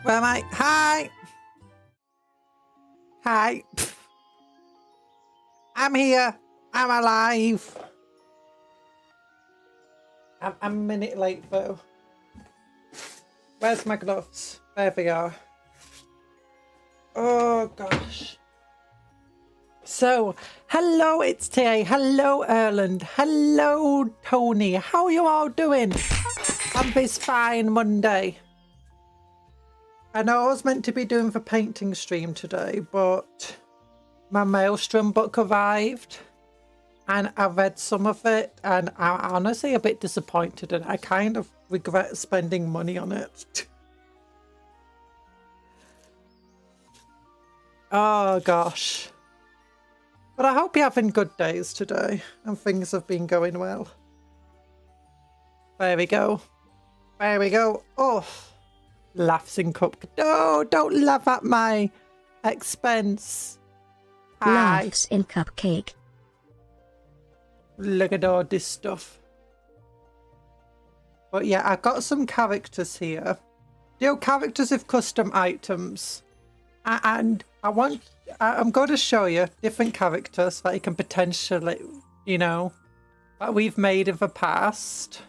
Where am I? Hi! Hi! I'm here! I'm alive! I'm a minute late though. Where's my gloves? There they are. Oh gosh. So, hello, it's TA. Hello, Erland. Hello, Tony. How are you all doing on this fine Monday? I know I was meant to be doing the painting stream today, but my Maelstrom book arrived and I read some of it and I'm honestly a bit disappointed and I kind of regret spending money on it. Oh gosh. But I hope you're having good days today and things have been going well. There we go. There we go. Oh. Laughs in cupcake. No, don't laugh at my expense. Hi. Laughs in cupcake. Look at all this stuff. But yeah, I got some characters here. Characters with custom items. And I'm going to show you different characters that you can potentially, you know, that we've made in the past.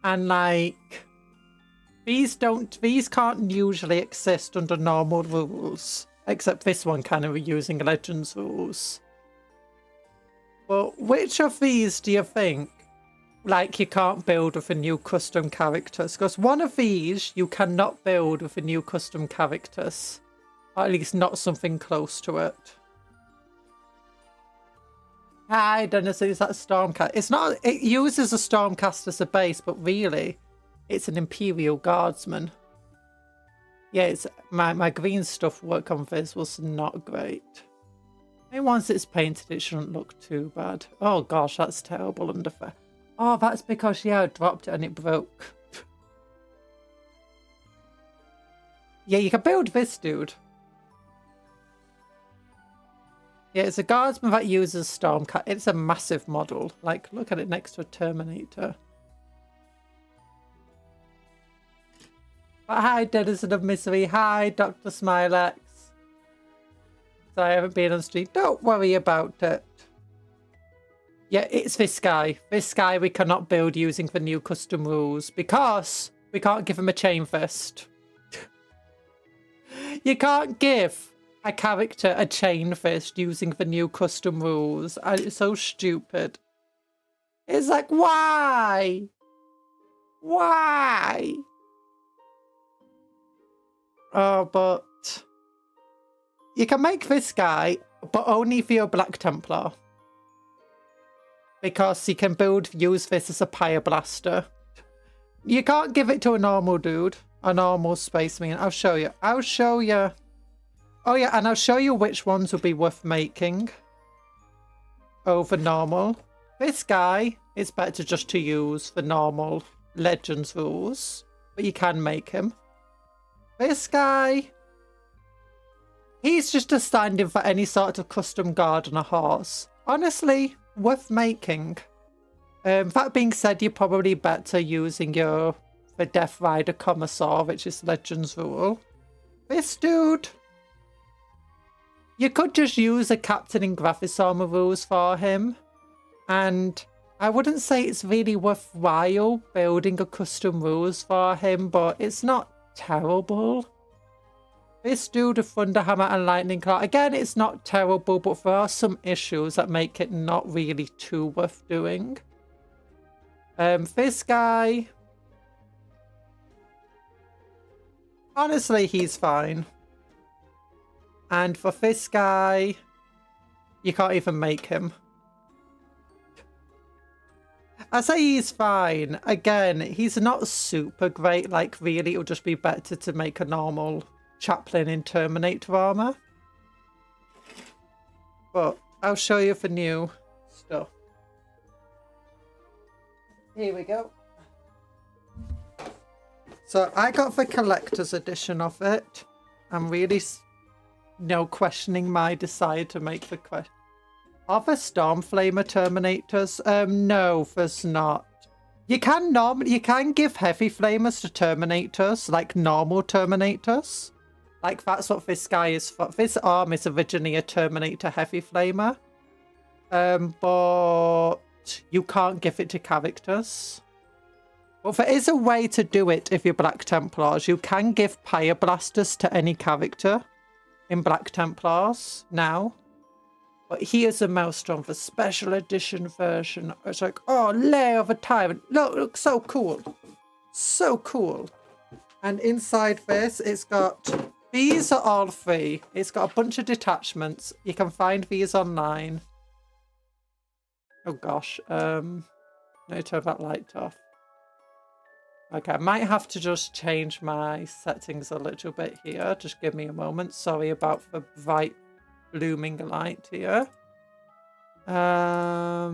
And like, these can't usually exist under normal rules, except this one kind of using Legends rules. But which of these do you think, like, you can't build with a new custom characters? Because one of these you cannot build with a new custom characters, or at least not something close to it. Hi, Dennis, is that Stormcast? It's not. It uses a Stormcast as a base, but really, it's an Imperial Guardsman. Yeah, it's my green stuff work on this was not great. Maybe once it's painted, it shouldn't look too bad. Oh gosh, that's terrible under there. Oh, that's because, yeah, I dropped it and it broke. Yeah, you can build this dude. Yeah, it's a guardsman that uses Stormcat. It's a massive model. Like, look at it next to a Terminator. But hi, Denizen of Misery. Hi, Dr. Smilex. So I haven't been on stream. Don't worry about it. Yeah, it's this guy. This guy we cannot build using the new custom rules because we can't give him a chain fist. You can't give a character a chain fist using the new custom rules. It's so stupid. It's like, why? Why? Oh, but You can make this guy, but only for your Black Templar. Because you can use this as a Pyre Blaster. You can't give it to a normal dude. A normal Space Marine. I'll show you. I'll show you. Oh yeah, and I'll show you which ones will be worth making over normal. This guy is better just to use for normal Legends rules, but you can make him. This guy, he's just a stand-in for any sort of custom guard on a horse. Honestly, worth making. That being said, you're probably better using the Death Rider Commissar, which is Legends rule. This dude, you could just use a Captain in Graphics Armor rules for him. And I wouldn't say it's really worthwhile building a custom rules for him, but it's not terrible. This dude of Thunderhammer and Lightning Claw, again, it's not terrible, but there are some issues that make it not really too worth doing. This guy, honestly, he's fine. And for this guy, you can't even make him. I say he's fine. Again, he's not super great. Like, really, it would just be better to make a normal chaplain in Terminator armor. But I'll show you the new stuff. Here we go. So I got the collector's edition of it. I'm really questioning my desire to make the question. Are there Stormflamer Terminators? No, there's not. You can give Heavy Flamers to Terminators, like normal Terminators. Like, that's what this guy is for. This arm is originally a Terminator Heavy Flamer. But you can't give it to characters. But there is a way to do it if you're Black Templars. You can give Pyre Blasters to any character in Black Templars now. But here's a Maelstrom, the special edition version. It's like, oh, Lair of a Tyrant. Look, looks so cool. So cool. And inside this, it's got... These are all free. It's got a bunch of detachments. You can find these online. Oh, gosh. No, turn that light off. Okay, I might have to just change my settings a little bit here. Just give me a moment. Sorry about the bright blooming light here. There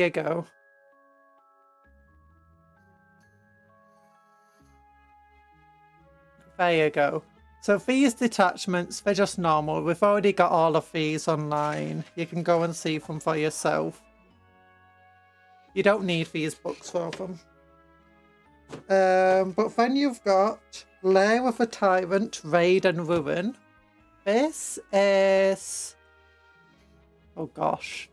you go. There you go. So these detachments, they're just normal. We've already got all of these online. You can go and see them for yourself. You don't need these books for them. But then you've got Lair of a Tyrant, Raid and Ruin. This is... Oh gosh.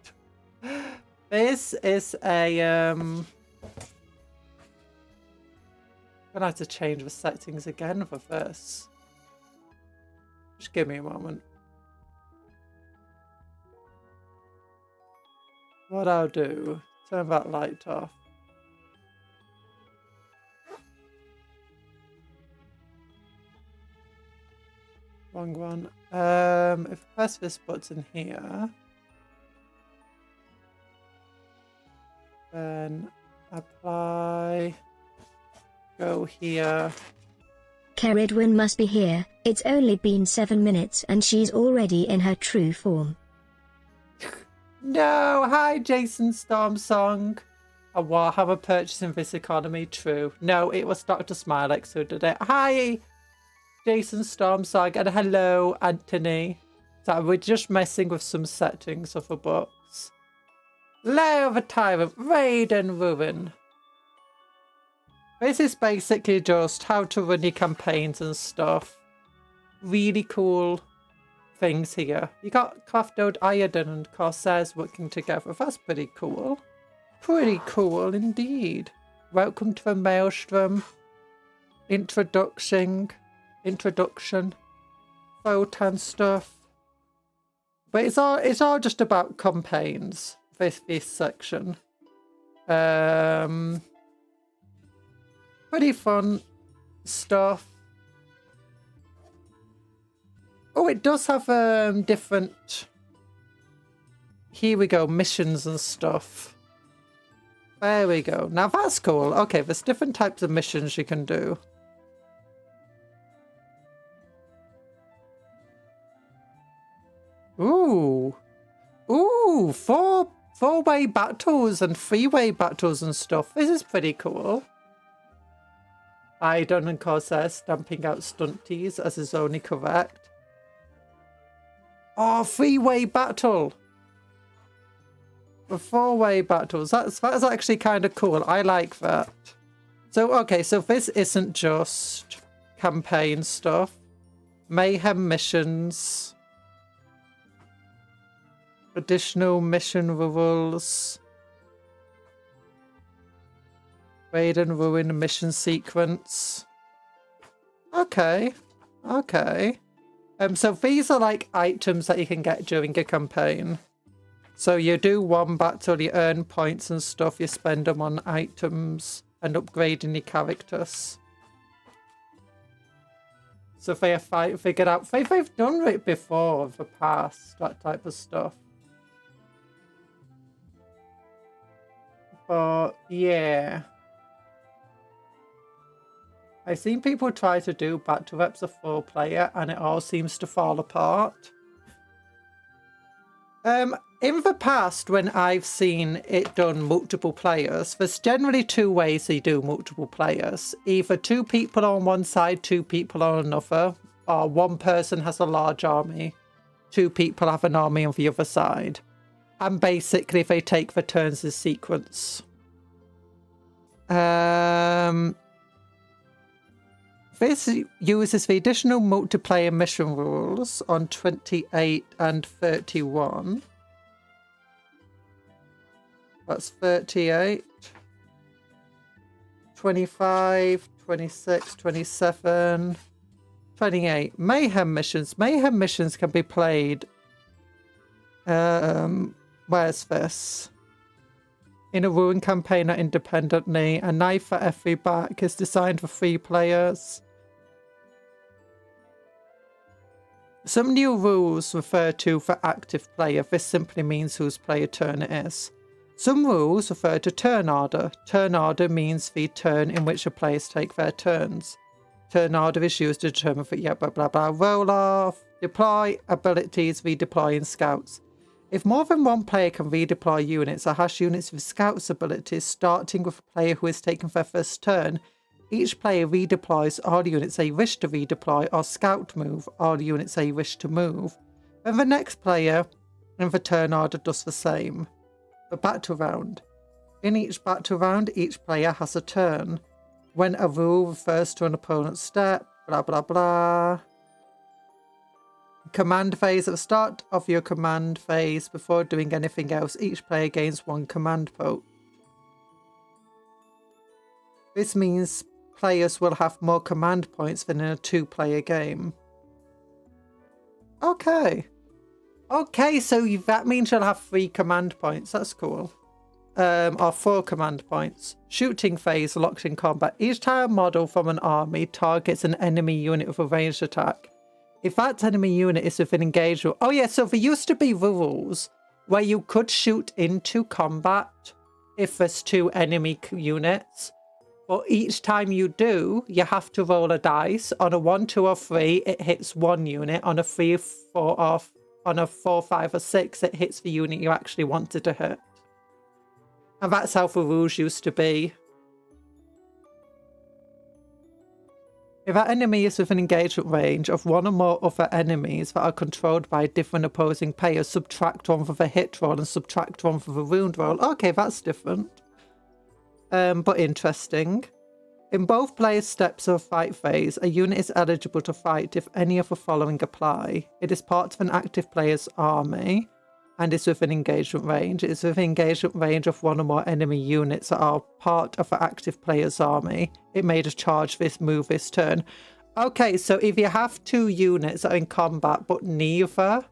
This is a... I'm gonna have to change the settings again for this. Just give me a moment. What I'll do, turn that light off. Wrong one. If I press this button here, then apply, go here. Caridwen must be here. It's only been 7 minutes and she's already in her true form. No, hi Jason Stormsong. A Warhammer purchase in this economy, true. No, it was Dr. Smilex who did it. Hi Jason Stormsong and hello Anthony. So we're just messing with some settings of the books. Lair of a Tyrant, Raid and Ruin. This is basically just how to run your campaigns and stuff. Really cool things here. You got Crafted Iodine and Corsairs working together. That's pretty cool. Pretty cool indeed. Welcome to the Maelstrom. Introduction. Photon stuff. But it's all just about campaigns, this section. Pretty fun stuff. Oh, it does have different... Here we go, missions and stuff. There we go. Now that's cool. Okay, there's different types of missions you can do. Ooh. Ooh, four-way battles and three-way battles and stuff. This is pretty cool. Idon and Corsair stamping out stunties as is only correct. Oh, three-way battle. The four-way battles. That's actually kind of cool. I like that. So, okay, so this isn't just campaign stuff. Mayhem missions. Additional mission rules. Raid and ruin mission sequence. Okay. Okay. So these are like items that you can get during a campaign. So you do one battle, you earn points and stuff, you spend them on items and upgrading your characters. So they have figured out, they've done it before in the past, that type of stuff. But yeah. I've seen people try to do battle reps of 4-player and it all seems to fall apart. In the past, when I've seen it done multiple players, there's generally two ways they do multiple players. Either 2 people on one side, 2 people on another, or one person has a large army, 2 people have an army on the other side. And basically they take the turns as sequence. This uses the additional multiplayer mission rules on 28 and 31. That's 38, 25, 26, 27, 28. Mayhem missions. Mayhem missions can be played. Where's this? In a ruin campaign or independently. A knife for every back is designed for 3 players. Some new rules refer to for active player. This simply means whose player turn it is. Some rules refer to turn order. Turn order means the turn in which the players take their turns. Turn order is used to determine for blah blah blah. Roll off. Deploy abilities, redeploying scouts. If more than one player can redeploy units or hash units with scouts abilities, starting with a player who has taken their first turn, each player redeploys all units they wish to redeploy or scout move all units they wish to move. Then the next player in the turn order does the same. The battle round. In each battle round, each player has a turn. When a rule refers to an opponent's step, blah blah blah. Command phase. At the start of your command phase, before doing anything else, each player gains 1 command point. This means players will have more command points than in a 2-player game. Okay. Okay, so that means you'll have 3 command points. That's cool. Or 4 command points. Shooting phase. Locked in combat. Each tire model from an army targets an enemy unit with a ranged attack. If that enemy unit is within engagement... Oh yeah, so there used to be rules where you could shoot into combat if there's 2 enemy units. But each time you do, you have to roll a dice. On a 1, 2, or 3, it hits 1 unit. On a 3, 4, or... On a 4, 5, or 6, it hits the unit you actually wanted to hit. And that's how the rules used to be. If that enemy is within engagement range of 1 or more other enemies that are controlled by different opposing players, subtract 1 for the hit roll and subtract 1 for the wound roll. Okay, that's different. But interesting. In both players' steps of fight phase, a unit is eligible to fight if any of the following apply. It is part of an active player's army and is within engagement range. It is within engagement range of 1 or more enemy units that are part of the active player's army. It may discharge this move this turn. Okay, so if you have 2 units that are in combat but neither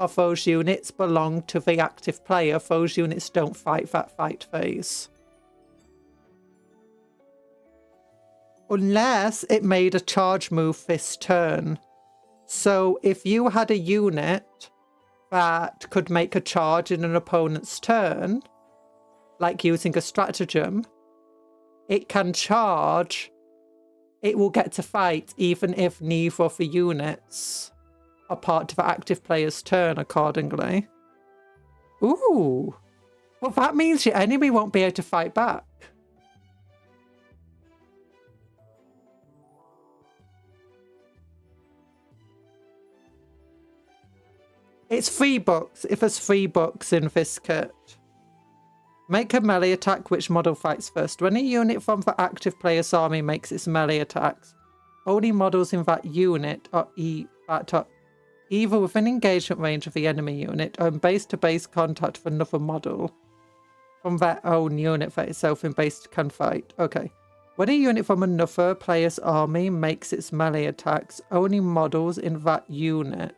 of those units belong to the active player, those units don't fight that fight phase. Unless it made a charge move this turn. So if you had a unit that could make a charge in an opponent's turn, like using a stratagem, it can charge. It will get to fight even if neither of the units are part of the active player's turn accordingly. Ooh. Well, that means your enemy won't be able to fight back. It's 3 books, if there's 3 books in this kit. Make a melee attack, which model fights first. When a unit from the active player's army makes its melee attacks, only models in that unit are either within engagement range of the enemy unit or in base-to-base contact with another model from their own unit that itself in base can fight. Okay. When a unit from another player's army makes its melee attacks, only models in that unit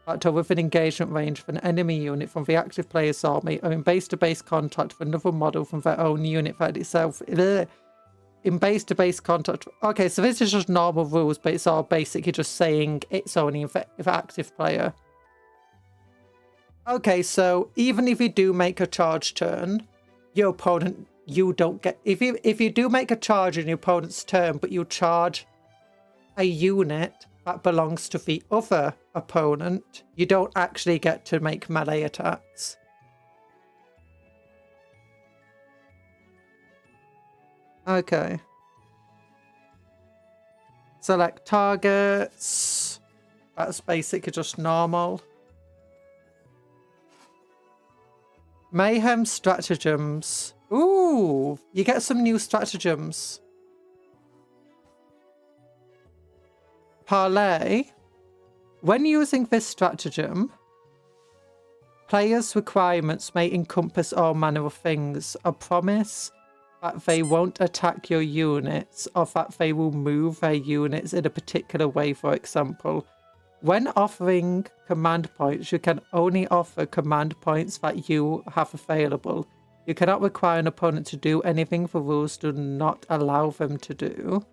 that are within engagement range of an enemy unit from the active player's army are in base-to-base contact with another model from their own unit that itself... In base-to-base contact... Okay, so this is just normal rules, but it's all basically just saying it's only if active player. Okay, so even if you do make a charge turn, your opponent, you don't get... If you do make a charge in your opponent's turn, but you charge a unit that belongs to the other opponent, you don't actually get to make melee attacks. Okay. Select targets. That's basically just normal. Mayhem stratagems. Ooh, you get some new stratagems. Parlay. When using this stratagem, players' requirements may encompass all manner of things. A promise that they won't attack your units, or that they will move their units in a particular way, for example. When offering command points, you can only offer command points that you have available. You cannot require an opponent to do anything the rules do not allow them to do.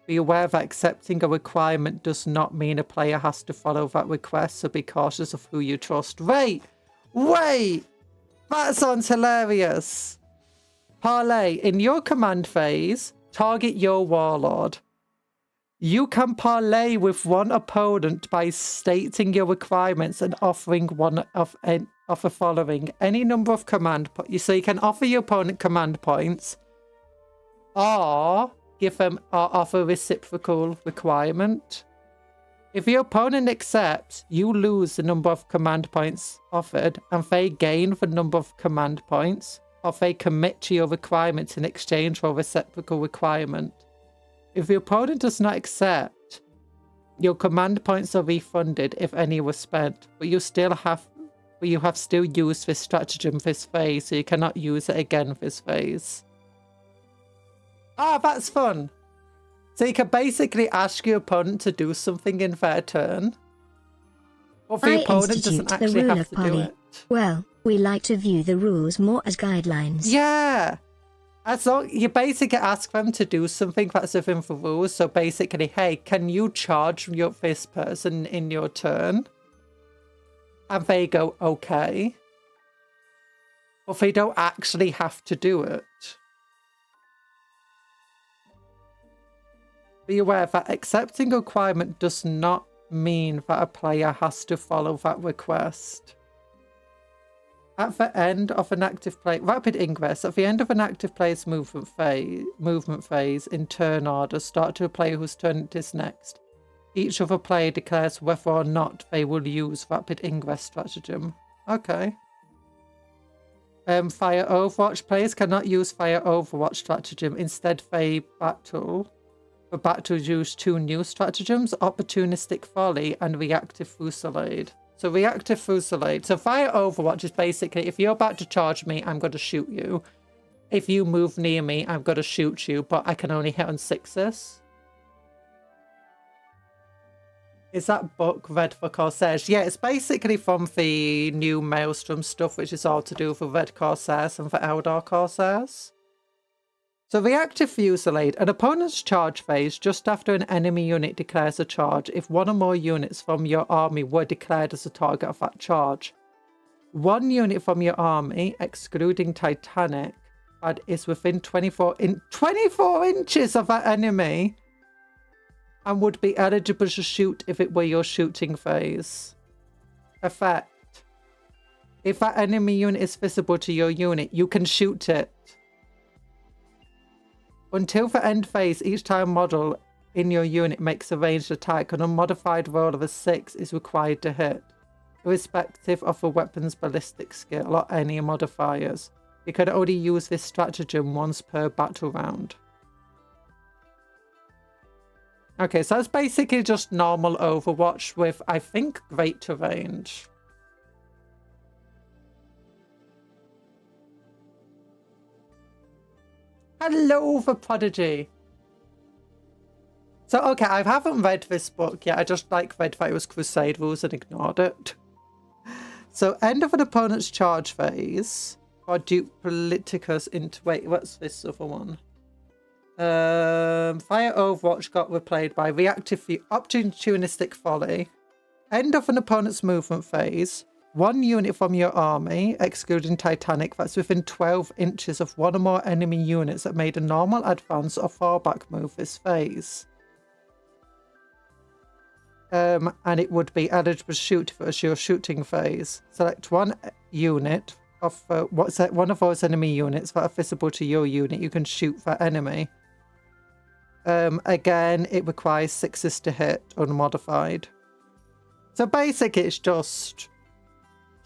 Be aware that accepting a requirement does not mean a player has to follow that request, so be cautious of who you trust. Wait! That sounds hilarious! Parlay, in your command phase, target your warlord. You can parlay with one opponent by stating your requirements and offering one of the following. Any number of command points. So you can offer your opponent command points, or offer a reciprocal requirement. If your opponent accepts, you lose the number of command points offered, and they gain the number of command points, or they commit to your requirements in exchange for a reciprocal requirement. If your opponent does not accept, your command points are refunded if any were spent, but you have still used this stratagem this phase, so you cannot use it again this phase. Ah, that's fun. So you can basically ask your opponent to do something in their turn, but the opponent doesn't actually have to do it. Well, we like to view the rules more as guidelines. Yeah. As long you basically ask them to do something that's within the rules. So basically, hey, can you charge this person in your turn? And they go, okay. But they don't actually have to do it. Be aware that accepting a requirement does not mean that a player has to follow that request. At the end of an active play, rapid ingress. At the end of an active player's movement phase in turn order, start to a player whose turn it is next. Each other player declares whether or not they will use rapid ingress stratagem. Okay. Fire Overwatch. Players cannot use Fire Overwatch stratagem. Instead, they battle. For battles, use 2 new stratagems: Opportunistic Volley and Reactive Fusillade. So Reactive Fusillade. So Fire Overwatch is basically, if you're about to charge me, I'm going to shoot you. If you move near me, I'm going to shoot you, but I can only hit on 6s. Is that book Red for Corsairs? Yeah, it's basically from the new Maelstrom stuff, which is all to do with Red Corsairs and the Eldar Corsairs. So reactive fusillade, an opponent's charge phase just after an enemy unit declares a charge if one or more units from your army were declared as a target of that charge. One unit from your army, excluding Titanic, that is within 24 inches of that enemy and would be eligible to shoot if it were your shooting phase. Effect. If that enemy unit is visible to your unit, you can shoot it. Until the end phase, each time a model in your unit makes a ranged attack, an unmodified roll of a 6 is required to hit, irrespective of the weapon's ballistic skill or any modifiers. You can only use this stratagem once per battle round. Okay, so that's basically just normal Overwatch with, I think, greater range. Hello, the Prodigy. So, okay, I haven't read this book yet. I just read that it was Crusade rules and ignored it. So, end of an opponent's charge phase. Or Duke Politicus into... Wait, what's this other one? Fire Overwatch got replayed by Reactive Opportunistic Folly. End of an opponent's movement phase. One unit from your army, excluding Titanic, that's within 12 inches of one or more enemy units that made a normal advance or fallback move this phase. And it would be eligible to shoot if it was your shooting phase. Select one unit of one of those enemy units that are visible to your unit. You can shoot that enemy. Again, it requires 6s to hit, unmodified. So basically, it's just...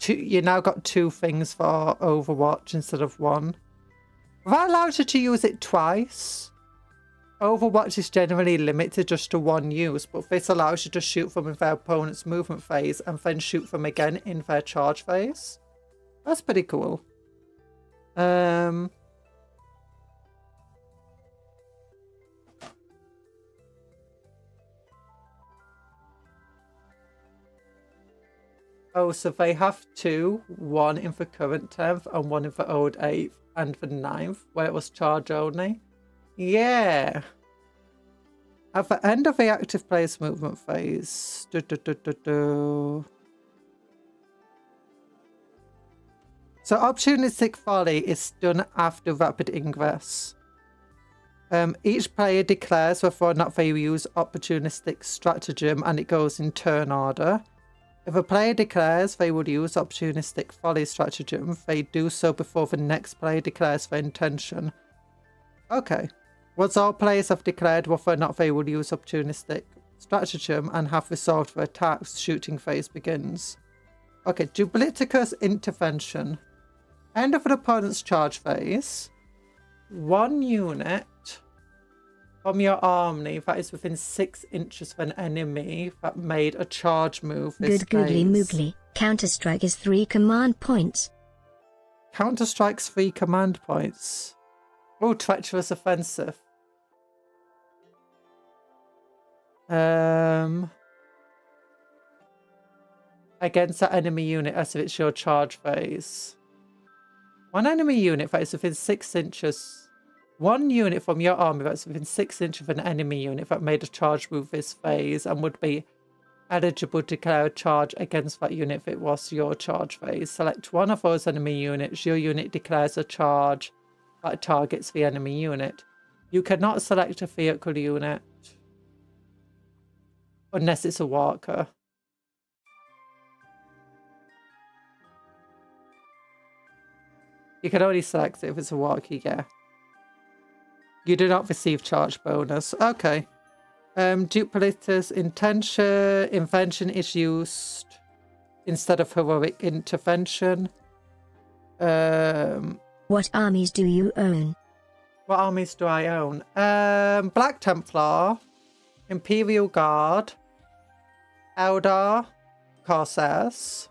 You now got 2 things for Overwatch instead of 1. That allows you to use it twice. Overwatch is generally limited just to 1 use, but this allows you to shoot them in their opponent's movement phase and then shoot them again in their charge phase. That's pretty cool. Oh, so they have 2, one in the current 10th and one in the old 8th and the 9th, where it was charge only. Yeah. At the end of the active player's movement phase. So Opportunistic Folly is done after Rapid Ingress. Each player declares whether or not they use Opportunistic Stratagem and it goes in turn order. If a player declares they will use Opportunistic Folly Stratagem, they do so before the next player declares their intention. Okay. Once all players have declared whether or not they will use Opportunistic Stratagem and have resolved their attacks, the shooting phase begins. Okay, Dupliticus Intervention. End of an opponent's charge phase. One unit from your army that is within 6 inches of an enemy that made a charge move this Good googly phase. moogly. Counter-Strike is 3 command points. Counter-Strike's 3 command points. Oh, Treacherous Offensive. Against that enemy unit as if it's your charge phase. One enemy unit that is within 6 inches. One unit from your army that's within 6 inches of an enemy unit that made a charge move this phase and would be eligible to declare a charge against that unit if it was your charge phase. Select one of those enemy units. Your unit declares a charge that targets the enemy unit. You cannot select a vehicle unit unless it's a walker. You can only select it if it's a walker, yeah. You do not receive charge bonus. Okay. Duplicator's Invention is used instead of Heroic Intervention. What armies do you own? What armies do I own? Black Templar, Imperial Guard, Eldar, Corsairs.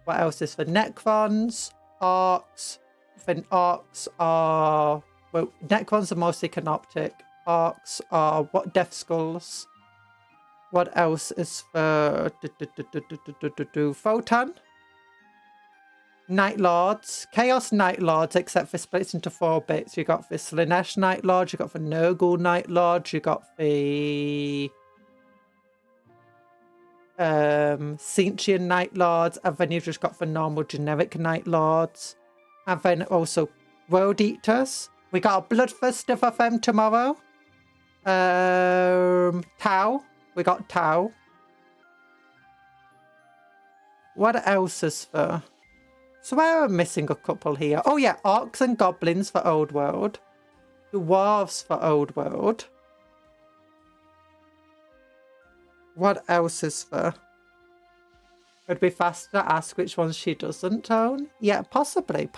What else is for Necrons, Arcs? Then Arcs are... Well, Necrons are mostly Canoptic. Arcs are what? Death Skulls. What else is for Photon? Night Lords. Chaos Night Lords, except for splits into 4 bits. You got for Slanesh Night Lords, you got for Nurgle Night Lords, you got the Sentient Night Lords, and then you've just got for normal generic Night Lords. And then also World Eaters. We got a Bloodthirster of them tomorrow. Tau. We got Tau. What else is there? So where am I missing a couple here? Oh yeah, Orcs and Goblins for Old World. Dwarves for Old World. What else is there? Would be faster to ask which ones she doesn't own? Yeah, possibly.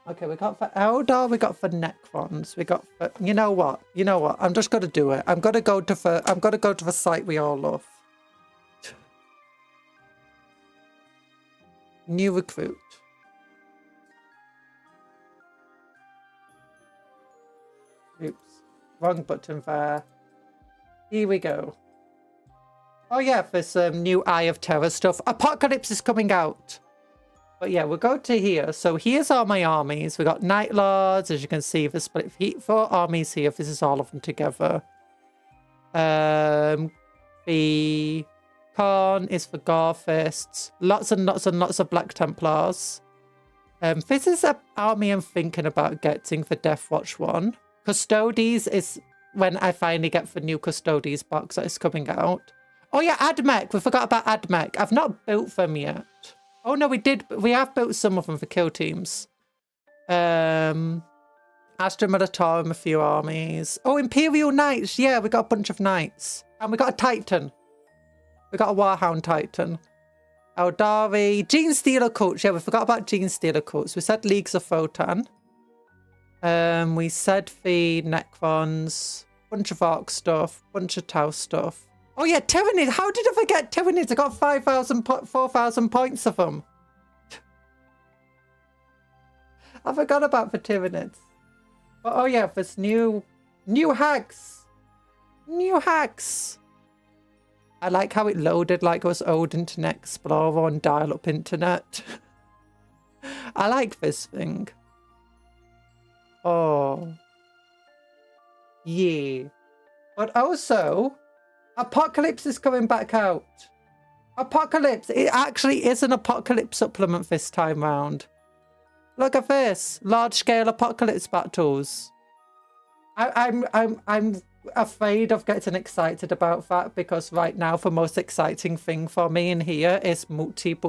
Okay, we got for Eldar, we got for Necrons, we got for... You know what? I'm just gonna do it. I'm gonna go to the site we all love. New recruit. Oops. Wrong button there. Here we go. Oh yeah, there's some new Eye of Terror stuff. Apocalypse is coming out. But yeah, we'll go to here. So here's all my armies. We got Night Lords, as you can see, the split 4 armies here. This is all of them together. The Khorne is for Gorfists. Lots and lots of Black Templars. This is an army I'm thinking about getting for Death Watch 1. Custodes is when I finally get the new Custodes box that is coming out. Oh yeah, Admech. We forgot about Admech. I've not built them yet. Oh no, we did. We have built some of them for kill teams. Astra Militarum, a few armies. Oh, Imperial Knights. Yeah, we got a bunch of knights. And we got a Titan. We got a Warhound Titan. Eldari. Gene Stealer Cults. Yeah, we forgot about Gene Stealer Cults. We said Leagues of Photon. We said the Necrons. Bunch of Orc stuff. Bunch of Tau stuff. Oh yeah, Tyranids. How did I forget Tyranids? I got 4,000 points of them. I forgot about the Tyranids. But oh yeah, there's new hacks. New hacks. I like how it loaded like us old Internet Explorer on dial-up internet. I like this thing. Oh. Yeah. But also... Apocalypse is coming back out. Apocalypse. It actually is an Apocalypse supplement this time round. Look at this. Large-scale Apocalypse battles. I'm afraid of getting excited about that because right now the most exciting thing for me in here is multiplayer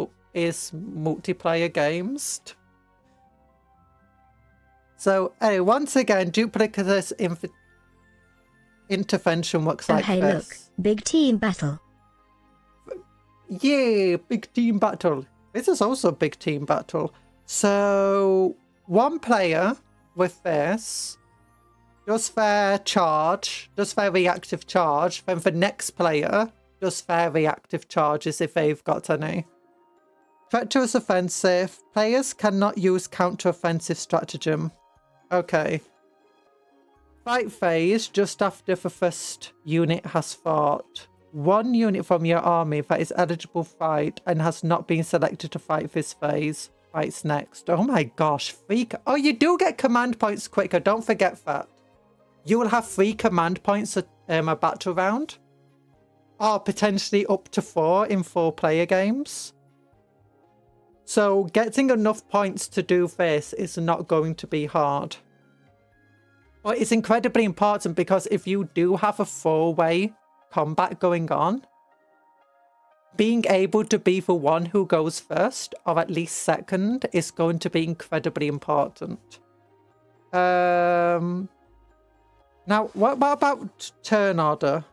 games. So, hey, once again, duplicitous intervention works like hey, this. Look, big team battle. Yeah, big team battle. This is also a big team battle. So, one player with this does their charge, does their reactive charge. Then the next player does their reactive charges if they've got any. Threat to us offensive. Players cannot use counter-offensive stratagem. Okay. Fight phase, just after the first unit has fought. One unit from your army that is eligible to fight and has not been selected to fight this phase fights next. Oh my gosh, oh, you do get command points quicker, don't forget that. You will have 3 command points a battle round. Or potentially up to 4 in 4-player games. So getting enough points to do this is not going to be hard. But it's incredibly important because if you do have a 4-way combat going on, being able to be the one who goes first, or at least second, is going to be incredibly important. Now, what about turn order?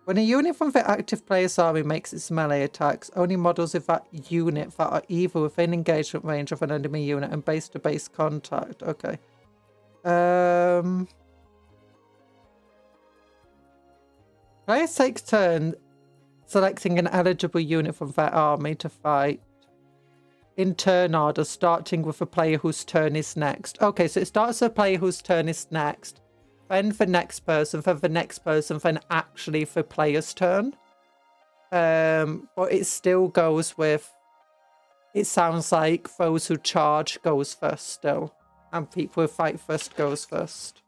When a unit from the active player's army makes its melee attacks, only models of that unit that are either within engagement range of an enemy unit and base-to-base contact. Okay. Players take turn selecting an eligible unit from their army to fight in turn order, starting with a player whose turn is next. Okay, so it starts with a player whose turn is next. defend for next person, for the next person, then actually for player's turn. But it still goes with, it sounds like those who charge goes first still, and people who fight first goes first.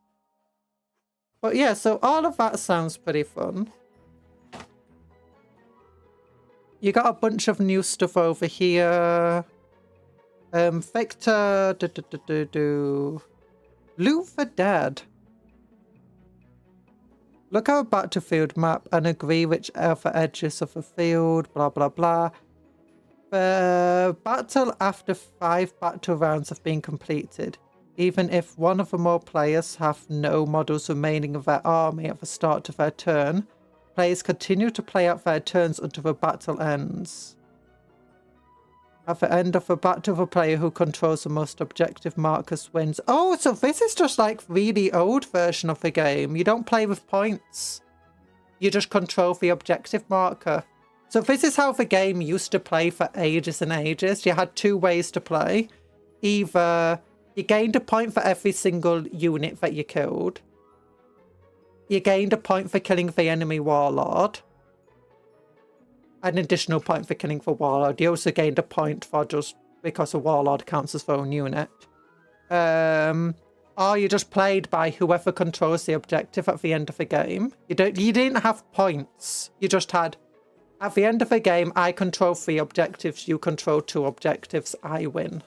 But yeah, so all of that sounds pretty fun. You got a bunch of new stuff over here. Victor, Loot for Dead. Look at a battlefield map and agree which are the edges of the field, blah blah blah. The battle after 5 battle rounds have been completed. Even if one or more players have no models remaining of their army at the start of their turn, players continue to play out their turns until the battle ends. At the end of the battle, the player who controls the most objective markers wins. Oh, so this is just like really old version of the game. You don't play with points. You just control the objective marker. So this is how the game used to play for ages and ages. You had 2 ways to play. Either you gained a point for every single unit that you killed. You gained a point for killing the enemy warlord. An additional point for killing the warlord. You also gained a point for just because a warlord counts as their own unit. Or you just played by whoever controls the objective at the end of the game. You didn't have points. You just had, at the end of the game, I control 3 objectives, you control 2 objectives, I win.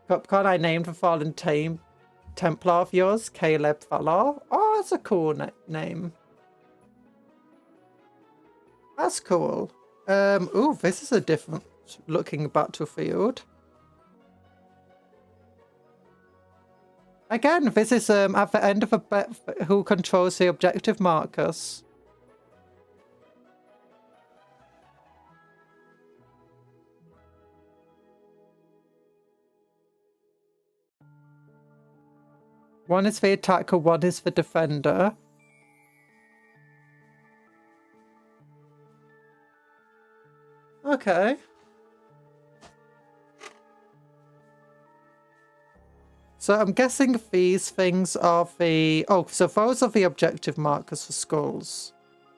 Cupcake, I named the fallen Templar of yours, Caleb Valor. Oh, that's a cool name. That's cool. Ooh, this is a different looking battlefield. Again, this is at the end of a bet who controls the objective markers. One is the attacker, one is the defender. Okay. So I'm guessing these things are the... Oh, so those are the objective markers for skulls.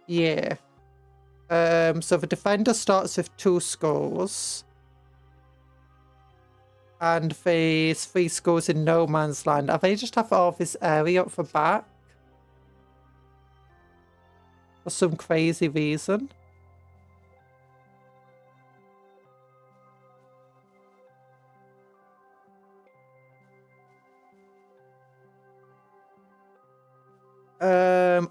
Yeah. So the defender starts with 2 skulls. And there's 3 skulls in no man's land. Are they just have all this area up the back? For some crazy reason.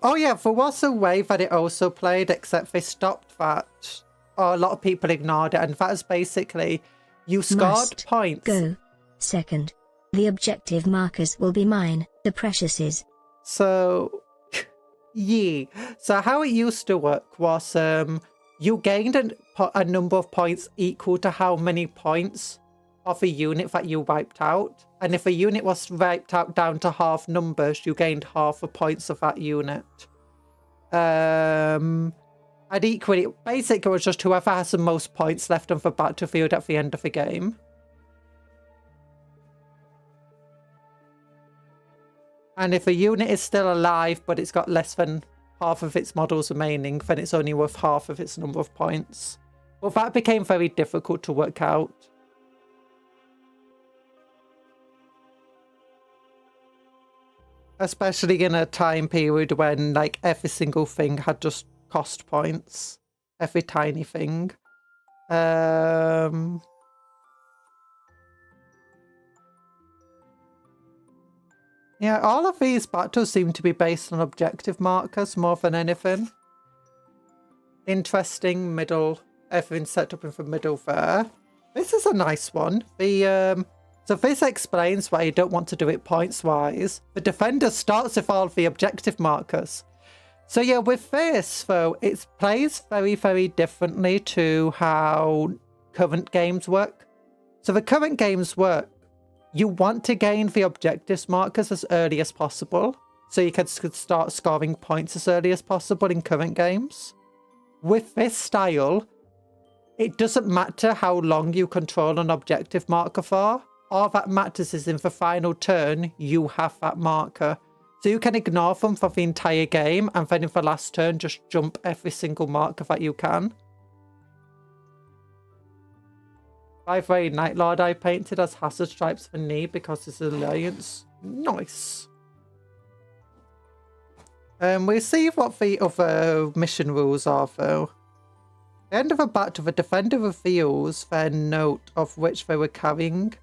Oh yeah, there was a way that it also played, except they stopped that. Or a lot of people ignored it, and that is basically... You scored points. Go. Second. The objective markers will be mine, the preciouses. So, yeah. So how it used to work was you gained a number of points equal to how many points of a unit that you wiped out. And if a unit was wiped out down to half numbers, you gained half the points of that unit. And equally, basically, it was just whoever has the most points left on the battlefield at the end of the game. And if a unit is still alive, but it's got less than half of its models remaining, then it's only worth half of its number of points. Well, that became very difficult to work out. Especially in a time period when, like, every single thing had just cost points. Every tiny thing. Yeah, all of these battles seem to be based on objective markers more than anything. Interesting middle. Everything's set up in the middle there. This is a nice one. So this explains why you don't want to do it points-wise. The defender starts with all the objective markers. So yeah, with this, though, it plays very, very differently to how current games work. So the current games work, you want to gain the objectives markers as early as possible. So you can start scoring points as early as possible in current games. With this style, it doesn't matter how long you control an objective marker for. all that matters is in the final turn, you have that marker. So you can ignore them for the entire game, and then in the last turn, just jump every single marker that you can. By the way, Night Lord I painted as hazard stripes for knee because it's Alliance. Nice. We'll see what the other mission rules are, though. At the end of a battle, the defender reveals their note of which they were carrying.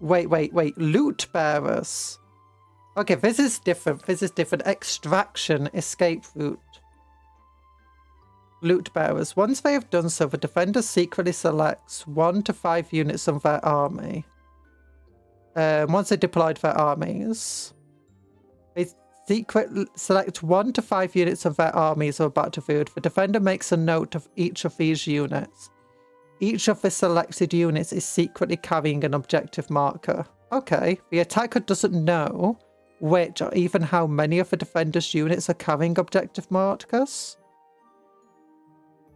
Wait. Loot bearers. Okay, this is different. Extraction, escape route. Loot bearers. Once they have done so, the defender secretly selects 1 to 5 units of their army. Once they deployed their armies, they select 1 to 5 units of their armies on a battlefield. The defender makes a note of each of these units. Each of the selected units is secretly carrying an objective marker. Okay, the attacker doesn't know which or even how many of the defender's units are carrying objective markers.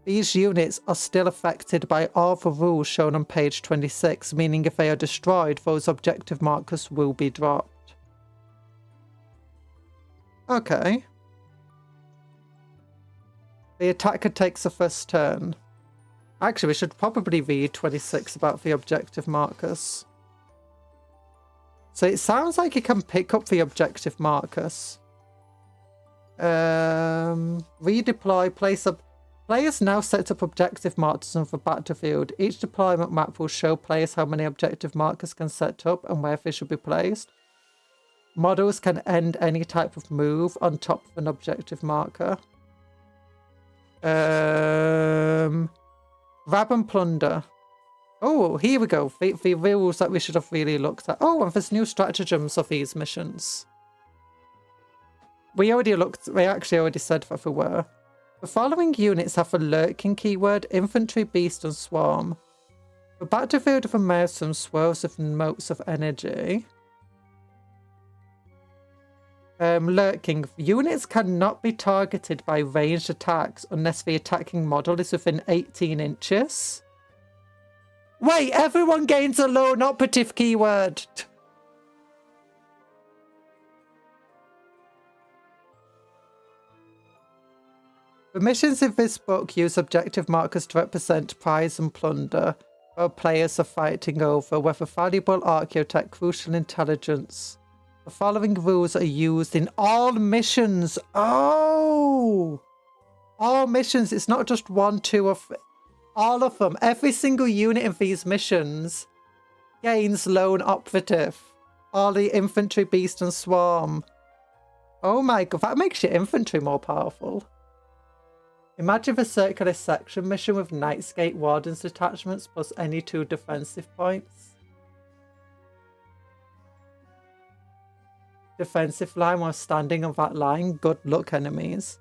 These units are still affected by all the rules shown on page 26, meaning if they are destroyed, those objective markers will be dropped. Okay. The attacker takes the first turn. Actually, we should probably read 26 about the objective markers. So it sounds like you can pick up the objective markers. Redeploy, place up. Players now set up objective markers on the battlefield. Each deployment map will show players how many objective markers can set up and where they should be placed. Models can end any type of move on top of an objective marker. Grab and plunder. Oh, here we go. The rules that we should have really looked at. Oh, and there's new stratagems of these missions. We actually already said that there were. The following units have a lurking keyword: infantry, beast, and swarm. The battlefield of a Maelstrom swirls with motes of energy. Lurking. Units cannot be targeted by ranged attacks unless the attacking model is within 18 inches. Wait, everyone gains a lone operative keyword. The missions in this book use objective markers to represent prize and plunder, while players are fighting over whether valuable archaeotech, crucial intelligence. The following rules are used in all missions. Oh! All missions. It's not just 1, 2, or all of them. Every single unit in these missions gains lone operative. All the infantry, beast, and swarm. Oh my god, that makes your infantry more powerful. Imagine the circular section mission with Nightskate Warden's detachments plus any 2 defensive points. Defensive line while standing on that line. Good luck, enemies.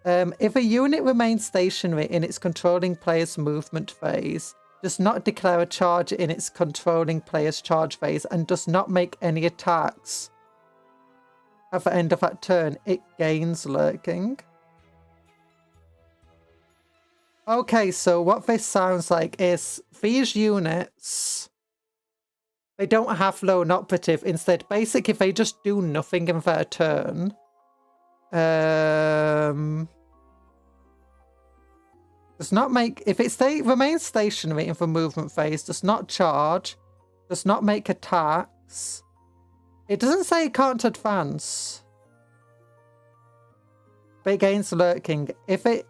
If a unit remains stationary in its controlling player's movement phase, does not declare a charge in its controlling player's charge phase, and does not make any attacks at the end of that turn, it gains lurking. Okay, so what this sounds like is these units, they don't have lone operative. Instead, basically, if they just do nothing in their turn, does not make, if it remains stationary in the movement phase, does not charge, does not make attacks. It doesn't say it can't advance, but it gains lurking. If it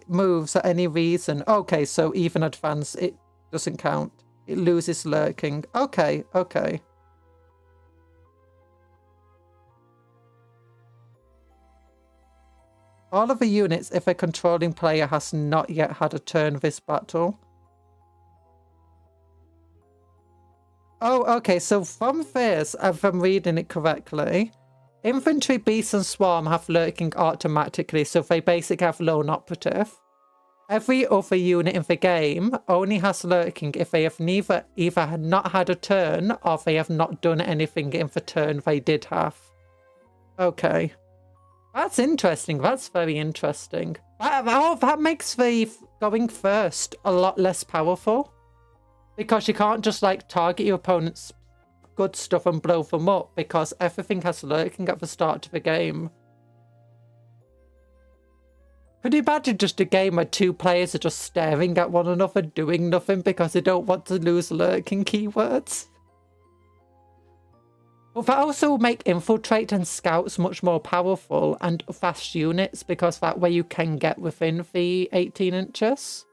moves at any reason. Okay, so even advance, it doesn't count. It loses lurking. Okay, okay. All of the units, if a controlling player has not yet had a turn this battle. Oh, okay, so from this, if I'm reading it correctly, infantry, beast, and swarm have lurking automatically, so they basically have lone operative. Every other unit in the game only has lurking if they have either not had a turn or they have not done anything in the turn they did have. Okay. That's interesting. That's very interesting. That makes the going first a lot less powerful. Because you can't just like target your opponent's good stuff and blow them up because everything has lurking at the start of the game. Could you imagine just a game where two players are just staring at one another doing nothing because they don't want to lose lurking keywords? But that also will make infiltrate and scouts much more powerful and fast units because that way you can get within the 18 inches.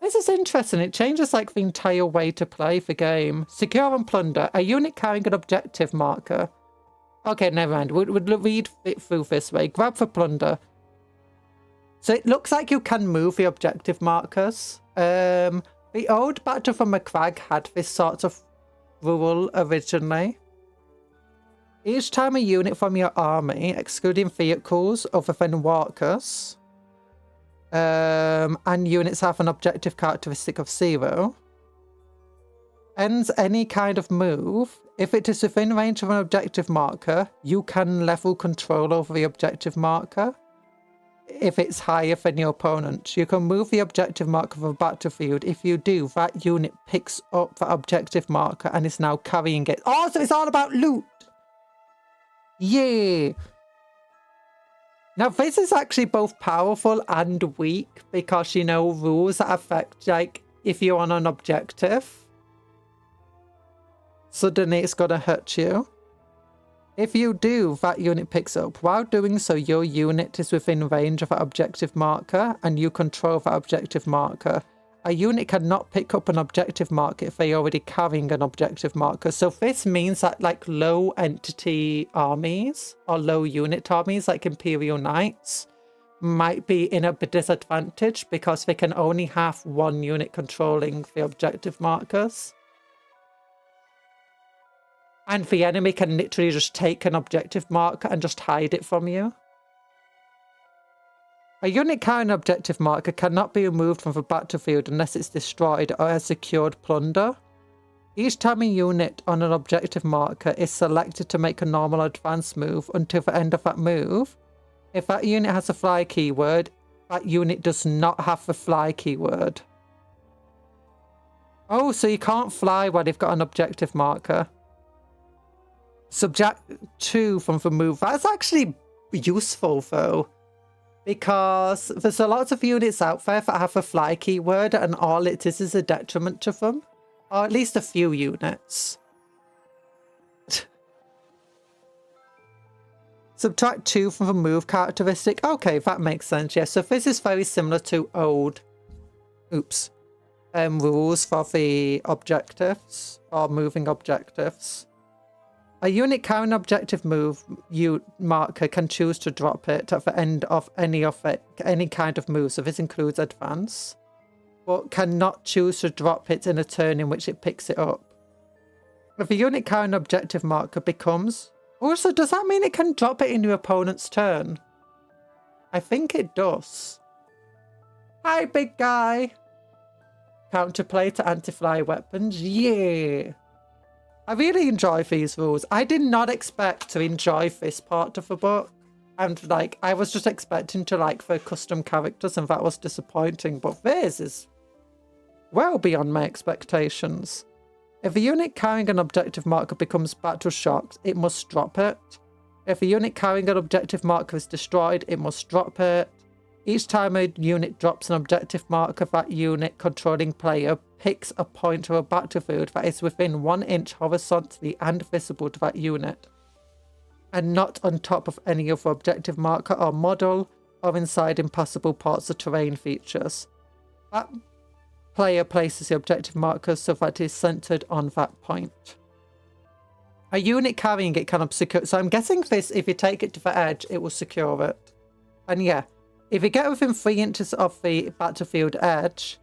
This is interesting. It changes like the entire way to play the game. Secure and plunder. A unit carrying an objective marker. Okay, never mind. We'll read it through this way. Grab for plunder. So it looks like you can move the objective markers. The old Battle from McCrag had this sort of rule originally. Each time a unit from your army, excluding vehicles other than walkers, and units have an objective characteristic of 0, ends any kind of move. If it is within range of an objective marker, you can level control over the objective marker. If it's higher than your opponent, you can move the objective marker of a battlefield. If you do, that unit picks up the objective marker and is now carrying it. Oh, so it's all about loot! Yeah! Now, this is actually both powerful and weak because, you know, rules that affect, like, if you're on an objective, suddenly it's going to hurt you. If you do, that unit picks up. While doing so, your unit is within range of that objective marker and you control that objective marker. A unit cannot pick up an objective marker if they're already carrying an objective marker. So this means that like low entity armies or low unit armies like Imperial Knights might be in a disadvantage because they can only have one unit controlling the objective markers. And the enemy can literally just take an objective marker and just hide it from you. A unit carrying an objective marker cannot be removed from the battlefield unless it's destroyed or has secured plunder. Each time a unit on an objective marker is selected to make a normal advance move until the end of that move, if that unit has a fly keyword, that unit does not have the fly keyword. Oh, so you can't fly while you've got an objective marker. Subject 2 from the move. That's actually useful though. Because there's a lot of units out there that have a fly keyword and all it is a detriment to them. Or at least a few units. Subtract 2 from the move characteristic. Okay, that makes sense. Yeah, so this is very similar to old rules for the objectives or moving objectives. A unit carrying objective move marker can choose to drop it at the end of any kind of move, so this includes advance, but cannot choose to drop it in a turn in which it picks it up. If a unit carrying objective marker becomes... Also, does that mean it can drop it in your opponent's turn? I think it does. Hi, big guy! Counterplay to anti-fly weapons. Yeah! I really enjoy these rules. I did not expect to enjoy this part of the book. And like, I was just expecting to like the custom characters and that was disappointing. But this is well beyond my expectations. If a unit carrying an objective marker becomes battle shocked, it must drop it. If a unit carrying an objective marker is destroyed, it must drop it. Each time a unit drops an objective marker, that unit controlling player picks a point of a battlefield that is within 1 inch horizontally and visible to that unit, and not on top of any other objective marker or model, or inside impossible parts of terrain features. That player places the objective marker so that it is centered on that point. A unit carrying it cannot secure... So I'm guessing this, if you take it to the edge, it will secure it. And yeah, if you get within 3 inches of the battlefield edge,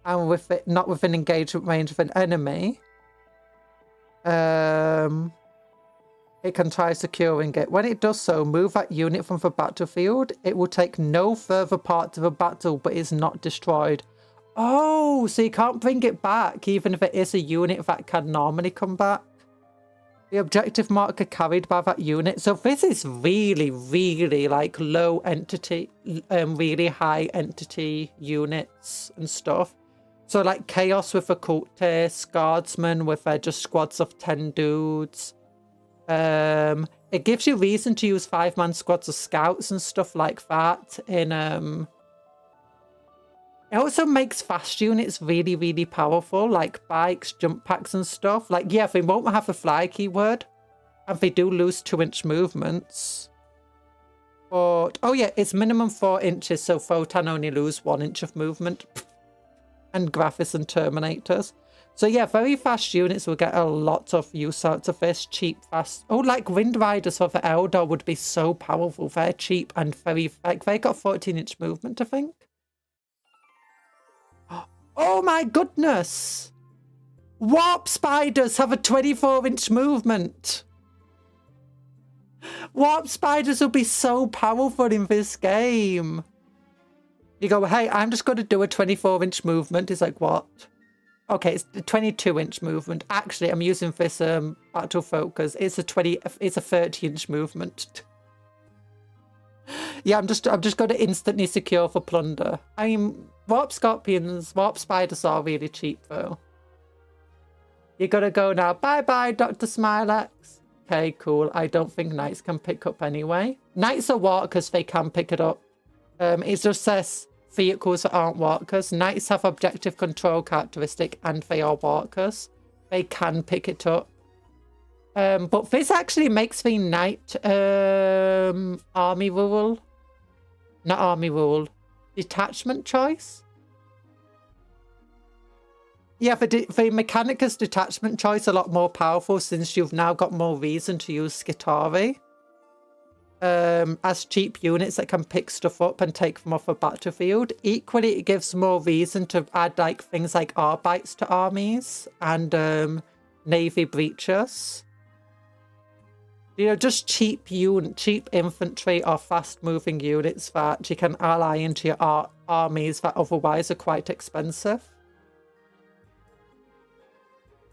and with it not within engagement range of an enemy, it can try securing it. When it does so, move that unit from the battlefield. It will take no further part of the battle, but is not destroyed. Oh, so you can't bring it back, even if it is a unit that can normally come back. The objective marker carried by that unit. So this is really, really like low entity, really high entity units and stuff. So like Chaos with a cultist, Guardsmen with just squads of 10 dudes. It gives you reason to use 5-man squads of scouts and stuff like that. It also makes fast units really, really powerful, like bikes, jump packs and stuff. Like, yeah, they won't have a fly keyword, and they do lose 2-inch movements. But, oh yeah, it's minimum 4 inches, so Photon only lose 1 inch of movement. And Graphis and Terminators. So yeah, very fast units will get a lot of use out of this. Cheap, fast. Oh, like Wind Riders for the Eldar would be so powerful. They're cheap and very, like, they got 14-inch movement, I think. Oh my goodness! Warp Spiders have a 24-inch movement. Warp Spiders will be so powerful in this game. You go, hey, I'm just going to do a 24-inch movement. It's like, what? Okay, it's a 22-inch movement. Actually, I'm using this battle focus. It's a 30-inch movement. Yeah, I'm just going to instantly secure for plunder. I mean, Warp Spiders are really cheap though. You gotta go now. Bye-bye, Dr. Smilex. Okay, cool. I don't think Knights can pick up anyway. Knights are walkers, they can pick it up. It just says vehicles that aren't walkers. Knights have objective control characteristic and they are walkers. They can pick it up. But this actually makes the Knight army rule. Not army rule. Detachment choice? Yeah, the Mechanicus detachment choice a lot more powerful since you've now got more reason to use Skitarii. As cheap units that can pick stuff up and take them off a battlefield. Equally, it gives more reason to add like things like Arbites to armies and Navy breachers. You know, just cheap infantry or fast-moving units that you can ally into your armies that otherwise are quite expensive.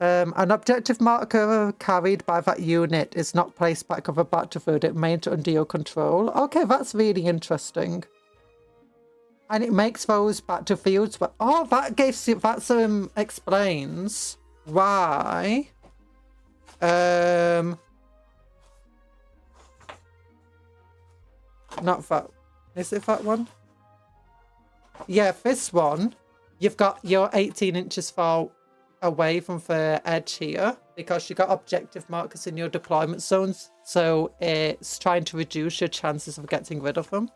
An objective marker carried by that unit is not placed back of a battlefield. It remains under your control. Okay, that's really interesting. And it makes those battlefields... Oh, that explains why... Not that. Is it that one? Yeah, this one. You've got your 18 inches far away from the edge here because you got objective markers in your deployment zones. So it's trying to reduce your chances of getting rid of them.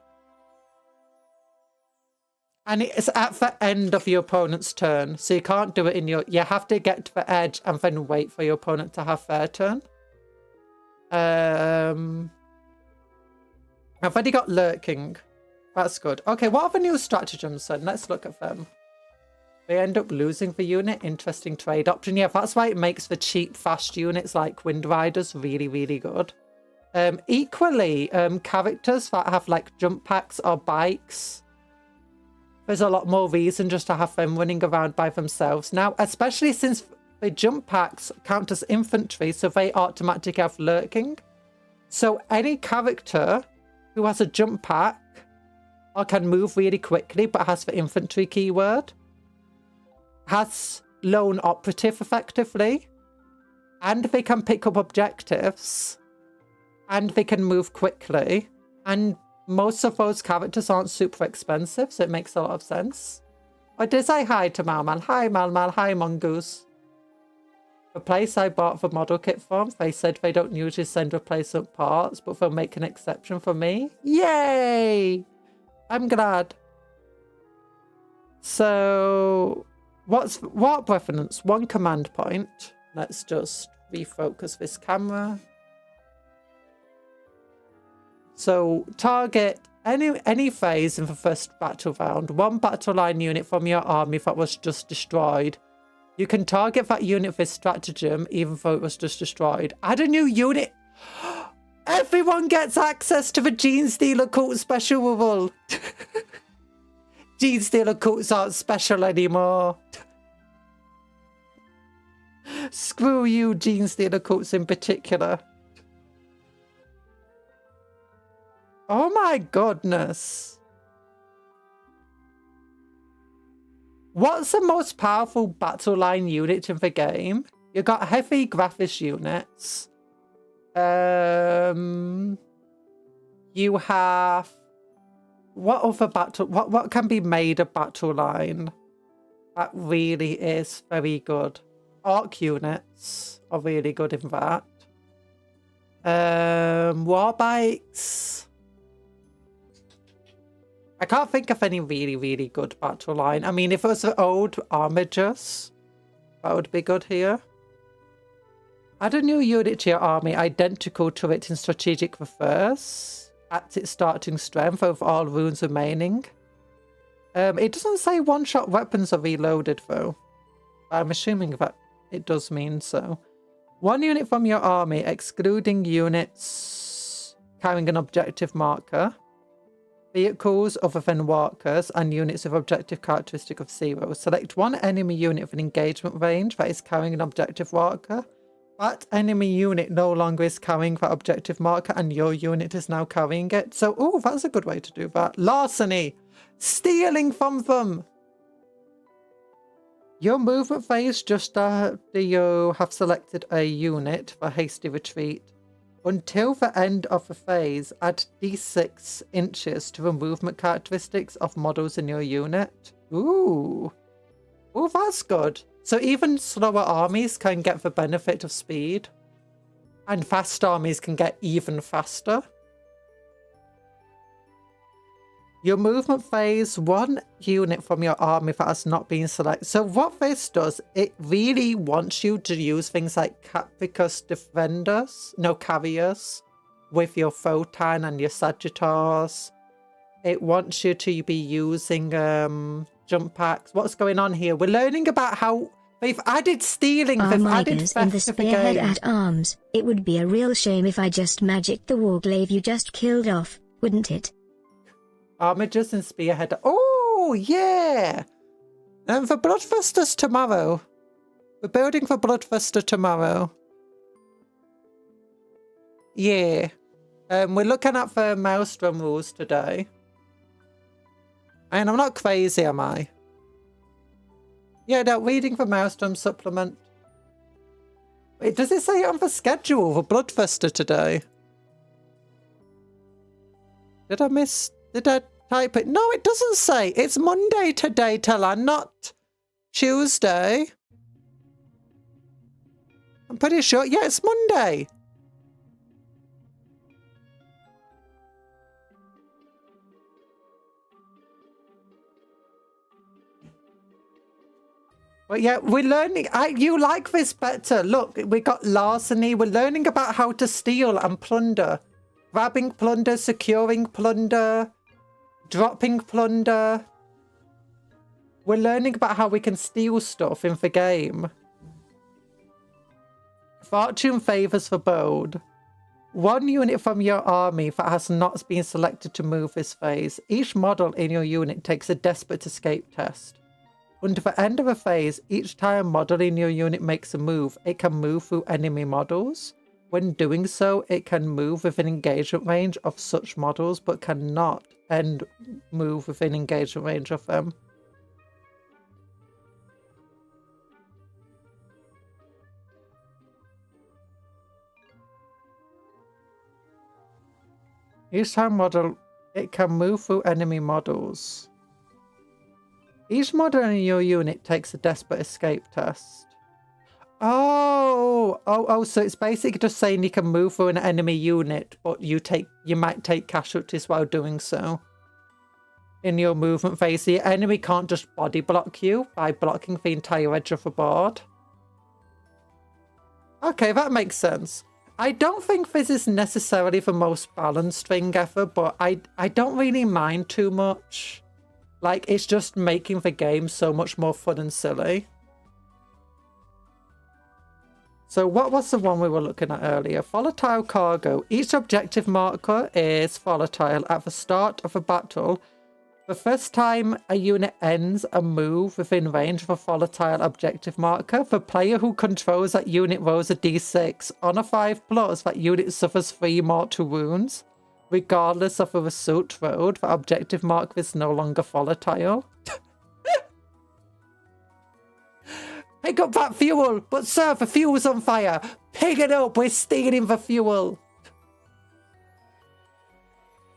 And it's at the end of your opponent's turn. So you can't do it in your... You have to get to the edge and then wait for your opponent to have their turn. I've already got lurking. That's good. Okay, what are the new stratagems then? Let's look at them. They end up losing the unit. Interesting trade option. Yeah, that's why it makes the cheap, fast units like Wind Riders really, really good. Equally, characters that have like jump packs or bikes, there's a lot more reason just to have them running around by themselves now, especially since the jump packs count as infantry, so they automatically have lurking. So any character who has a jump pack or can move really quickly but has the infantry keyword has lone operative effectively, and they can pick up objectives and they can move quickly, and most of those characters aren't super expensive, so it makes a lot of sense. Or did I hi to Malmal? Hi Malmal, hi Mongoose. The place I bought the model kit from, they said they don't usually send replacement parts, but they'll make an exception for me. Yay! I'm glad. So, what's warp reference? 1 command point. Let's just refocus this camera. So, target any phase in the first battle round. 1 battle line unit from your army that was just destroyed. You can target that unit with stratagem, even though it was just destroyed. Add a new unit. Everyone gets access to the Gene Stealer Cult special rule. Gene Stealer Cults aren't special anymore. Screw you, Gene Stealer Cults in particular. Oh my goodness. What's the most powerful battle line unit in the game? You got heavy graphics units. You have what other battle? What can be made a battle line that really is very good? Arc units are really good in that. War bikes. I can't think of any really good battle line. I mean, if it was the old armigers, that would be good here. Add a new unit to your army identical to it in strategic reverse at its starting strength of all runes remaining. It doesn't say one-shot weapons are reloaded though. I'm assuming that it does mean so. One unit from your army, excluding units carrying an objective marker, vehicles other than walkers, and units with objective characteristic of 0. Select one enemy unit with an engagement range that is carrying an objective marker. That enemy unit no longer is carrying that objective marker and your unit is now carrying it. So, oh, that's a good way to do that. Larceny! Stealing from them! Your movement phase just after you have selected a unit for hasty retreat. Until the end of the phase, add d6 inches to the movement characteristics of models in your unit. Ooh. Oh, that's good. So even slower armies can get the benefit of speed. And fast armies can get even faster. Your movement phase, one unit from your army that has not been selected. So what this does, it really wants you to use things like Capicus defenders, no carriers, with your Photon and your Sagittars. It wants you to be using jump packs. What's going on here? We're learning about how they've added stealing, they've added theft in the to the spearhead game. at arms. It would be a real shame if I just magicked the warglaive you just killed off, wouldn't it? Armigers and spearhead. Oh, yeah. And for Bloodthirsters tomorrow. We're building for Bloodthirster tomorrow. Yeah. We're looking at the Maelstrom rules today. And I'm not crazy, am I? Yeah, no, reading the Maelstrom supplement. Wait, does it say it on the schedule for Bloodthirster today? Did I type it? No, it doesn't say. It's Monday today, Tella, not Tuesday. I'm pretty sure. Yeah, it's Monday. But yeah, we're learning. You like this better. Look, we got larceny. We're learning about how to steal and plunder. Grabbing plunder, securing plunder, dropping plunder. We're learning about how we can steal stuff in the game. Fortune favors the bold. One unit from your army that has not been selected to move this phase. Each model in your unit takes a desperate escape test. Until the end of a phase, each time a model in your unit makes a move, it can move through enemy models. When doing so, it can move within engagement range of such models, but cannot move within engagement range of them. Each time model, it can move through enemy models. Each model in your unit takes a desperate escape test. Oh, so it's basically just saying you can move through an enemy unit, but you might take casualties while doing so. In your movement phase, the enemy can't just body block you by blocking the entire edge of the board. Okay, that makes sense. I don't think this is necessarily the most balanced thing ever, but I don't really mind too much. Like, it's just making the game so much more fun and silly. So what was the one we were looking at earlier? Volatile cargo. Each objective marker is volatile at the start of a battle The first time a unit ends a move within range of a volatile objective marker, the player who controls that unit rolls a d6. On a 5+, that unit suffers 3 mortal wounds. Regardless of the result rolled, the objective marker is no longer volatile. Pick up that fuel! But sir, the fuel's on fire! Pick it up! We're stealing the fuel!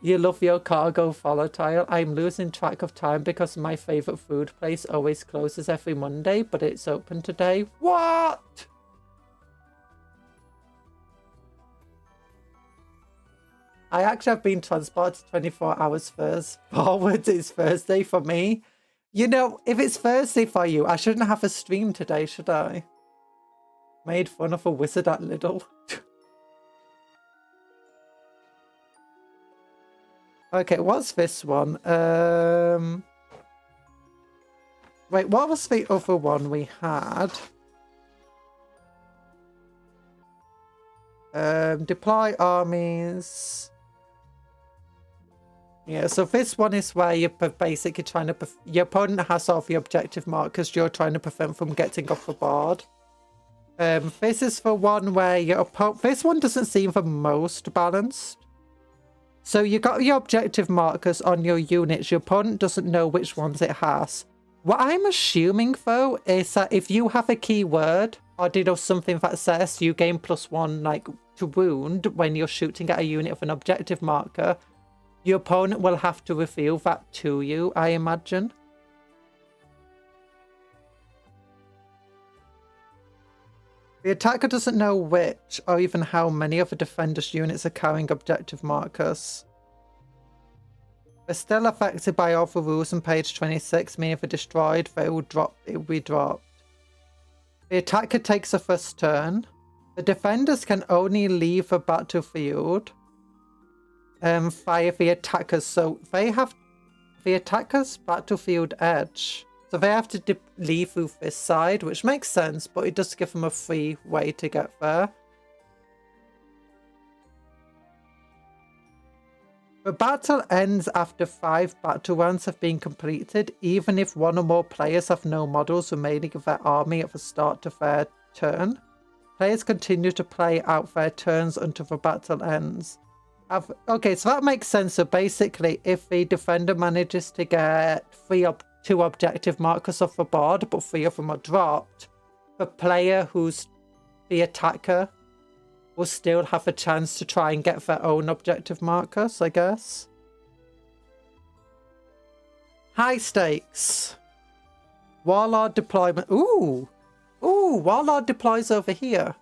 You love your cargo volatile. I'm losing track of time because my favourite food place always closes every Monday, but it's open today. What? I actually have been transported 24 hours first. Forward is Thursday for me. You know, if it's Thursday for you, I shouldn't have a stream today, should I? Made fun of a wizard at Lidl. Okay, what's this one? Wait, what was the other one we had? Deploy armies. Yeah, so this one is where you're basically trying to... Your opponent has all the objective markers you're trying to prevent from getting off the board. This is the one where your opponent... This one doesn't seem the most balanced. So you got your objective markers on your units. Your opponent doesn't know which ones it has. What I'm assuming, though, is that if you have a keyword or did something that says you gain +1 like to wound when you're shooting at a unit of an objective marker, your opponent will have to reveal that to you, I imagine. The attacker doesn't know which or even how many of the defender's units are carrying objective markers. They're still affected by all the rules on page 26, meaning if they're destroyed, it will be dropped. The attacker takes the first turn. The defenders can only leave the battlefield via the attackers. So they have the attacker's battlefield edge. So they have to leave through this side, which makes sense, but it does give them a free way to get there. The battle ends after 5 battle rounds have been completed, even if one or more players have no models remaining of their army at the start of their turn. Players continue to play out their turns until the battle ends. Okay, so that makes sense. So basically, if the defender manages to get 2 objective markers off the board, but 3 of them are dropped, the player who's the attacker will still have a chance to try and get their own objective markers, I guess. High stakes. Warlord deployment. Ooh! Ooh, Warlord deploys over here.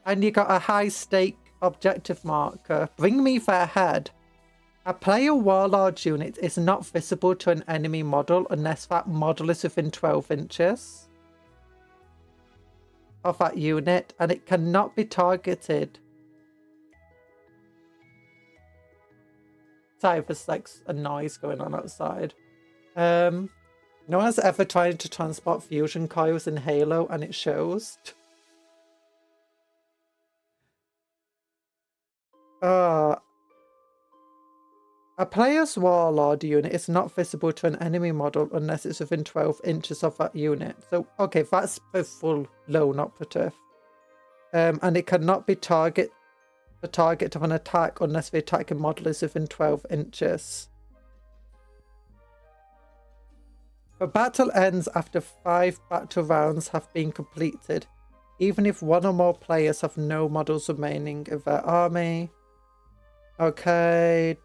And you got a high stake objective marker. Bring me their head. A player Warlord unit is not visible to an enemy model unless that model is within 12 inches of that unit, and it cannot be targeted. Sorry, there's like a noise going on outside. No one has ever tried to transport fusion coils in Halo, and it shows. A player's Warlord unit is not visible to an enemy model unless it's within 12 inches of that unit. So, okay, that's the full lone operative. And it cannot be the target of an attack unless the attacking model is within 12 inches. The battle ends after 5 battle rounds have been completed, even if one or more players have no models remaining in their army. Okay,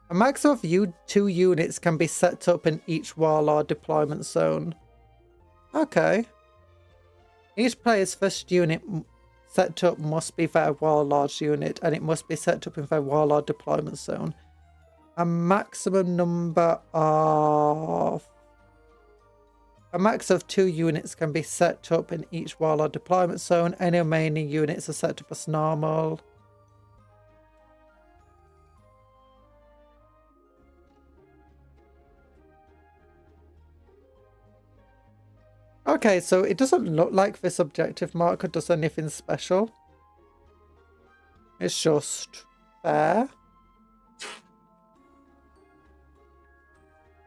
A max of 2 units can be set up in each Warlord deployment zone. Okay. Each player's first unit set up must be their Warlord's unit, and it must be set up in their Warlord deployment zone. A maximum number of... A max of 2 units can be set up in each Warlord deployment zone. Any remaining units are set up as normal. Okay, so it doesn't look like this objective marker does anything special. It's just there.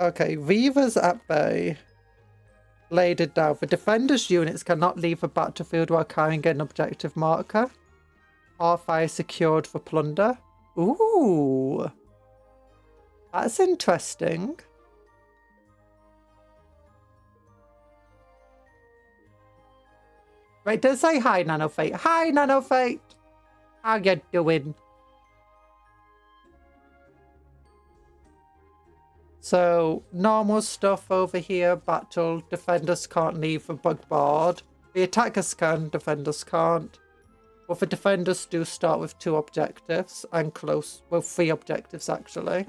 Okay, Reavers at bay. Laid it down. The defenders' units cannot leave the battlefield while carrying an objective marker. Or fire secured for plunder. Ooh. That's interesting. Right, does say hi, Nanofate. Hi, Nanofate. How you doing? So, normal stuff over here. Battle. Defenders can't leave the bug board. The attackers can, defenders can't. Well, the defenders do start with 2 objectives and close. Well, 3 objectives, actually.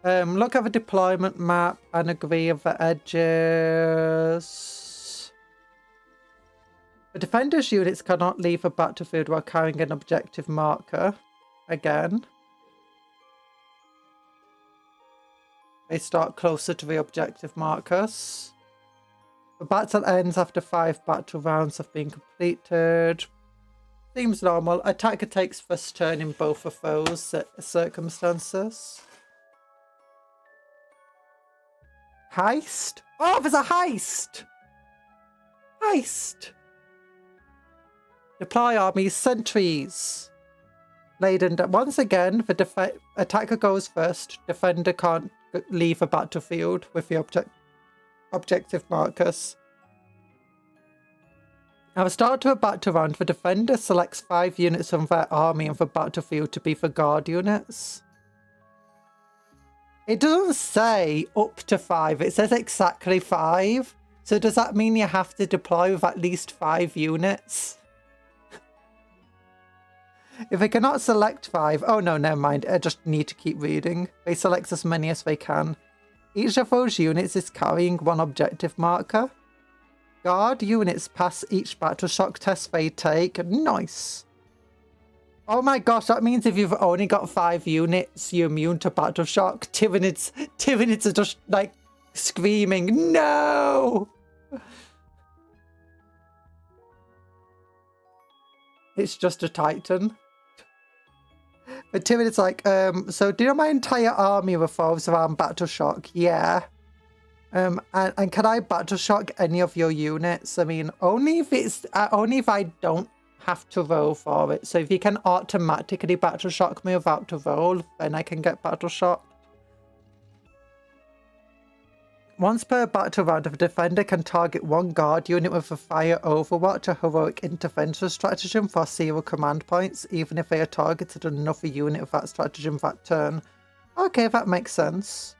Look at the deployment map and agree of the edges. The defenders' units cannot leave a battlefield while carrying an objective marker. Again. They start closer to the objective markers. The battle ends after 5 battle rounds have been completed. Seems normal. Attacker takes first turn in both of those circumstances. Heist? Oh, there's a heist! Heist! Deploy armies, sentries. Laden. Once again, the attacker goes first. Defender can't leave a battlefield with the objective markers. At the start of a battle round, the defender selects 5 units from their army on the battlefield to be the guard units. It doesn't say up to 5, it says exactly 5. So does that mean you have to deploy with at least 5 units? If they cannot select 5... Oh no, never mind. I just need to keep reading. They select as many as they can. Each of those units is carrying 1 objective marker. Guard units pass each battle shock test they take. Nice. Oh my gosh, that means if you've only got 5 units, you're immune to battle shock. Tyranids are just like screaming, no! It's just a Titan. But Tyranids like, so do you know my entire army revolves around battle shock? Yeah. And can I battle shock any of your units? I mean, only if I don't have to roll for it. So if you can automatically battle shock me without to roll, then I can get battle shocked. Once per battle round, a defender can target 1 guard unit with a fire overwatch, a heroic intervention stratagem for 0 command points, even if they are targeted another unit of that stratagem that turn. Okay, that makes sense.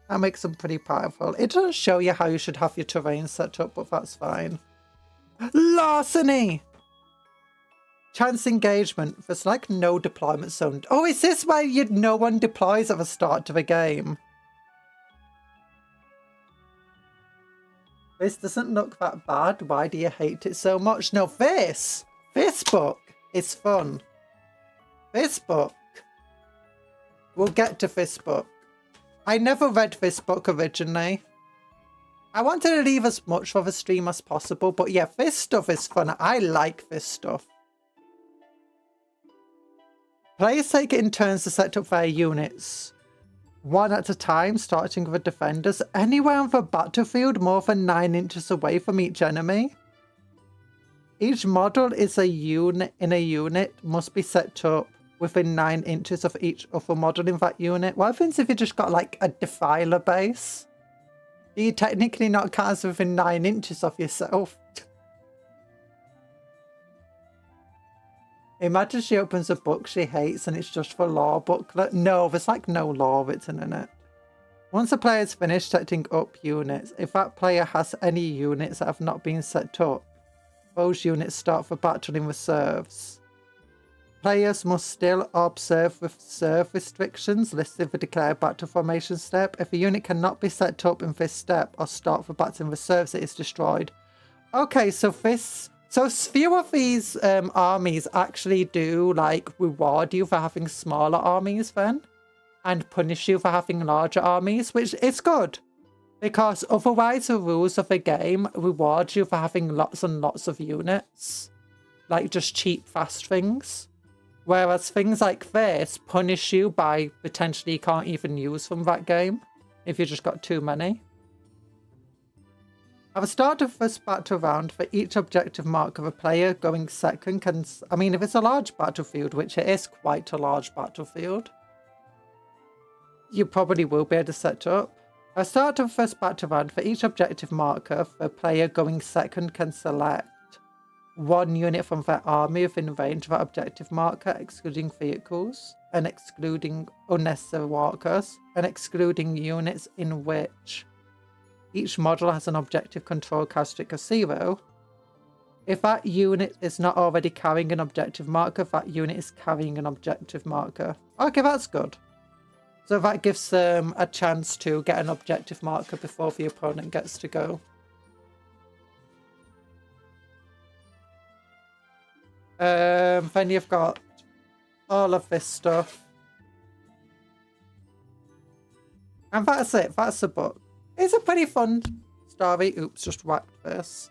That makes them pretty powerful. It doesn't show you how you should have your terrain set up, but that's fine. Larceny! Chance engagement. There's like no deployment zone. Oh, is this where no one deploys at the start of a game? This doesn't look that bad. Why do you hate it so much? No, this book is fun. This book. We'll get to this book. I never read this book originally. I wanted to leave as much for the stream as possible, but yeah, this stuff is fun. I like this stuff. Players take it in turns to set up their units. 1 at a time, starting with the defenders. Anywhere on the battlefield more than 9 inches away from each enemy. Each model is a unit in a unit, must be set up within 9 inches of each other model in that unit. What happens if you just got like a defiler base? Do you technically not count within 9 inches of yourself? Imagine she opens a book she hates and it's just for lore booklet. No, there's like no lore written in it. Once a player is finished setting up units, if that player has any units that have not been set up, those units start for battle in reserves. Players must still observe reserve restrictions listed for declared battle formation step. If a unit cannot be set up in this step or start for battle in reserves, it is destroyed. Okay, so few of these armies actually do like reward you for having smaller armies then, and punish you for having larger armies, which is good. Because otherwise the rules of the game reward you for having lots and lots of units. Like just cheap, fast things. Whereas things like this punish you by potentially you can't even use from that game if you just got too many. At the start of this battle round, for each objective marker, the player going second can... I mean, if it's a large battlefield, which it is quite a large battlefield, you probably will be able to set up. At the start of the first battle round, for each objective marker, the player going second can select one unit from their army within range of that objective marker, excluding vehicles, and excluding unnecessary markers, and excluding units in which each model has an objective control characteristic of 0. If that unit is not already carrying an objective marker, that unit is carrying an objective marker. Okay, that's good. So that gives them a chance to get an objective marker before the opponent gets to go. Then you've got all of this stuff. And that's it. That's the book. It's a pretty fun story. Oops, just whacked this.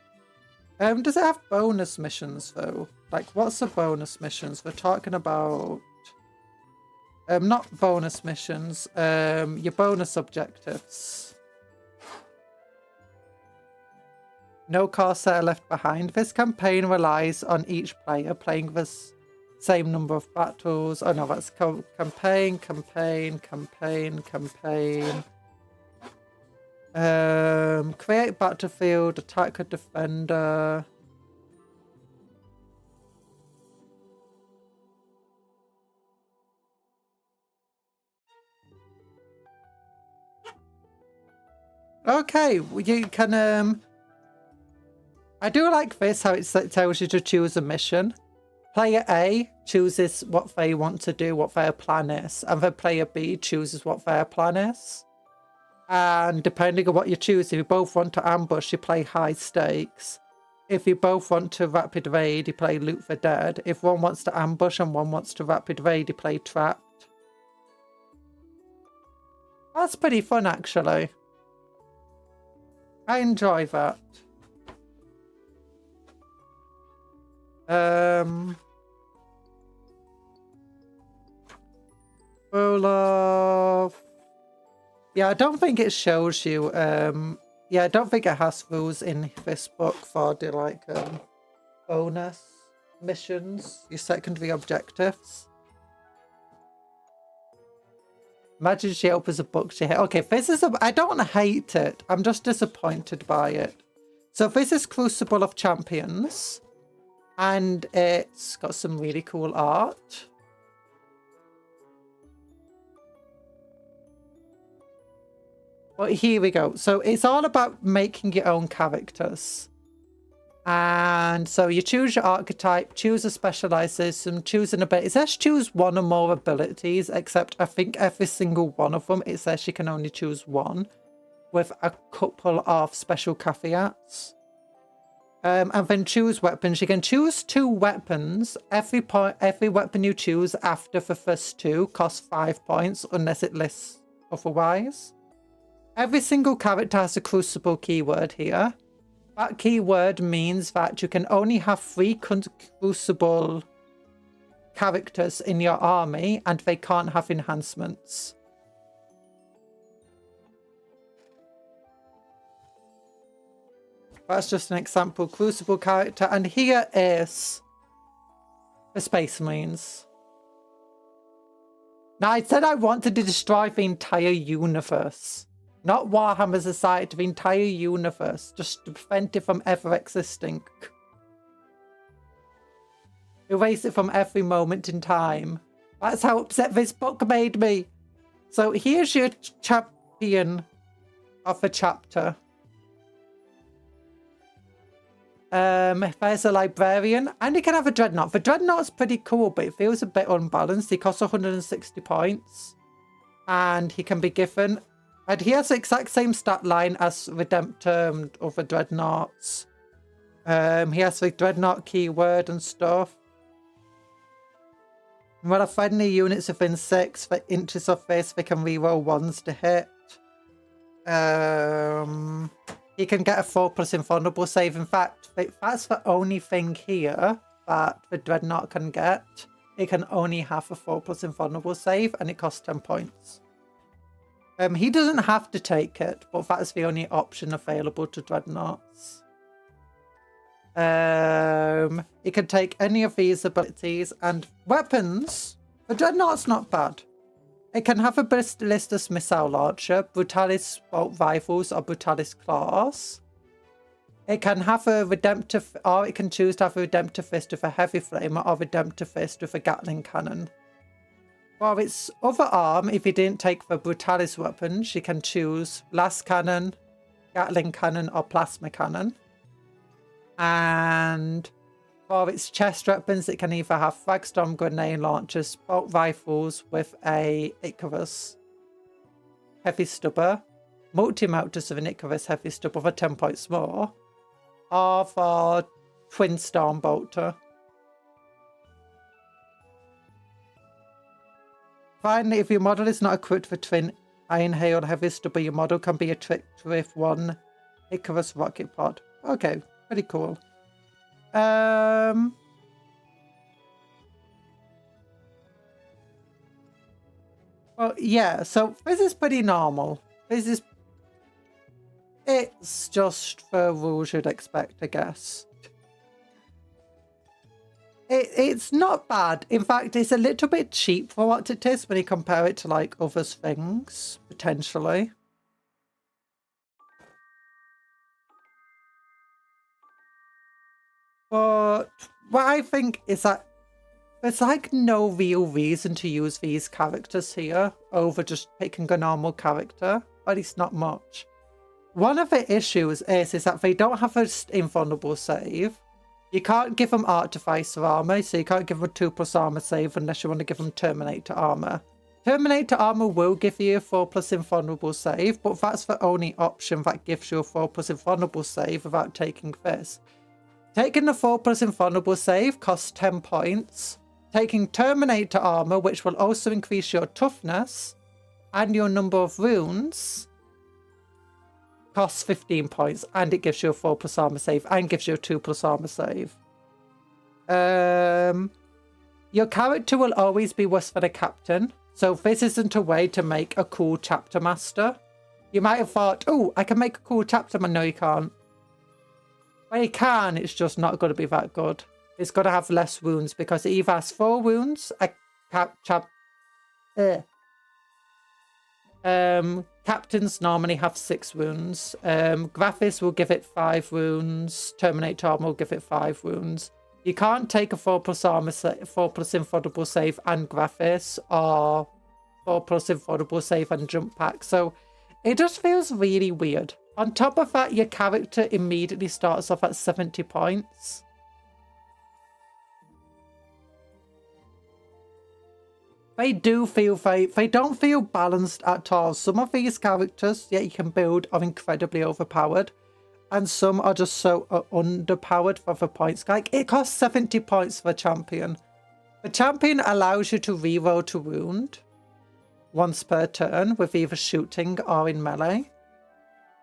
Does it have bonus missions though? Like, what's the bonus missions? We're talking about... not bonus missions, your bonus objectives. No Corsair left behind. This campaign relies on each player playing the same number of battles. Oh no, that's campaign. Create battlefield, attack a defender. Okay, you can, I do like this, how it tells you to choose a mission. Player A chooses what they want to do, what their plan is, and then player B chooses what their plan is. And depending on what you choose, if you both want to ambush, you play high stakes. If you both want to rapid raid, you play loot for dead. If one wants to ambush and one wants to rapid raid, you play trapped. That's pretty fun, actually. I enjoy that. Full of... Yeah, I don't think it shows you, yeah, I don't think it has rules in this book for the, like, bonus missions, your secondary objectives. Imagine she opens a book, she okay, this is I don't hate it, I'm just disappointed by it. So this is Crucible of Champions, and it's got some really cool art. But here we go. So it's all about making your own characters. And so you choose your archetype, choose a specialization, choose an ability. It says choose one or more abilities, except I think every single one of them, it says you can only choose one, with a couple of special caveats. And then choose weapons. You can choose 2 weapons. Every weapon you choose after the first 2 costs 5 points, unless it lists otherwise. Every single character has a Crucible keyword here. That keyword means that you can only have 3 Crucible characters in your army, and they can't have enhancements. That's just an example Crucible character, and here is the Space Marines. Now, I said I wanted to destroy the entire universe. Not Warhammer Society, the entire universe. Just to prevent it from ever existing. Erase it from every moment in time. That's how upset this book made me. So here's your champion of the chapter. There's a librarian, and you can have a dreadnought. The dreadnought's pretty cool, but it feels a bit unbalanced. He costs 160 points. And he can be given... And he has the exact same stat line as Redemptor of the Dreadnoughts. He has the Dreadnought keyword and stuff. When a friendly units within 6 inches of this, they can reroll 1s to hit. He can get a 4+ invulnerable save. In fact, that's the only thing here that the Dreadnought can get. It can only have a 4+ invulnerable save, and it costs 10 points. He doesn't have to take it, but that's the only option available to Dreadnoughts. He can take any of these abilities, and weapons. The Dreadnought's not bad. It can have a ballistic missile launcher, Brutalis bolt rifles, or Brutalis claws. It can have a redemptive, or it can choose to have a redemptive fist with a heavy flamer, or redemptive fist with a Gatling cannon. For its other arm, if you didn't take the Brutalis weapon, she can choose blast cannon, Gatling cannon, or plasma cannon. And for its chest weapons, it can either have Fragstorm grenade launchers, bolt rifles with a Icarus heavy stubber, multi-melters with an Icarus heavy stubber for 10 points more, or for twin storm bolter. Finally, if your model is not equipped for twin iron hail heavy stubber, your model can be equipped with one Icarus rocket pod. Okay, pretty cool. Well, yeah, so this is pretty normal. It's just the rules you'd expect, I guess. It's not bad. In fact, it's a little bit cheap for what it is when you compare it to like other things, potentially. But what I think is that there's like no real reason to use these characters here over just picking a normal character, at least not much. One of the issues is that they don't have an invulnerable save. You can't give them Artificer armor, so you can't give them a 2+ armor save unless you want to give them Terminator armor. Terminator armor will give you a 4+ invulnerable save, but that's the only option that gives you a 4+ invulnerable save without taking this. Taking the 4+ invulnerable save costs 10 points. Taking Terminator armor, which will also increase your toughness and your number of runes, costs 15 points, and it gives you a 4+ armor save and gives you a 2+ armor save. Your character will always be worse than a captain, so this isn't a way to make a cool chapter master. You might have thought, oh, I can make a cool chapter man. No, you can't. Well, you can, it's just not going to be that good. It's got to have less wounds because it either has 4 wounds, captains normally have 6 wounds. Graphis will give it 5 wounds. Terminator armor will give it 5 wounds. You can't take a 4+ armor, 4+ invulnerable save and Graphis, or 4+ invulnerable save and jump pack. So it just feels really weird. On top of that, your character immediately starts off at 70 points. They don't feel balanced at all. Some of these characters that you can build are incredibly overpowered, and some are just so underpowered for the points. Like, it costs 70 points for a champion. The champion allows you to reroll to wound once per turn with either shooting or in melee.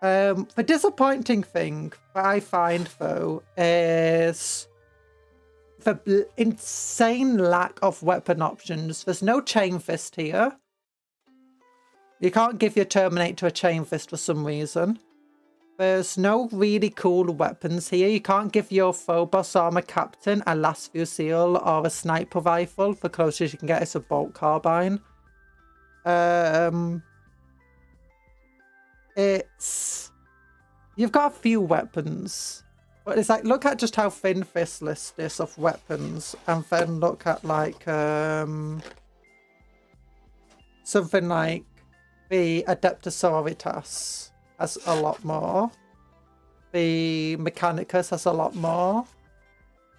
The disappointing thing that I find, though, is the insane lack of weapon options. There's no chain fist here. You can't give your Terminator a chain fist for some reason. There's no really cool weapons here. You can't give your Phobos armor captain a last fusil or a sniper rifle. The closest you can get is a bolt carbine. You've got a few weapons, but it's like, look at just how thin this list is of weapons, and then look at like something like the Adeptus has a lot more. The Mechanicus has a lot more.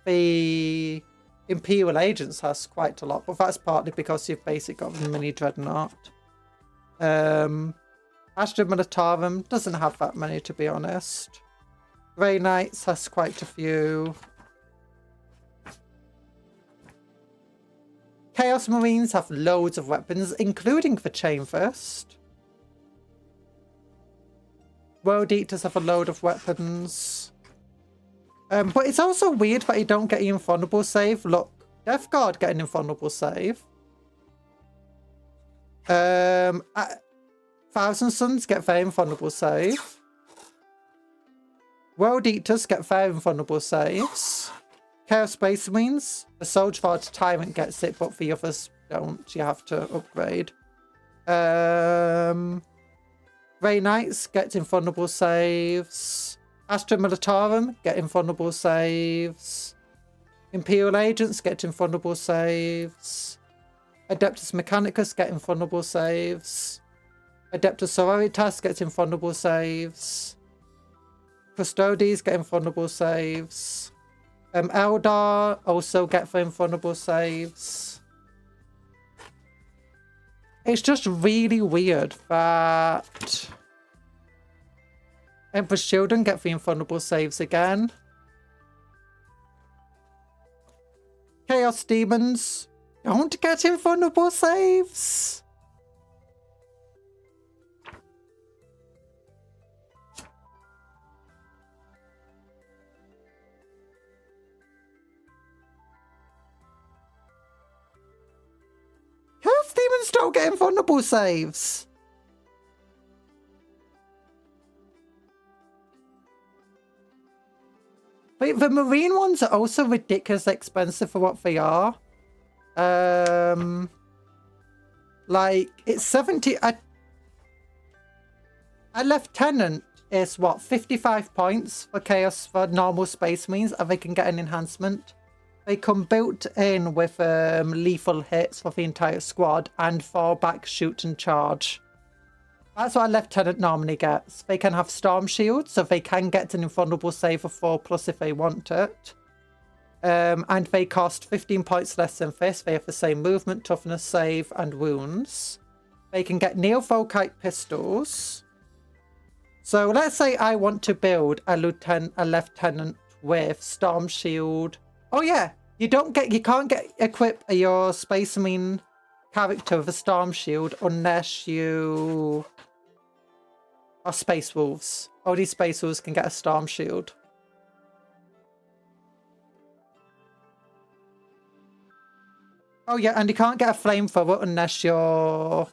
The Imperial Agents has quite a lot, but that's partly because you've basically got the mini Dreadnought. Astra Militarum doesn't have that many, to be honest. Grey Knights has quite a few. Chaos Marines have loads of weapons, including the Chain Fist. World Eaters have a load of weapons. But it's also weird that you don't get an invulnerable save. Look, Death Guard get an invulnerable save. Thousand Suns get their invulnerable save. World Eaters get their invulnerable saves. Chaos Space Marines, the Soldier Guard Tyrant gets it, but the others don't. You have to upgrade. Grey Knights get invulnerable saves. Astra Militarum get invulnerable saves. Imperial Agents get invulnerable saves. Adeptus Mechanicus get invulnerable saves. Adeptus Sororitas gets invulnerable saves. Custodes get invulnerable saves. Eldar also get the invulnerable saves. It's just really weird that Emperor's Children get the invulnerable saves again. Chaos Demons don't get invulnerable saves. Chaos Demons don't get invulnerable saves. Wait, the Marine ones are also ridiculously expensive for what they are. Like, it's 70... A Lieutenant is, what, 55 points for Chaos for normal Space Marines, and they can get an enhancement. They come built in with lethal hits for the entire squad and fallback, shoot and charge. That's what a Lieutenant normally gets. They can have Storm Shield, so they can get an invulnerable save of 4+ if they want it. And they cost 15 points less than this. They have the same movement, toughness, save, and wounds. They can get Neofolkite pistols. So let's say I want to build a lieutenant with Storm Shield. Oh yeah, you can't equip your Space Marine character with a Storm Shield unless you are Space Wolves. Only Space Wolves can get a Storm Shield. Oh yeah, and you can't get a flamethrower unless you're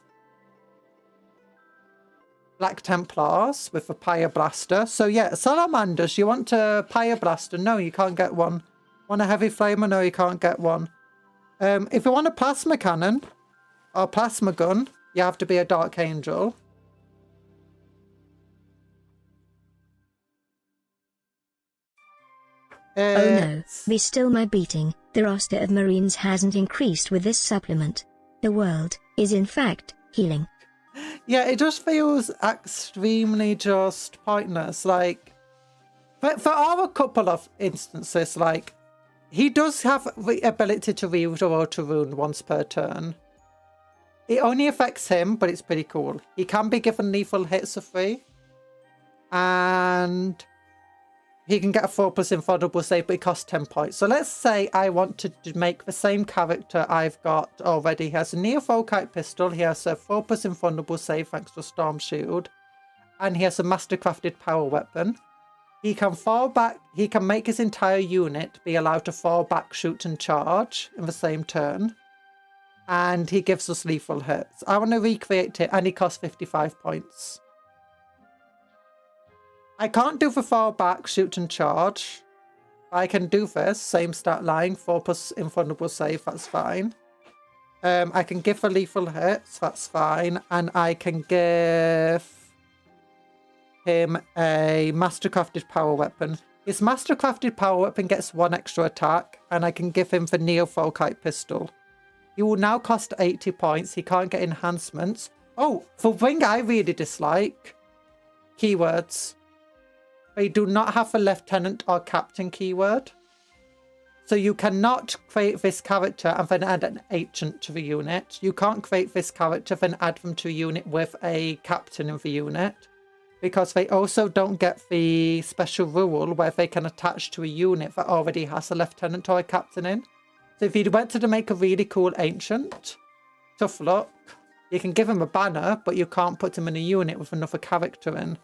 Black Templars with a Pyre Blaster. So yeah, Salamanders, you want a Pyre Blaster? No, you can't get one. Want a Heavy Flamer? No, you can't get one. If you want a Plasma Cannon or Plasma Gun, you have to be a Dark Angel. Oh no, be still my beating. The roster of Marines hasn't increased with this supplement. The world is in fact healing. Yeah, it just feels extremely just pointless. Like, but there are a couple of instances, like, he does have the ability to reroll to wound once per turn. It only affects him, but it's pretty cool. He can be given lethal hits for free. And he can get a 4+ invulnerable save, but it costs 10 points. So let's say I want to make the same character I've got already. He has a Neofolkite pistol. He has a 4+ invulnerable save thanks to Storm Shield. And he has a Mastercrafted power weapon. He can fall back. He can make his entire unit be allowed to fall back, shoot and charge in the same turn. And he gives us lethal hits. I want to recreate it, and he costs 55 points. I can't do the fall back, shoot and charge. I can do this, same stat line, 4+ invulnerable save, that's fine. I can give the lethal hits, that's fine. And I can give him a Mastercrafted power weapon. His Mastercrafted power weapon gets 1 extra attack, and I can give him the Neofolkite pistol. He will now cost 80 points. He can't get enhancements. Oh, the thing I really dislike, keywords. They do not have a lieutenant or captain keyword. So you cannot create this character and then add an ancient to the unit. You can't create this character then add them to a unit with a captain in the unit. Because they also don't get the special rule where they can attach to a unit that already has a lieutenant or a captain in. So if you went to make a really cool ancient, tough luck. You can give him a banner, but you can't put him in a unit with another character in.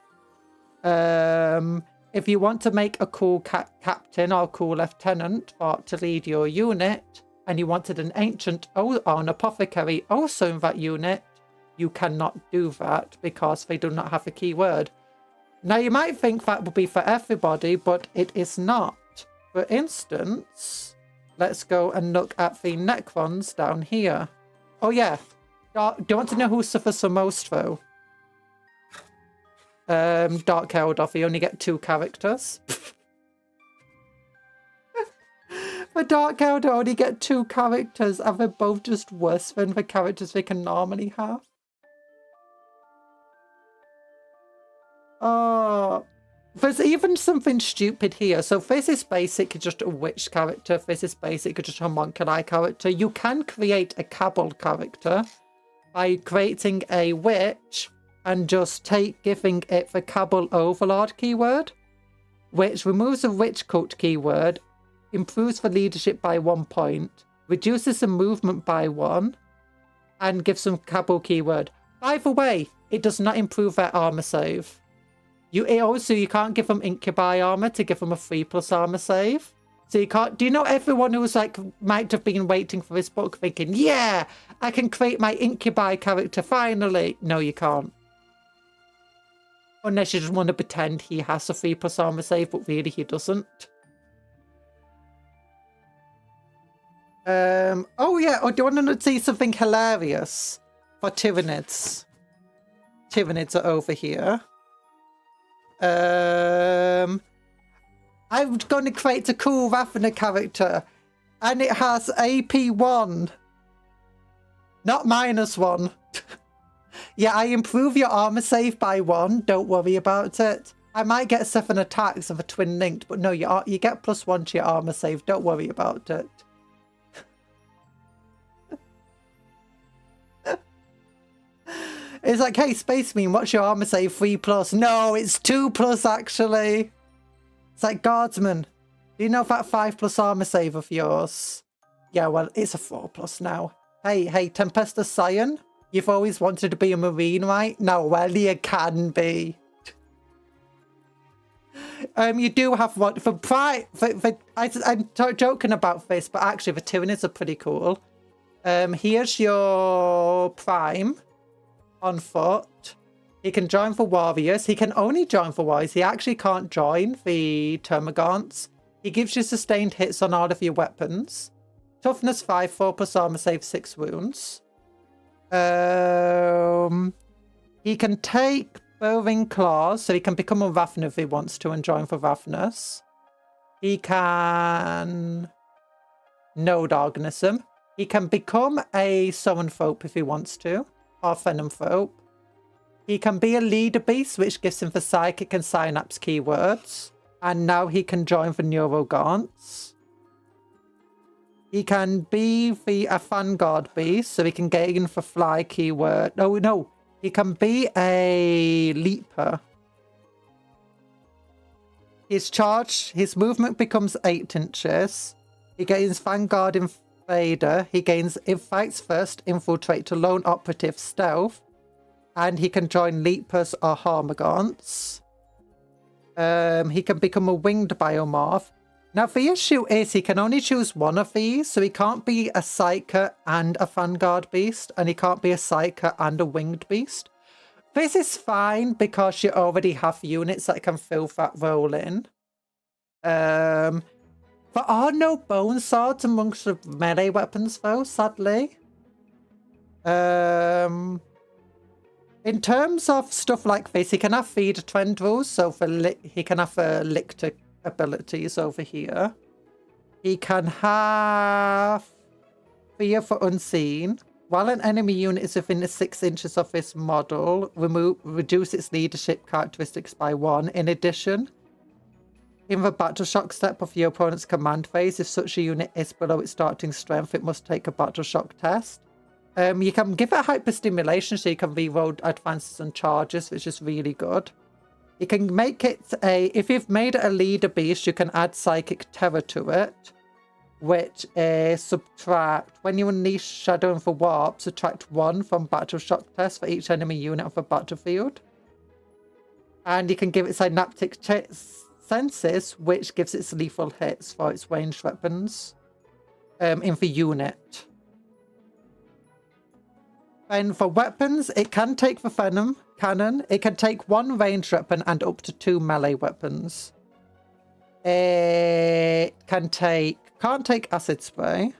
If you want to make a cool captain or cool lieutenant to lead your unit, and you wanted an ancient or an apothecary also in that unit, you cannot do that because they do not have a keyword. Now, you might think that would be for everybody, but it is not. For instance, let's go and look at the Necrons down here. Oh, yeah. Do you want to know who suffers the most, though? Dark Eldar. You only get 2 characters. For Dark Eldar, only get 2 characters, and they're both just worse than the characters they can normally have. Oh, there's even something stupid here. So this is basic, just a witch character. This is basic, just a homunculi character. You can create a Cuptle character by creating a witch and just giving it the Cuptle Overlord keyword, which removes the witch cult keyword, improves the leadership by 1 point, reduces the movement by 1, and gives them Cuptle keyword. By the way, it does not improve their armor save. You can't give them incubi armor to give them a 3+ armor save. So you can't. Do you know everyone who's like might have been waiting for this book thinking, yeah, I can create my incubi character finally? No, you can't. Unless you just want to pretend he has a 3+ armor save, but really he doesn't. Oh yeah. Oh, do you want to see something hilarious for Tyranids? Tyranids are over here. I'm going to create a cool Ravana character, and it has AP 1, not -1. Yeah, I improve your armor save by 1. Don't worry about it. I might get 7 attacks of a twin linked, but no, you get +1 to your armor save. Don't worry about it. It's like, hey, Space Meme, what's your armor save? 3+. No, it's 2+ actually. It's like, Guardsman, do you know that 5+ armor save of yours? Yeah, well, it's a 4+ now. Hey, Tempestus Scion, you've always wanted to be a Marine, right? No, well, you can be. You do have one for Prime. I'm joking about this, but actually, the Tyranids are pretty cool. Here's your Prime. On foot. He can join for warriors. He can only join for warriors. He actually can't join the Termagants. He gives you sustained hits on all of your weapons. Toughness 5, 4+ armor save, 6 wounds. He can take Bowing Claws, so he can become a Ravna if he wants to and join for Ravnus. He can Node Organism. He can become a Zoanthrope if he wants to. Or Phenomthrope. He can be a leader beast, which gives him the psychic and synapse keywords. And now he can join the Neurogaunts. He can be a Vanguard beast, so he can gain the fly keyword. No. He can be a leaper. His charge, his movement becomes 8 inches. He gains Vanguard Invader. He gains Fights First, Infiltrate to Lone Operative, Stealth. And he can join Leapers or Hormagaunts. He can become a Winged Biomorph. Now, the issue is he can only choose one of these, so he can't be a Psyker and a Vanguard Beast, and he can't be a Psyker and a Winged Beast. This is fine because you already have units that can fill that role in. There are no bone swords amongst the melee weapons, though, sadly. In terms of stuff like this, he can have Feeder Tendrils, so he can have Lictor abilities over here. He can have Fear for Unseen. While an enemy unit is within 6 inches of this model, reduce its leadership characteristics by 1. In addition, in the Battle Shock step of your opponent's command phase, if such a unit is below its starting strength, it must take a Battle Shock test. You can give it hyperstimulation, so you can reroll advances and charges, which is really good. You can make it if you've made it a leader beast, you can add Psychic Terror to it, which is subtract. When you unleash Shadow and the Warp, subtract 1 from Battle Shock test for each enemy unit of the battlefield. And you can give it synaptic senses, which gives it lethal hits for its ranged weapons. In the unit. And for weapons, it can take the Venom Cannon. It can take 1 ranged weapon and up to 2 melee weapons. It can't take acid spray.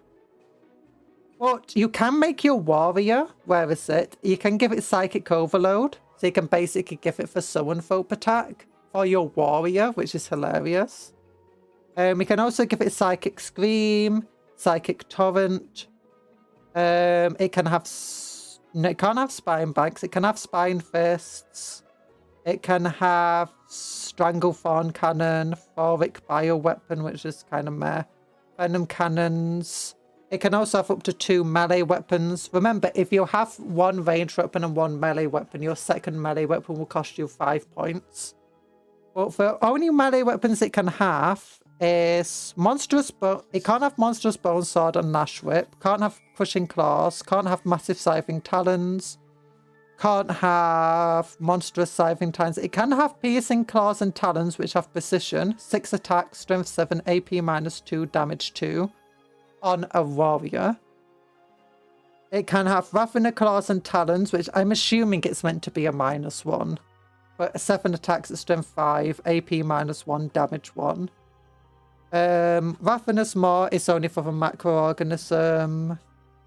But you can make your warrior, where is it? You can give it psychic overload. So you can basically give it the Zoanthrope attack for your warrior, which is hilarious. We can also give it psychic scream, psychic torrent. It can have... No, it can't have spine banks. It can have spine fists. It can have Stranglethorn Cannon, Thoric Bioweapon, which is kind of meh. Venom Cannons. It can also have up to 2 melee weapons. Remember, if you have 1 ranged weapon and 1 melee weapon, your second melee weapon will cost you 5 points. But for only melee weapons it can have is monstrous it can't have monstrous bone sword and lash whip, can't have crushing claws, can't have massive scything talons, can't have monstrous scything talons. It can have piercing claws and talons, which have precision, 6 attack, strength 7, AP -2, damage 2 on a warrior. It can have ravener claws and talons, which I'm assuming it's meant to be a -1, but 7 attacks at strength 5, AP -1, damage 1. Ravenous Maw is only for the macroorganism.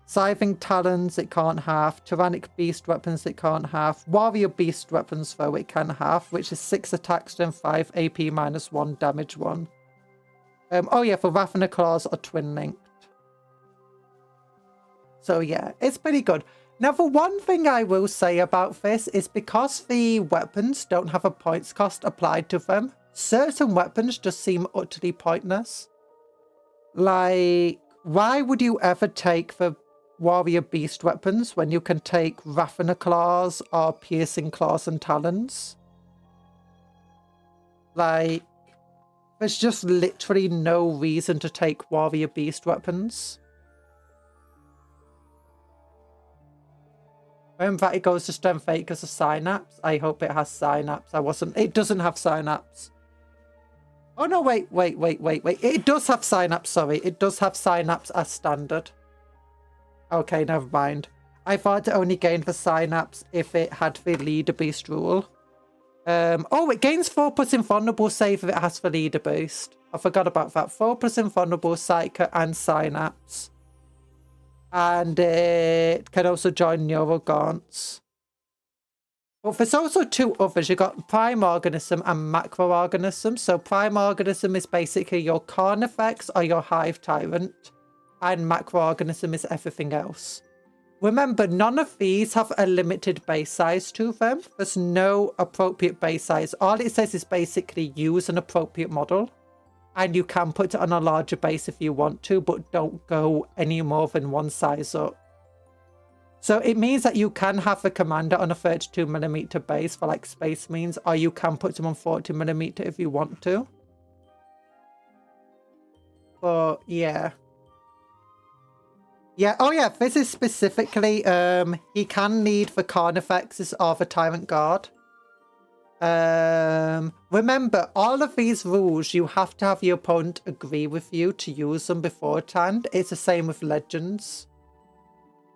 Scything Talons it can't have. Tyrannic Beast weapons it can't have. Warrior Beast weapons though it can have, which is 6 attacks, strength 5, AP -1, damage 1. Oh yeah, for Ravener Claws are twin linked. So yeah, it's pretty good. Now the one thing I will say about this is because the weapons don't have a points cost applied to them, certain weapons just seem utterly pointless. Like, why would you ever take the Warrior Beast weapons when you can take Ravener Claws or Piercing Claws and Talons? Like, there's just literally no reason to take Warrior Beast weapons. Remember that it goes to strength 8 because of Synapse? I hope it has Synapse. It doesn't have Synapse. Oh no, wait. It does have Synapse, sorry. It does have Synapse as standard. Okay, never mind. I thought it only gained the Synapse if it had the Leader Beast rule. Oh, it gains 4+ invulnerable save if it has the Leader Beast. I forgot about that. 4+ invulnerable, Psycho, and Synapse. And it can also join Neurogaunts. But there's also 2 others. You've got Prime Organism and Macroorganism. So Prime Organism is basically your Carnifex or your Hive Tyrant. And Macroorganism is everything else. Remember, none of these have a limited base size to them. There's no appropriate base size. All it says is basically use an appropriate model. And you can put it on a larger base if you want to, but don't go any more than 1 size up. So it means that you can have the commander on a 32mm base for like Space Marines, or you can put them on 40mm if you want to. But yeah. Yeah, oh yeah, this is specifically, he can lead the Carnifexes or the Tyrant Guard. Remember, all of these rules, you have to have your opponent agree with you to use them beforehand. It's the same with Legends.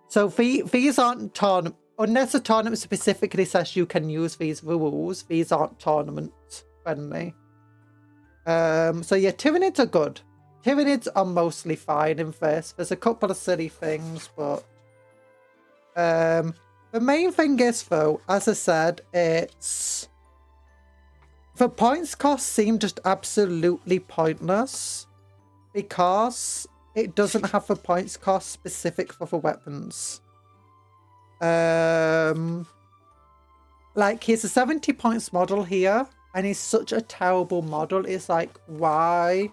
So these aren't tournament, unless a tournament specifically says you can use these rules, these aren't tournament friendly. So yeah, Tyranids are good. Tyranids are mostly fine in this. There's a couple of silly things, but the main thing is though, as I said, it's the points cost seem just absolutely pointless because it doesn't have the points cost specific for the weapons. Like, here's a 70 points model here, and he's such a terrible model. It's like, why?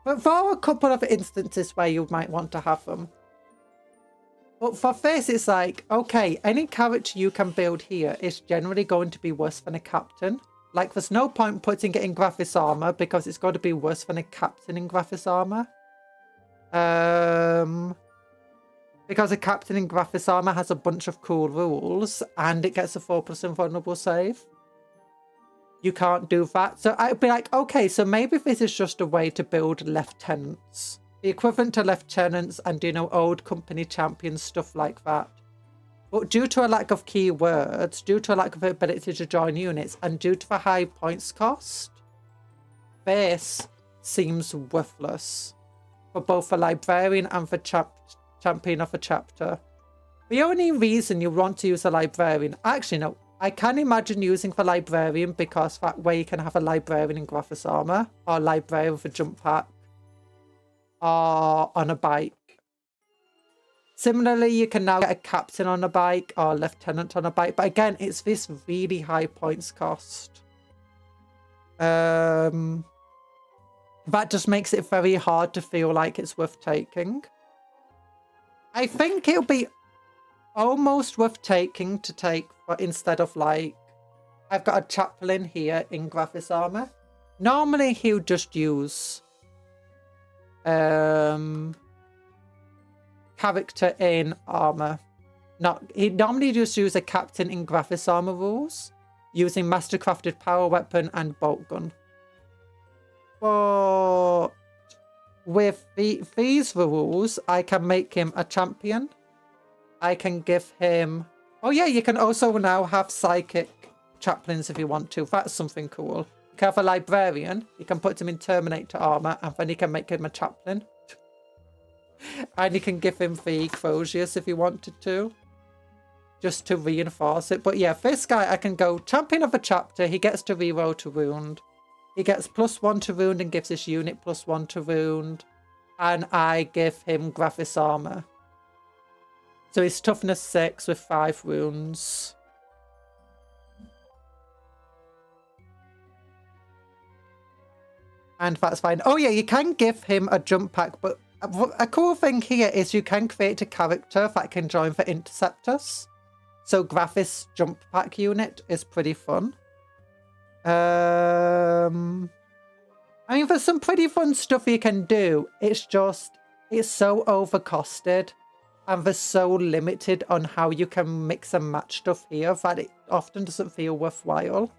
But there are a couple of instances where you might want to have them. But for this, it's like, okay, any character you can build here is generally going to be worse than a captain. Like, there's no point putting it in Graphis armor because it's got to be worse than a captain in Graphis armor. Because a captain in Graphis armor has a bunch of cool rules and it gets a 4+ invulnerable save. you can't do that. So I'd be like, okay, so maybe this is just a way to build lieutenants. The equivalent to lieutenants and, you know, old company champions, stuff like that. But due to a lack of keywords, due to a lack of ability to join units, and due to the high points cost, this seems worthless for both the librarian and the champion of a chapter. The only reason you want to use a librarian, actually no, I can imagine using the librarian because that way you can have a librarian in Graphis armor, or a librarian with a jump pack, or on a bike. Similarly, you can now get a captain on a bike or a lieutenant on a bike. But again, it's this really high points cost. That just makes it very hard to feel like it's worth taking. I think it'll be almost worth taking to take, but instead of like, I've got a chaplain here in Graphis armor. Normally, he'll just use character in armor. He normally just use a captain in Graphis armor rules, using mastercrafted power weapon and bolt gun. But with these rules, I can make him a champion. I can give him... Oh yeah, you can also now have psychic chaplains if you want to. That's something cool. You can have a librarian. You can put him in Terminator armor, and then you can make him a chaplain. And you can give him the Croziers if you wanted to, just to reinforce it. But yeah, this guy, I can go champion of a chapter. He gets to reroll to wound. He gets +1 to wound and gives his unit +1 to wound. And I give him Graphis armor. So he's toughness 6 with 5 wounds. And that's fine. Oh yeah, you can give him a jump pack, but a cool thing here is you can create a character that can join the Interceptors. So Graphis jump pack unit is pretty fun. I mean, there's some pretty fun stuff you can do. It's just, it's so overcosted. And there's so limited on how you can mix and match stuff here that it often doesn't feel worthwhile.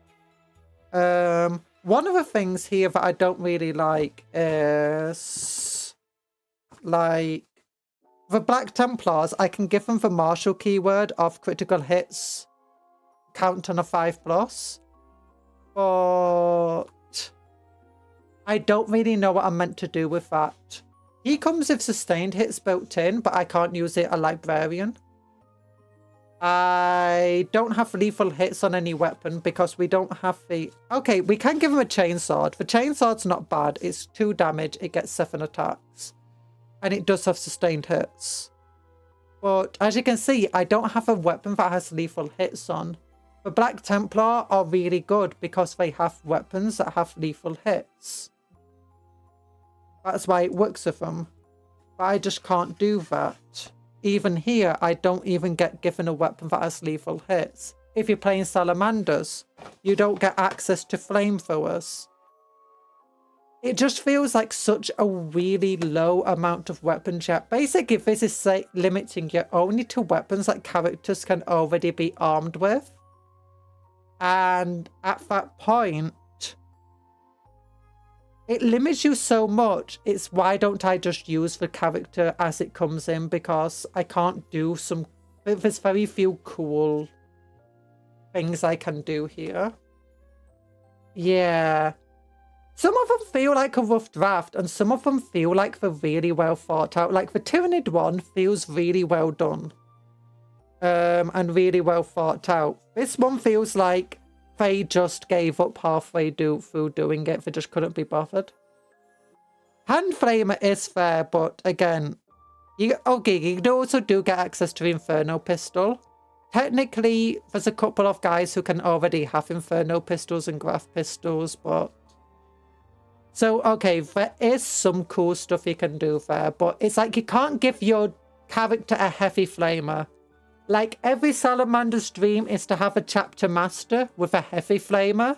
One of the things here that I don't really like is... like, the Black Templars, I can give them the martial keyword of critical hits count on a 5+. But I don't really know what I'm meant to do with that. He comes with sustained hits built in, but I can't use it a librarian. I don't have lethal hits on any weapon because we don't have the... Okay, we can give him a chainsword. The chainsword's not bad. It's 2 damage. It gets 7 attacks. And it does have sustained hits. But as you can see, I don't have a weapon that has lethal hits on. The Black Templar are really good because they have weapons that have lethal hits. That's why it works with them. But I just can't do that. Even here, I don't even get given a weapon that has lethal hits. If you're playing Salamanders, you don't get access to flamethrowers. It just feels like such a really low amount of weapons yet. Basically, this is limiting you only to weapons that characters can already be armed with. And at that point, it limits you so much. It's why don't I just use the character as it comes in, because I can't do some... There's very few cool things I can do here. Yeah. Some of them feel like a rough draft, and some of them feel like they're really well thought out. Like the Tyrannid one feels really well done. And really well thought out. This one feels like they just gave up halfway through doing it. They just couldn't be bothered. Handflamer is fair, but again, you also do get access to Inferno Pistol. Technically, there's a couple of guys who can already have Inferno Pistols and Graph Pistols, but... So, okay, there is some cool stuff you can do there, but it's like you can't give your character a heavy flamer. Like, every Salamander's dream is to have a chapter master with a heavy flamer.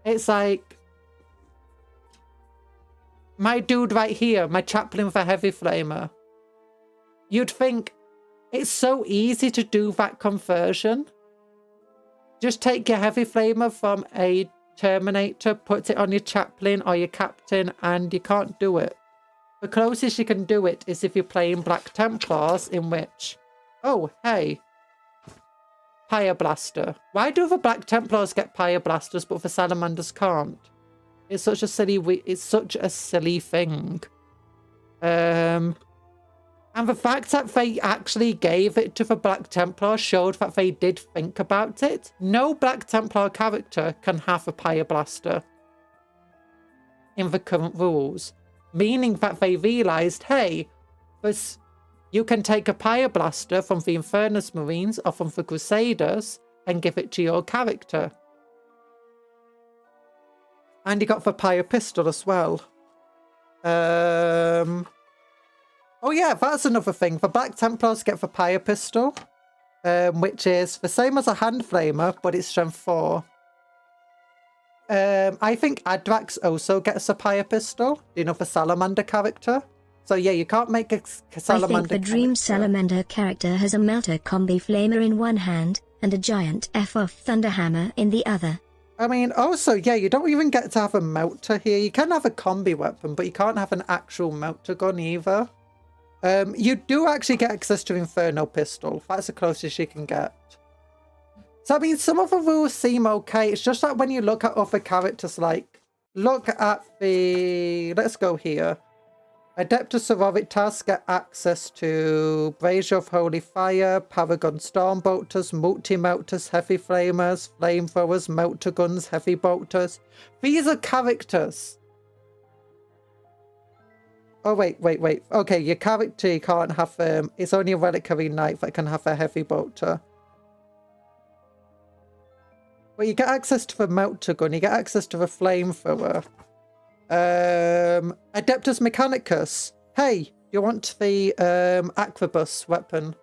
It's like... my dude right here, my chaplain with a heavy flamer. You'd think it's so easy to do that conversion. Just take your heavy flamer from a Terminator, put it on your chaplain or your captain, and you can't do it. The closest you can do it is if you're playing Black Templars, in which... Oh, hey. Pyre-blaster. Why do the Black Templars get pyre-blasters, but the Salamanders can't? It's such a silly thing. And the fact that they actually gave it to the Black Templar showed that they did think about it. No Black Templar character can have a pyre-blaster in the current rules. Meaning that they realised, hey, you can take a pyre-blaster from the Infernus Marines or from the Crusaders and give it to your character. And you got the pyre pistol as well. Oh yeah, that's another thing. The Black Templars get the pyre pistol, which is the same as a hand flamer, but it's strength 4. I think Adrax also gets a pyre pistol, you know, the Salamander character. So yeah, you can't make a Salamander. I think the Dream Salamander character has a Melter Combi Flamer in one hand, and a giant F-off Thunderhammer in the other. I mean, also, yeah, you don't even get to have a Melter here. You can have a combi weapon, but you can't have an actual Melter gun either. You do actually get access to Inferno Pistol. That's the closest you can get. So, I mean, some of the rules seem okay. It's just that when you look at other characters, like, look at the... Let's go here. Adeptus Sororitas get access to Brazier of Holy Fire, Paragon Stormbolters, Multi-Melters, Heavy Flamers, Flamethrowers, Melter Guns, Heavy Bolters. These are characters. Oh, wait. Okay, your character you can't have... it's only a Reliquary Knight that can have a Heavy Bolter. Well, you get access to the Melter Gun, you get access to the Flamethrower. Adeptus Mechanicus. Hey, you want the Acrobus weapon?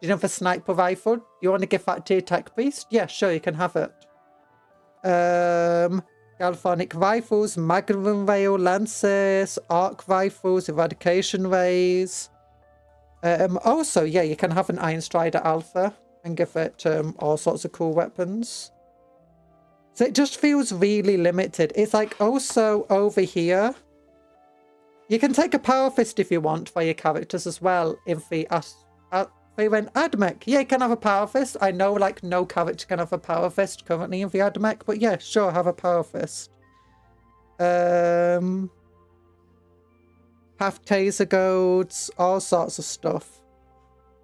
You know, the sniper rifle? You want to give that to your tech priest? Yeah, sure, you can have it. Galphonic rifles, Magnum Rail, Lances, Arc rifles, Eradication Rays. Also, yeah, you can have an Iron Strider Alpha and give it all sorts of cool weapons. So it just feels really limited. It's like also over here. You can take a Power Fist if you want for your characters as well. If they went Admech, yeah, you can have a Power Fist. I know like no character can have a Power Fist currently in the Admech, but yeah, sure, have a Power Fist. Have Taser Goads, all sorts of stuff.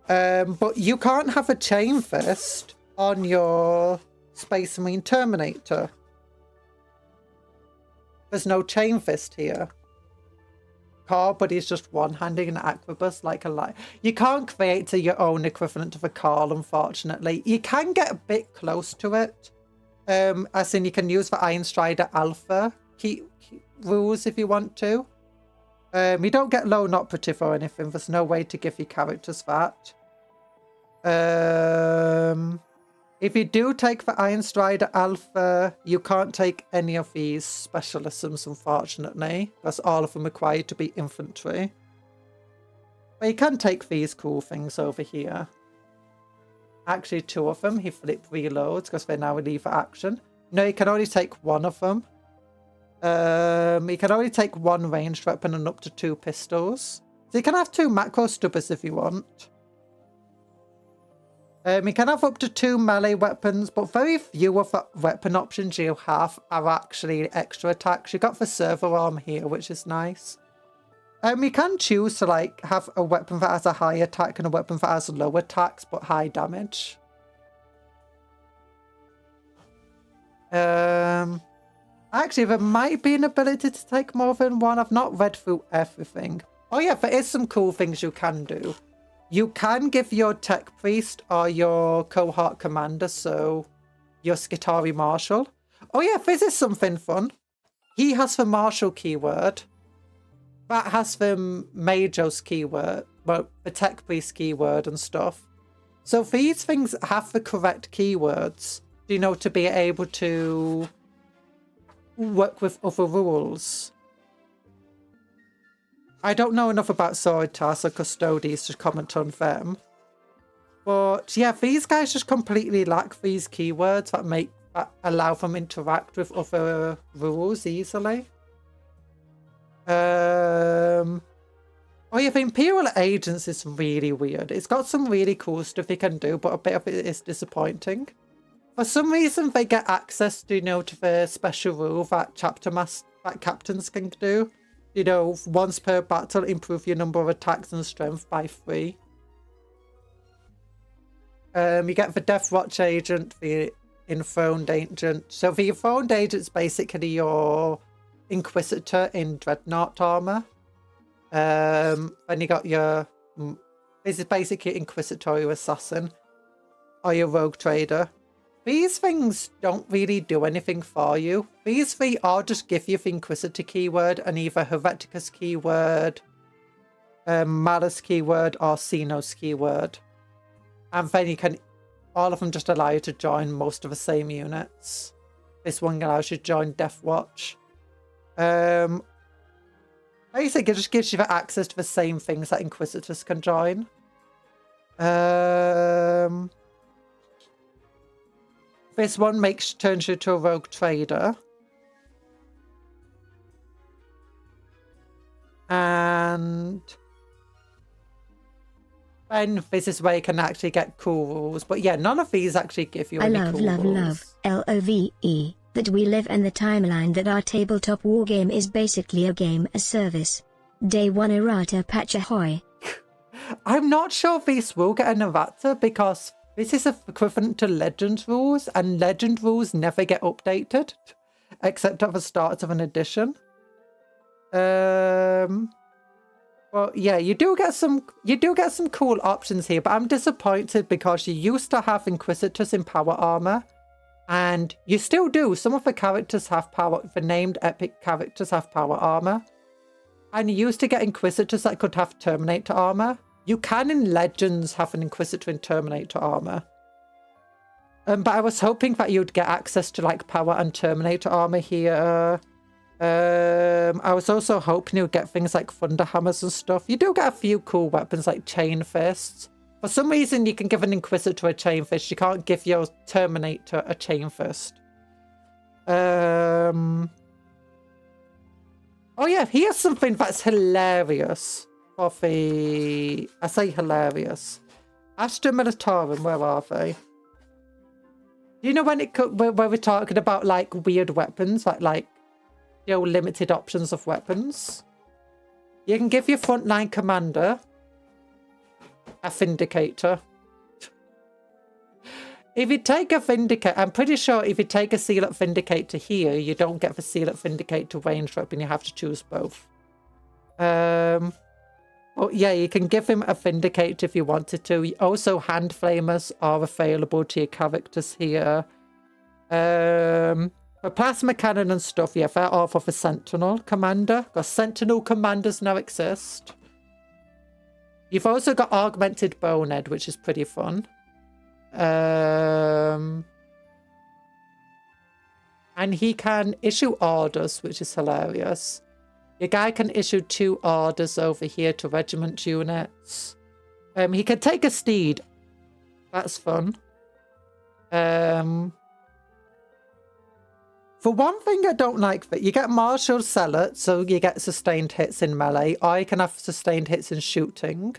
But you can't have a Chain Fist on your Space Marine Terminator. There's no Chain Fist here. Car, but he's just one-handing an Acrobus like a light. You can't create your own equivalent of a Carl, unfortunately. You can get a bit close to it. As in, you can use the Iron Strider Alpha key rules if you want to. You don't get lone operative or anything. There's no way to give your characters that. If you do take the Iron Strider Alpha, you can't take any of these specialisms, unfortunately. That's all of them required to be infantry. But you can take these cool things over here. Actually, 2 of them. He flip reloads because they're now relief action. No, you can only take 1 of them. You can only take 1 ranged weapon and up to 2 pistols. So you can have 2 macro stubbers if you want. You can have up to 2 melee weapons, but very few of the weapon options you have are actually extra attacks. You got the servo arm here, which is nice. You can choose to like have a weapon that has a high attack and a weapon that has low attacks but high damage. Actually, there might be an ability to take more than 1. I've not read through everything. Oh yeah, there is some cool things you can do. You can give your tech priest or your cohort commander, so your Skitarii marshal. Oh yeah, this is something fun. He has the marshal keyword. That has the Majos keyword, well, the tech priest keyword and stuff. So these things have the correct keywords, you know, to be able to work with other rules. I don't know enough about Sword Task or Custodes to comment on them. But yeah, these guys just completely lack these keywords that allow them to interact with other rules easily. Oh yeah, the Imperial Agents is really weird. It's got some really cool stuff you can do, but a bit of it is disappointing. For some reason, they get access to, to the special rule that captains can do. Once per battle, improve your number of attacks and strength by 3. You get the Death Watch Agent, the Enthroned Agent. So the Enthroned Agent is basically your Inquisitor in Dreadnought armor. Then you got this is basically your Inquisitorial Assassin or your Rogue Trader. These things don't really do anything for you. These three all just give you the Inquisitor keyword and either Hereticus keyword, Malice keyword, or Xenos keyword. And then all of them just allow you to join most of the same units. This one allows you to join Death Watch. Basically, it just gives you the access to the same things that Inquisitors can join. This one turns you to a Rogue Trader. And then this is where you can actually get cool rules. But yeah, none of these actually give you any cool rules. love, LOVE, that we live in the timeline that our tabletop wargame is basically a game as service. Day 1 errata patch ahoy. I'm not sure if this will get an errata because this is equivalent to Legend rules, and Legend rules never get updated, except at the start of an edition. Well, yeah, you do get some cool options here, but I'm disappointed because you used to have Inquisitors in power armor, and you still do. Some of the characters have power. The named epic characters have power armor, and you used to get Inquisitors that could have Terminator armor. You can in Legends have an Inquisitor in Terminator armor. But I was hoping that you'd get access to like power and Terminator armor here. I was also hoping you'd get things like Thunder Hammers and stuff. You do get a few cool weapons like Chain Fists. For some reason, you can give an Inquisitor a Chain Fist. You can't give your Terminator a Chain Fist. Oh yeah, here's something that's hilarious. I say hilarious. Astra Militarum, where are they? Do you know when where we're talking about like weird weapons, like limited options of weapons? You can give your frontline commander a Vindicator. If you take a Vindicator, I'm pretty sure if you take a Seal-Up Vindicator here, you don't get the Seal-Up Vindicator range weapon. You have to choose both. Well, yeah, you can give him a Vindicator if you wanted to. Also, Hand Flamers are available to your characters here. For Plasma Cannon and stuff, yeah, they're all for the Sentinel Commander, because Sentinel Commanders now exist. You've also got Augmented Bonehead, which is pretty fun. And he can issue orders, which is hilarious. Your guy can issue 2 orders over here to regiment units. He can take a steed. That's fun. For one thing I don't like, that you get Martial Zealot, so you get sustained hits in melee, or you can have sustained hits in shooting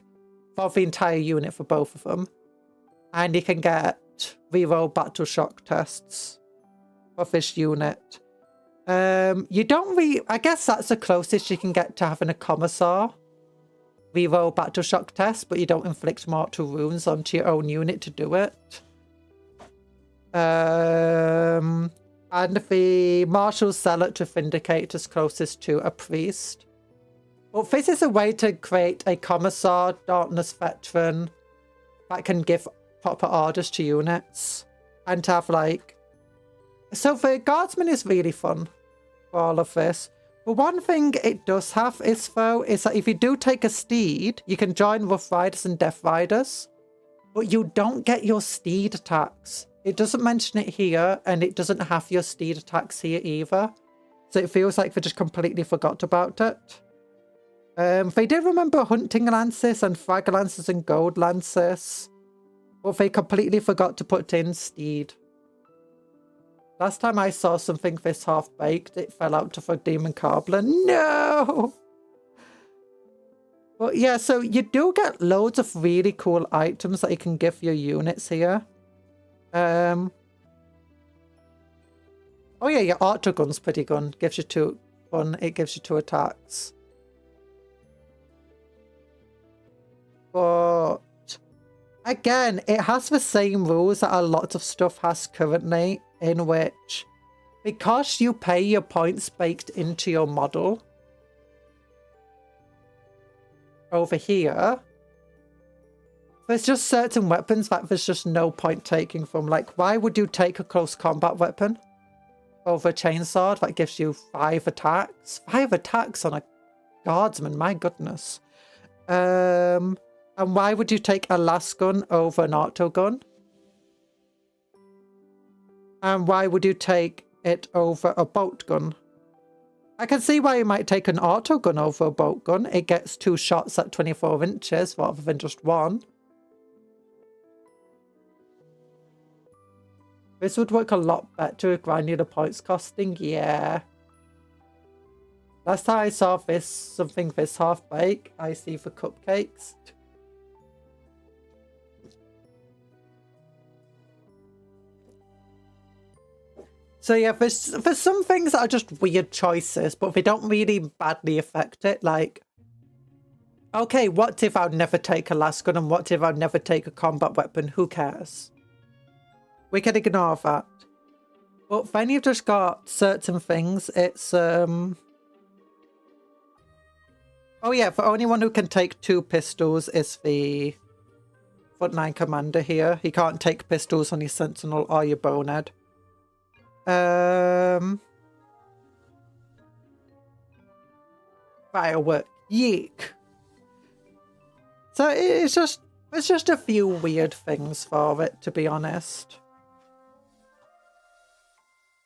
for the entire unit for both of them. And you can get reroll battle shock tests for this unit. You don't really... I guess that's the closest you can get to having a Commissar. Reroll battle shock test, but you don't inflict mortal wounds onto your own unit to do it. And the Martial Zealot to Vindicate is closest to a Priest. But this is a way to create a Commissar, Darkness Veteran that can give proper orders to units. And to have like... So the Guardsman is really fun for all of this. But one thing it does have is that if you do take a steed, you can join Rough Riders and Death Riders. But you don't get your steed attacks. It doesn't mention it here, and it doesn't have your steed attacks here either. So it feels like they just completely forgot about it. They did remember Hunting Lances and Frag Lances and Gold Lances. But they completely forgot to put in Steed. Last time I saw something this half-baked, it fell out to the Demon Cobbler. No! But yeah, so you do get loads of really cool items that you can give your units here. Oh yeah, your auto gun's pretty good. Gives you 2 fun. It gives you 2 attacks. But again, it has the same rules that a lot of stuff has currently, in which because you pay your points baked into your model over here, there's just certain weapons that there's just no point taking from. Like, why would you take a close combat weapon over a chainsword that gives you 5 attacks? 5 attacks on a guardsman, my goodness. And why would you take a last gun over an auto gun? And why would you take it over a bolt gun? I can see why you might take an auto gun over a bolt gun. It gets 2 shots at 24 inches rather than just 1. This would work a lot better with granular points costing, yeah. Last time I saw this, something this half-baked, I see for cupcakes. So yeah, there's some things that are just weird choices, but they don't really badly affect it. Like, okay, what if I'd never take a last gun and what if I'd never take a combat weapon? Who cares? We can ignore that. But then you've just got certain things. It's, oh yeah, the only one who can take 2 pistols is the frontline commander here. He can't take pistols on your sentinel or your bonehead. Firework. Yeek. So it's just a few weird things for it, to be honest.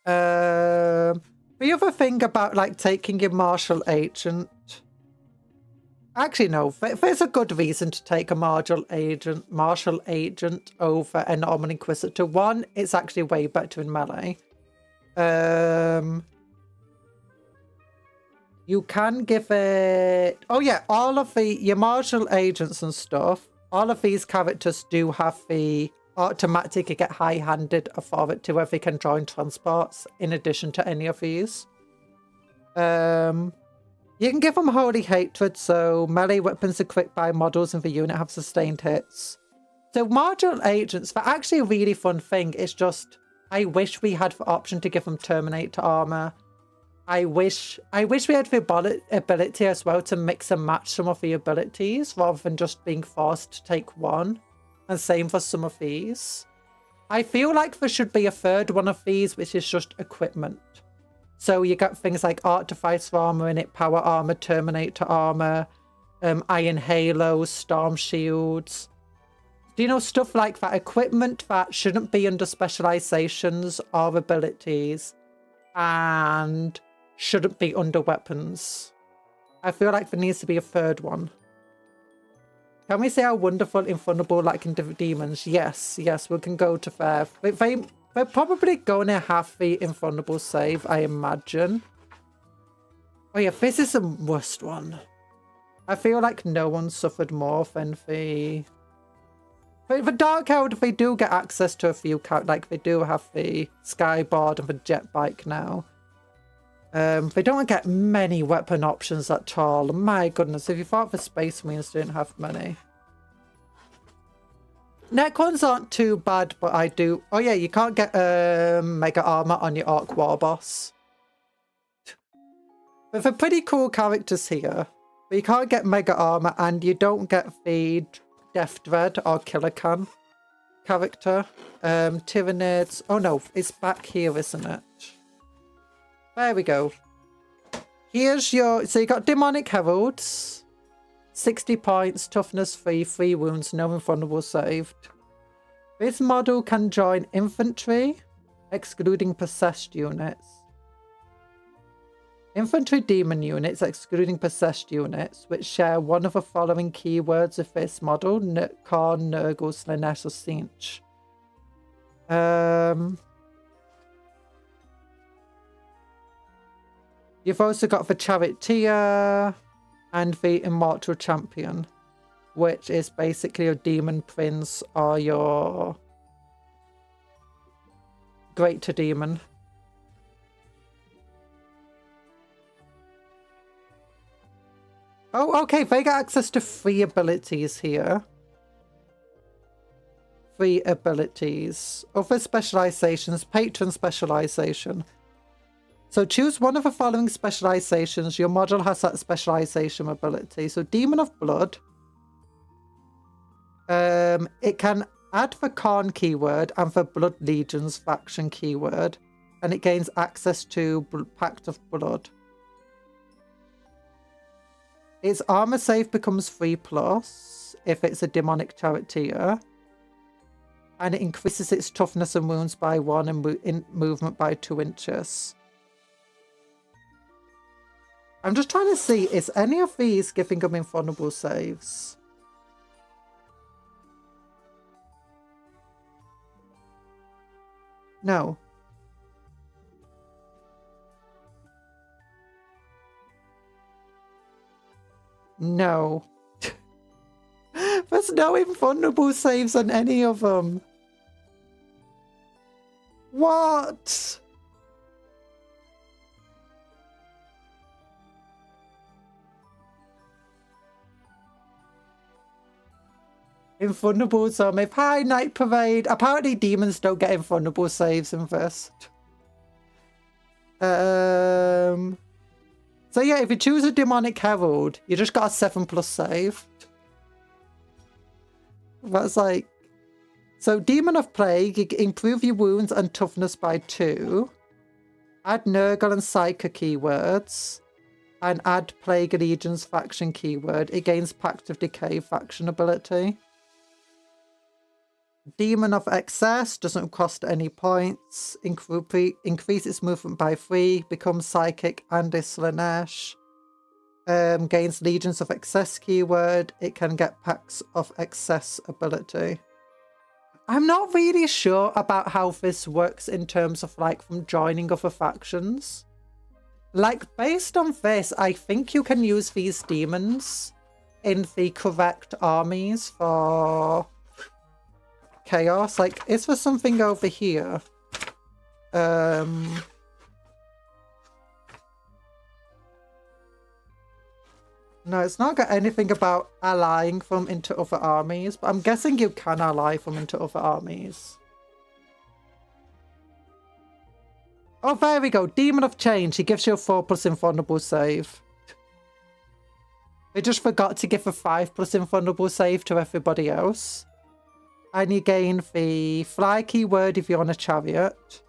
The other thing about like taking your martial agent, actually no, there's a good reason to take a martial agent over a normal inquisitor. One, it's actually way better in melee. You can give it, oh yeah, all of your martial agents and stuff, all of these characters do have the automatic get high-handed authority where they can join transports in addition to any of these. You can give them Holy Hatred, so melee weapons equipped by models in the unit have sustained hits. So martial agents, they're actually a really fun thing. It's just, I wish we had the option to give them Terminator armor. I wish we had the ability as well to mix and match some of the abilities rather than just being forced to take one. And same for some of these. I feel like there should be a third one of these, which is just equipment. So you got things like Artificer armor in it, Power armor, Terminator armor, Iron Halos, Storm Shields. Do you know, stuff like that? Equipment that shouldn't be under specializations or abilities and shouldn't be under weapons. I feel like there needs to be a third one. Can we say how wonderful Invulnerable like in Demons? Yes, yes, we can go to there. They're probably going to have the Invulnerable save, I imagine. Oh yeah, this is the worst one. I feel like no one suffered more than the... For Dark Held, they do get access to a few characters. Like, they do have the Skyboard and the Jet Bike now. They don't get many weapon options at all. My goodness, if you thought the Space Marines didn't have many. Neck ones aren't too bad, but I do... Oh yeah, you can't get Mega Armor on your Orc War Boss. But they're pretty cool characters here. But you can't get Mega Armor and you don't get the Death Dread or Killer Can character. Tyranids... Oh no, it's back here, isn't it? There we go. Here's your... So you got Demonic Heralds. 60 points, toughness 3, 3 wounds, no invulnerable saved. This model can join infantry, excluding possessed units. Infantry demon units, excluding possessed units, which share one of the following keywords with this model: Karn, Nurgle, Slanesh, or Sinch. You've also got the Charioteer and the Immortal Champion, which is basically your Demon Prince or your Greater Demon. Oh, okay, they get access to 3 abilities here. 3 abilities. Other specializations, Patron specialization. So choose one of the following specializations. Your model has that specialization ability. So Demon of Blood. It can add the Karn keyword and the Blood Legions faction keyword. And it gains access to Pact of Blood. Its armor save becomes 3+ if it's a demonic charioteer. And it increases its toughness and wounds by 1 and movement by 2 inches. I'm just trying to see, is any of these giving them invulnerable saves? No. No. There's no invulnerable saves on any of them. What? Invulnerables are made. Hi, Night Parade. Apparently demons don't get invulnerable saves in this. So yeah, if you choose a Demonic Herald, you just got a 7+ save. That's like... So Demon of Plague, you improve your wounds and toughness by 2. Add Nurgle and Psyker keywords. And add Plague Legions faction keyword. It gains Pact of Decay faction ability. Demon of Excess doesn't cost any points. Increase its movement by 3. Becomes Psychic and is Slanesh. Gains Legions of Excess keyword. It can get Pacts of Excess ability. I'm not really sure about how this works in terms of like from joining other factions. Like based on this, I think you can use these demons in the correct armies for chaos. Like, is there something over here? No, it's not got anything about allying them into other armies, but I'm guessing you can ally them into other armies. Oh, there we go. Demon of Change. He gives you a 4+ invulnerable save. We just forgot to give a 5+ invulnerable save to everybody else. And you gain the Fly keyword if you're on a chariot.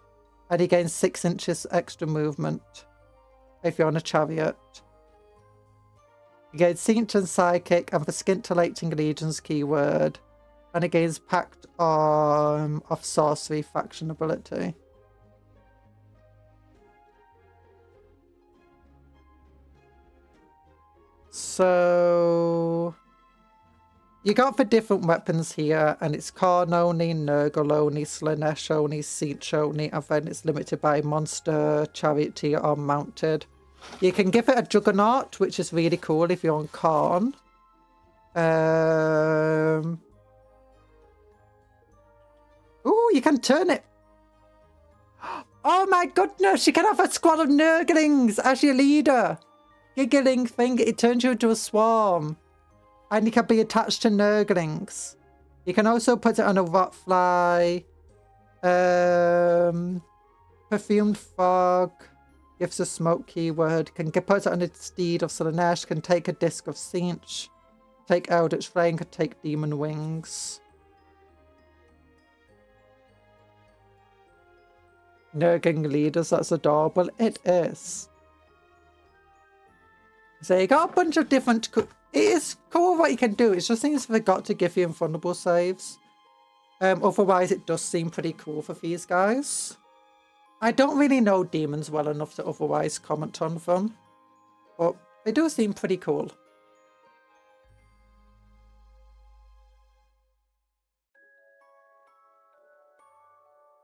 And you gain 6 inches extra movement if you're on a chariot. You gain Cinch and Psychic and the Scintillating Legions keyword. And it gains Pact of Sorcery faction ability. So you got the different weapons here, and it's Karn only, Nurgle only, Slanesh only, Cinch only, and then it's limited by monster, charioteer, or mounted. You can give it a Juggernaut, which is really cool if you're on Karn. Ooh, you can turn it. Oh my goodness, you can have a squad of Nurglings as your leader. Giggling thing, it turns you into a swarm. And you can be attached to Nurglings. You can also put it on a Rotfly. Perfumed Fog. Gives a smoke keyword. Can put it on a Steed of Slanesh. Can take a Disc of Cinch. Take Eldritch Flame. Can take Demon Wings. Nurgling leaders, that's adorable. It is. So you got a bunch of different... It is cool what you can do. It's just things they got to give you invulnerable saves. Otherwise, it does seem pretty cool for these guys. I don't really know demons well enough to otherwise comment on them, but they do seem pretty cool.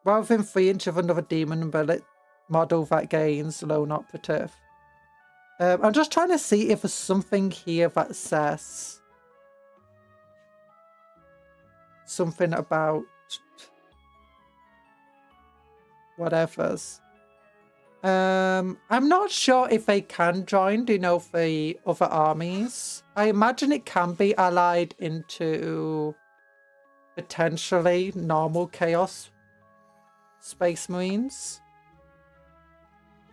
Rather than 3 inch of another demon model that gains lone operative. I'm just trying to see if there's something here that says something about whatever's. I'm not sure if they can join, you know, the other armies. I imagine it can be allied into potentially normal Chaos Space Marines.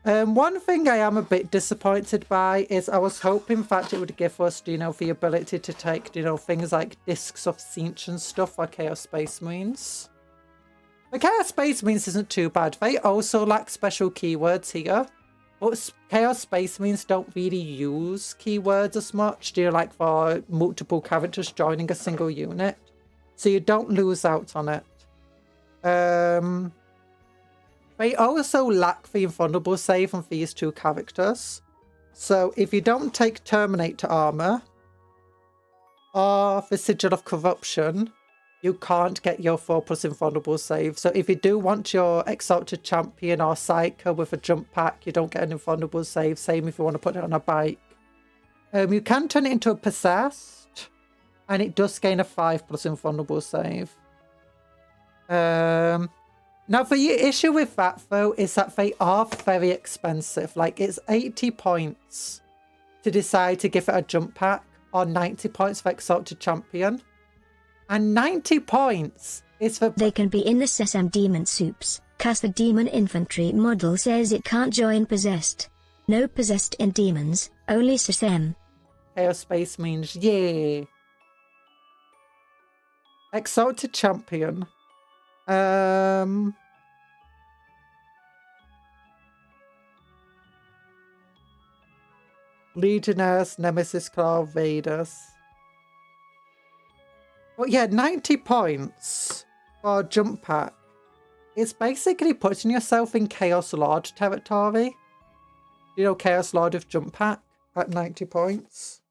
One thing I am a bit disappointed by is I was hoping that it would give us, you know, the ability to take, you know, things like discs of Siege and stuff for Chaos Space Marines. The Chaos Space Marines isn't too bad. They also lack special keywords here. But Chaos Space Marines don't really use keywords as much, you know, like for multiple characters joining a single unit. So you don't lose out on it. They also lack the invulnerable save on these 2 characters. So if you don't take Terminator armor or the Sigil of Corruption, you can't get your 4+ invulnerable save. So if you do want your Exalted Champion or Psycho with a jump pack, you don't get an invulnerable save. Same if you want to put it on a bike. You can turn it into a Possessed, and it does gain a 5+ invulnerable save. Now, the issue with that, though, is that they are very expensive. Like, it's 80 points to decide to give it a jump pack, or 90 points for Exalted Champion. And 90 points is for... They can be in the Sesame Demon Soups, cause the Demon Infantry model says it can't join Possessed. No Possessed in Demons, only Sesame. Chaos Space means, yeah. Exalted Champion. Legionnaires, Nemesis Claw, Raiders. Well, yeah, 90 points for a jump pack. It's basically putting yourself in Chaos Lord territory. You know, Chaos Lord of jump pack at 90 points.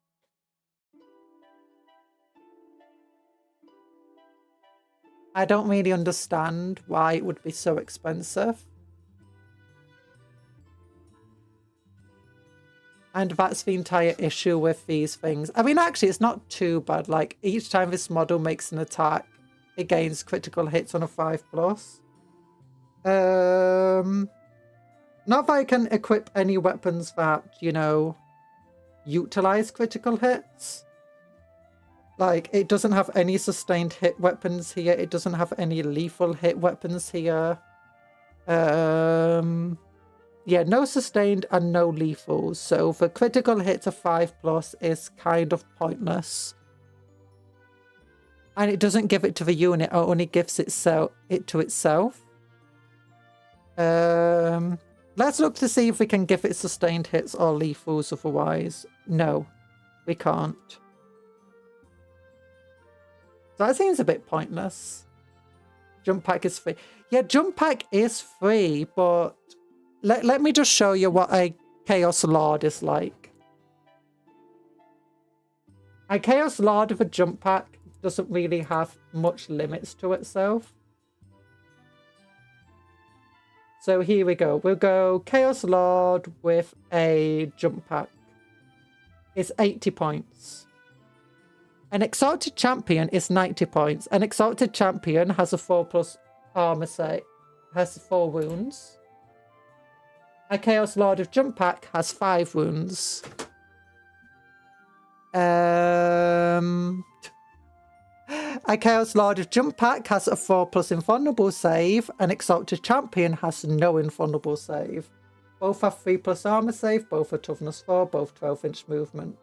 I don't really understand why it would be so expensive. And that's the entire issue with these things. I mean, actually, it's not too bad. Like, each time this model makes an attack, it gains critical hits on a 5+. Not that I can equip any weapons that, you know, utilize critical hits. Like, it doesn't have any sustained hit weapons here. It doesn't have any lethal hit weapons here. Yeah, no sustained and no lethal. So the critical hit of 5+ is kind of pointless. And it doesn't give it to the unit, it only gives it to itself. Let's look to see if we can give it sustained hits or lethals otherwise. No, we can't. So that seems a bit pointless. Jump pack is free. Yeah, jump pack is free, but let me just show you what a Chaos Lord is like. A Chaos Lord with a jump pack doesn't really have much limits to itself. So here we go. We'll go Chaos Lord with a jump pack. It's 80 points. An Exalted Champion is 90 points. An Exalted Champion has a 4+ armor set, has 4 wounds. A Chaos Lord of Jump Pack has 5 wounds. A Chaos Lord of Jump Pack has a 4+ invulnerable save. An Exalted Champion has no invulnerable save. Both have 3+ armor save, both are toughness 4, both 12-inch movement.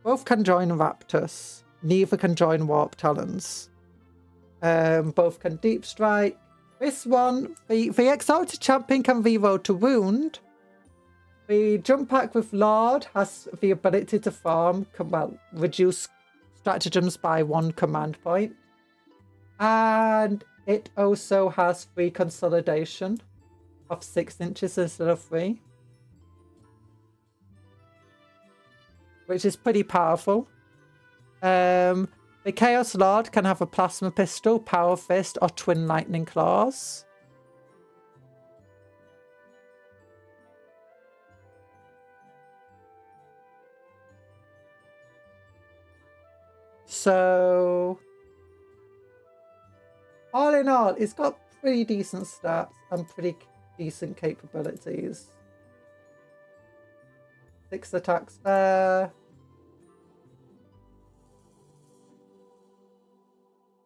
Both can join Raptors. Neither can join Warp Talons. Both can Deep Strike. This one, the Exalted Champion can reroll to wound. The Jump Pack with Lord has the ability to farm, well, reduce stratagems by 1 command point. And it also has free consolidation of 6 inches instead of 3. Which is pretty powerful. The Chaos Lord can have a plasma pistol, power fist, or twin lightning claws. So, all in all, it's got pretty decent stats and pretty decent capabilities. 6 attacks there.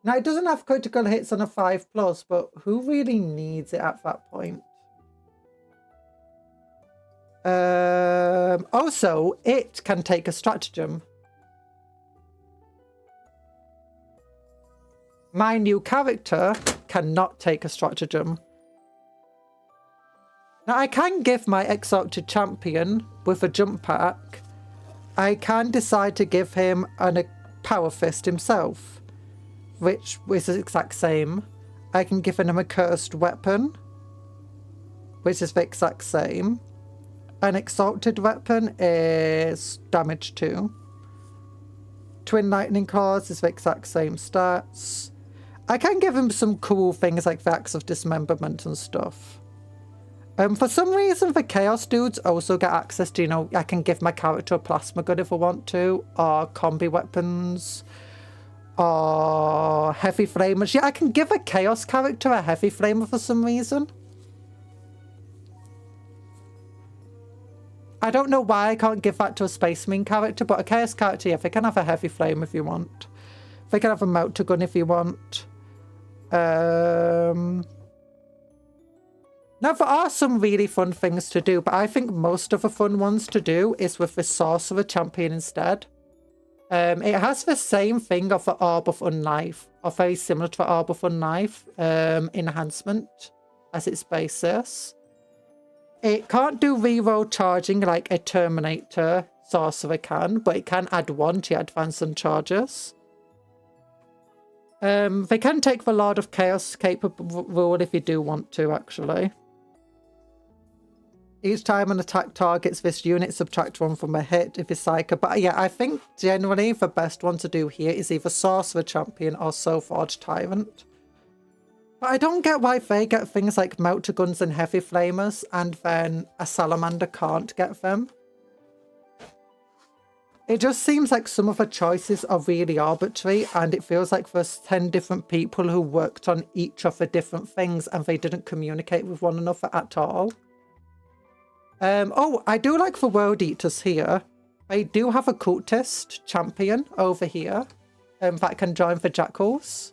Now, it doesn't have critical hits on a 5+, but who really needs it at that point? Also, it can take a stratagem. My new character cannot take a stratagem. Now, I can give my Exalted Champion with a jump pack. I can decide to give him a Power Fist himself, which is the exact same. I can give him a Cursed Weapon, which is the exact same. An Exalted Weapon is damage 2. Twin Lightning Claws is the exact same stats. I can give him some cool things like the Axe of Dismemberment and stuff. For some reason, the Chaos dudes also get access to, you know, I can give my character a plasma gun if I want to, or combi weapons, or heavy flamers. Yeah, I can give a Chaos character a heavy flamer for some reason. I don't know why I can't give that to a Space Marine character, but a Chaos character, yeah, they can have a heavy flame if you want. They can have a melter gun if you want. Now, there are some really fun things to do, but I think most of the fun ones to do is with the Sorcerer Champion instead. It has the same thing of the Orb of Unlife, or very similar to the Orb of Unlife enhancement as its basis. It can't do reroll charging like a Terminator Sorcerer can, but it can add 1 to your advance and charges. They can take the Lord of Chaos capable if you do want to, actually. Each time an attack targets this unit, subtract 1 from a hit if it's Psycho. But yeah, I think generally the best one to do here is either Sorcerer Champion or Soulforged Tyrant. But I don't get why they get things like Melter Guns and Heavy Flamers, and then a Salamander can't get them. It just seems like some of the choices are really arbitrary, and it feels like there's 10 different people who worked on each of the different things and they didn't communicate with one another at all. Oh, I do like the World Eaters here. They do have a Cultist Champion over here that can join the Jackals.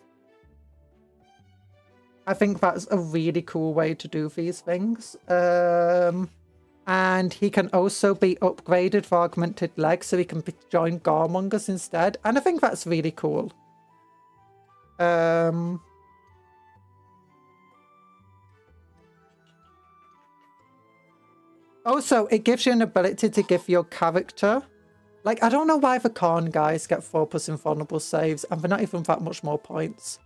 I think that's a really cool way to do these things. And he can also be upgraded for Augmented Legs, so he can join Goremongers instead. And I think that's really cool. Also, it gives you an ability to give your character... Like, I don't know why the Corn guys get 4+ invulnerable saves, and they're not even that much more points.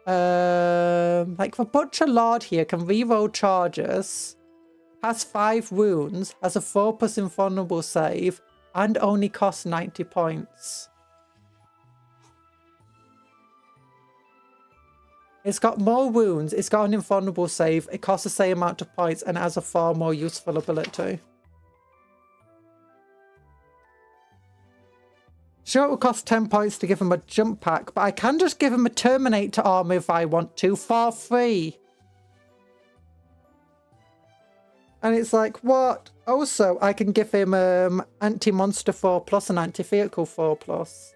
Like, the Butcher Lord here can reroll charges, has 5 wounds, has a 4+ invulnerable save, and only costs 90 points. It's got more wounds, it's got an invulnerable save, it costs the same amount of points, and has a far more useful ability. Sure, it will cost 10 points to give him a jump pack, but I can just give him a Terminator armor if I want to, for free. And it's like, what? Also, I can give him anti-monster 4+ and anti-vehicle 4+.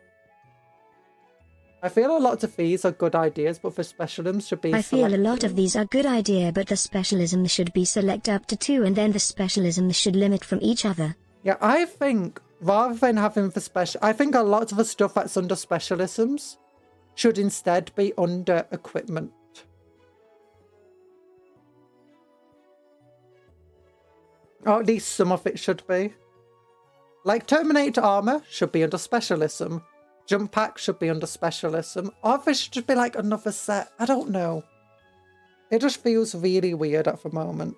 I feel a lot of these are good ideas, but the specialisms should be I feel a lot of these are good idea, but the specialism should be select up to 2, and then the specialism should limit from each other. Yeah, I think rather than having the special, I think a lot of the stuff that's under specialisms should instead be under equipment. Or at least some of it should be. Like Terminator armor should be under specialism. Jump pack should be under specialism. Or if it should just be like another set. I don't know. It just feels really weird at the moment.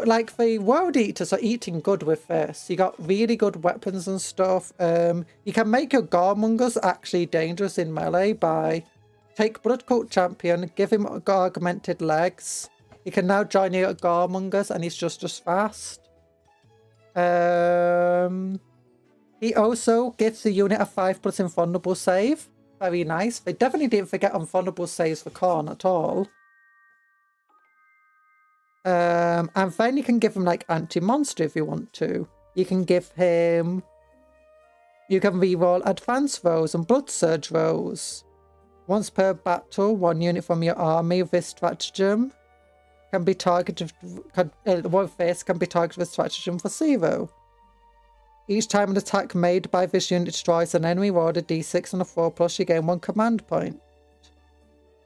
like, the World Eaters are eating good with this. You got really good weapons and stuff. You can make your Garmongers actually dangerous in melee by take Blood Cult Champion, give him augmented legs. He can now join you at Garmongers and he's just as fast. He also gives the unit a 5+ invulnerable save. Very nice. They definitely didn't forget invulnerable saves for Khorne at all. And then you can give him like anti-monster if you want to. You can give him... You can reroll advance rolls and blood surge rolls. Once per battle, one unit from your army with this stratagem can be targeted. One face can be targeted with stratagem for 0. Each time an attack made by this unit destroys an enemy, roll a d6 and a 4+, you gain 1 command point.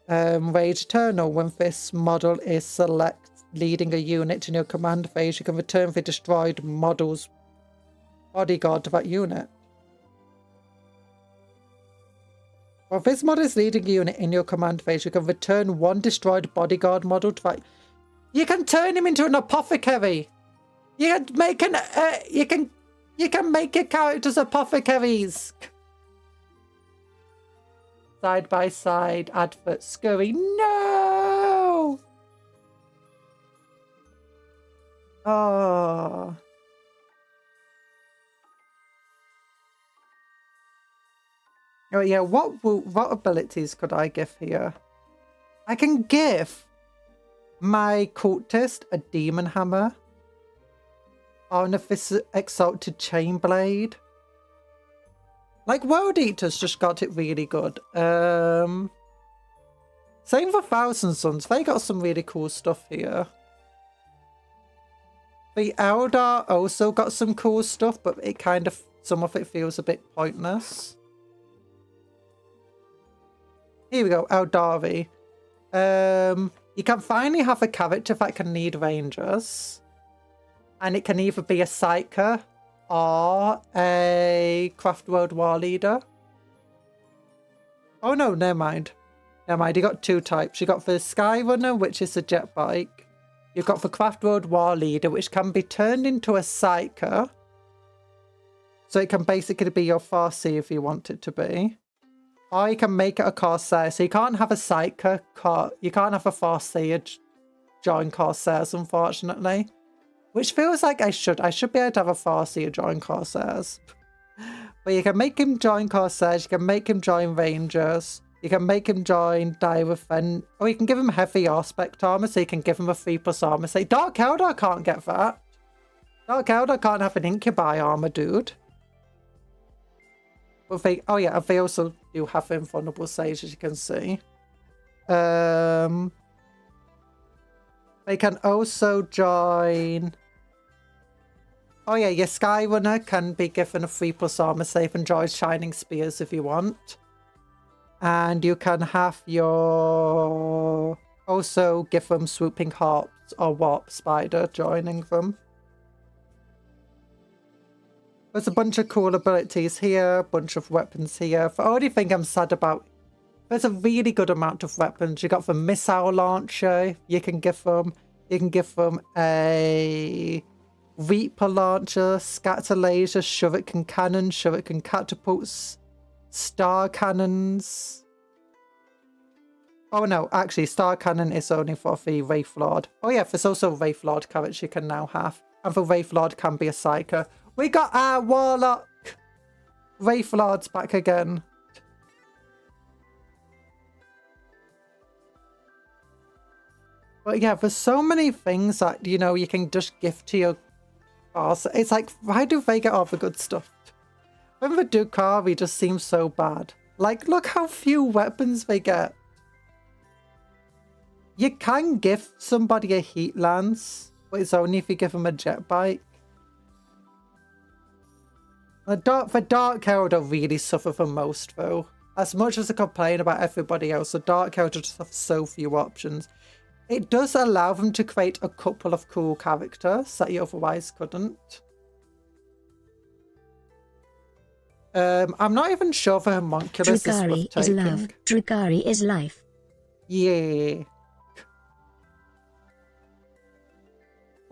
Rage Eternal. When this model is leading a unit in your command phase, you can return the destroyed model's bodyguard to that unit. While this model is leading a unit in your command phase, you can return 1 destroyed bodyguard model to that. You can turn him into an apothecary. You can make you can make your characters apothecaries. Side by side advert scurry. No. Oh. Oh yeah, what abilities could I give here? I can give my cultist a demon hammer. Artificer exalted chain blade. Like World Eaters just got it really good. Same for Thousand Suns. They got some really cool stuff here. The Eldar also got some cool stuff, but it kind of, some of it feels a bit pointless. Here we go, Eldari. You can finally have a character that can lead rangers. And it can either be a Psyker or a Craft World War Leader. Oh no, never mind. Never mind, you got 2 types. You got the Sky Runner, which is a jet bike. You've got the Craft World War Leader, which can be turned into a Psyker. So it can basically be your Farsi if you want it to be. Or you can make it a Corsair. So you can't have a Psyker, you can't have a Farsi join Corsairs, unfortunately. Which feels like I should be able to have a Farsi join Corsairs. But you can make him join Corsairs, you can make him join Rangers, you can make him join Direfend, or you can give him heavy aspect armor, so you can give him a 3+ armor. Say, Dark Eldar can't get that. Dark Eldar can't have an Incubi armor, dude. But they, oh yeah, they also do have invulnerable saves, as you can see. They can also join... Oh yeah, your Sky Runner can be given a 3+ armor save and join Shining Spears if you want. And you can have your... Also give them Swooping Harps or Warp Spider joining them. There's a bunch of cool abilities here, a bunch of weapons here. The only thing I'm sad about... There's a really good amount of weapons. You got the Missile Launcher, you can give them a... Reaper Launcher, Scatter Laser, Shuriken Cannon, Shuriken Catapults, Star Cannons. Oh no, actually Star Cannon is only for the Wraith Lord. Oh yeah, there's also Wraith Lord carrots you can now have. And the Wraith Lord can be a Psyker. We got our Warlock Wraith Lords back again. But yeah, there's so many things that, you know, you can just gift to your boss. It's like, why do they get all the good stuff? When the Dukari just seems so bad. Like, look how few weapons they get. You can gift somebody a Heat Lance, but it's only if you give them a jet bike. The Dark Eldar really suffer the most, though. As much as I complain about everybody else, the Dark Eldar just have so few options. It does allow them to create a couple of cool characters that you otherwise couldn't. I'm not even sure the homunculus is worth taking. Drukari is love. Drukari is life.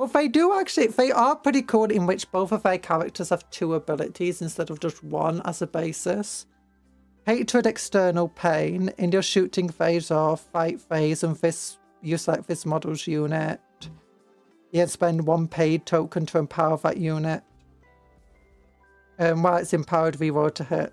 But they do actually, they are pretty cool in which both of their characters have 2 abilities instead of just 1 as a basis. Hatred, external pain, in your shooting phase or fight phase, and this you select this model's unit. You can spend 1 paid token to empower that unit. While it's empowered, reroll to hit.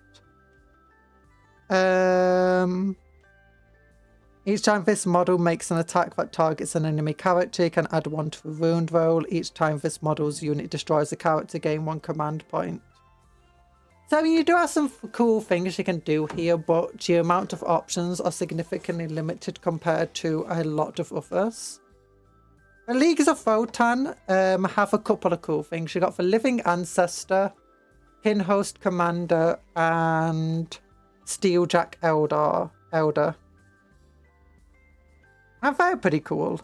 Each time this model makes an attack that targets an enemy character, you can add 1 to the wound roll. Each time this model's unit destroys a character, gain 1 command point. So I mean, you do have some cool things you can do here, but the amount of options are significantly limited compared to a lot of others. The Leagues of Votann have a couple of cool things. You got the Living Ancestor, Kinhost Commander, and Steeljack Elder. And they're pretty cool.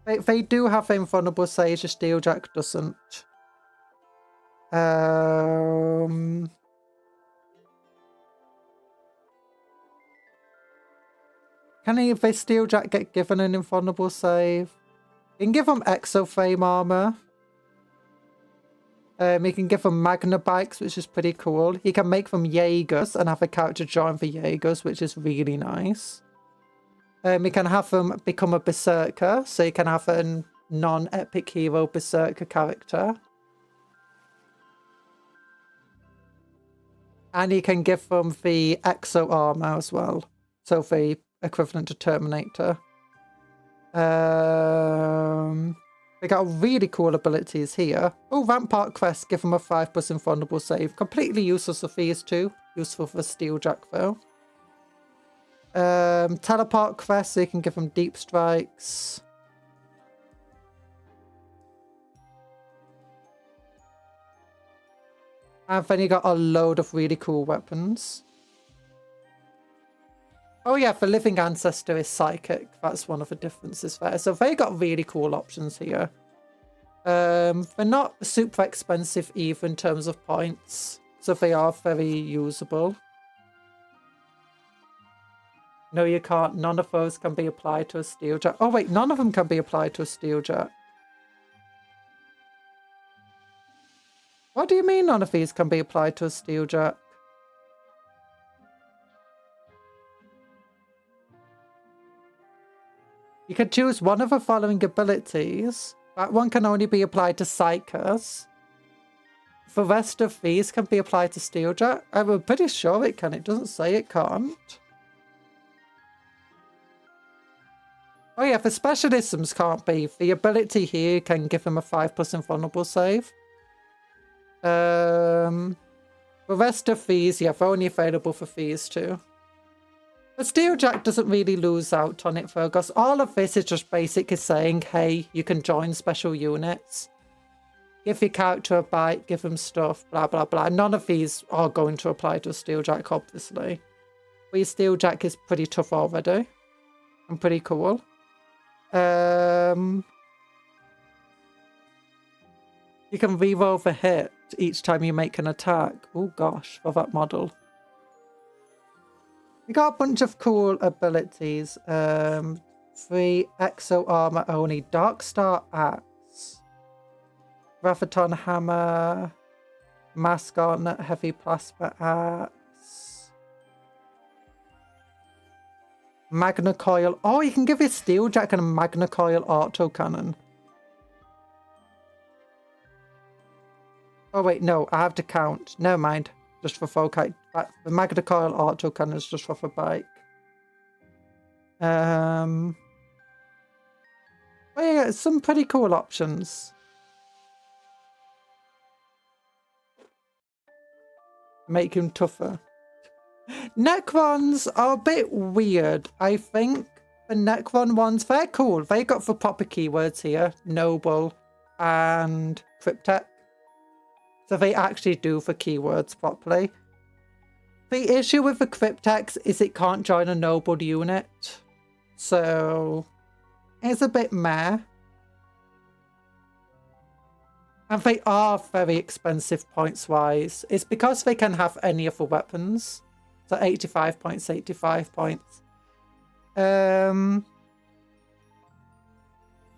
They do have invulnerable saves, the Steeljack doesn't. Can any of this Steeljack get given an invulnerable save? You can give them Exoframe armor. You can give them Magna Bikes, which is pretty cool. You can make them Jaegers and have a character join the Jaegers, which is really nice. You can have them become a Berserker, so you can have a non-epic hero Berserker character. And you can give them the Exo armor as well, so the equivalent to Terminator. They got really cool abilities here. Oh, Rampart Crest, give them a 5+ invulnerable save. Completely useless for these 2. Useful for Steeljack though. Teleport Crest, so you can give them deep strikes. And then you got a load of really cool weapons. Oh yeah, the Living Ancestor is psychic. That's one of the differences there. So they got really cool options here. They're not super expensive either in terms of points. So they are very usable. No, you can't. None of those can be applied to a Steeljack. Oh wait, none of them can be applied to a Steeljack. What do you mean none of these can be applied to a Steeljack? You can choose one of the following abilities. That one can only be applied to Psychers. The rest of these can be applied to Steeljack. I'm pretty sure it can. It doesn't say it can't. Oh yeah, the specialisms can't be. The ability here can give them a 5+ invulnerable save. The rest of these, yeah, they're only available for these 2. But Steeljack doesn't really lose out on it, because all of this is just basically saying, hey, you can join special units. Give your character a bite, give them stuff, blah, blah, blah. None of these are going to apply to a Steeljack, obviously. But your Steeljack is pretty tough already. And pretty cool. You can reroll the hit each time you make an attack. Oh gosh, for that model. We got a bunch of cool abilities. 3 Exo armor only. Darkstar Axe. Rathaton Hammer. Mask Gauntlet. Heavy Plasma Axe. Magna Coil. Oh, you can give it Steeljack and a Magna Coil autocannon. Oh wait, no, I have to count. Never mind. Just for Fokai. The Magna Coil autocannon is just for the bike. Oh yeah, some pretty cool options. Make him tougher. Necrons are a bit weird. I think the Necron ones, they're cool. They got the proper keywords here. Noble and Cryptek. So they actually do the keywords properly. The issue with the Cryptex is it can't join a noble unit. So it's a bit meh. And they are very expensive points-wise. It's because they can have any of the weapons. So 85 points, 85 points.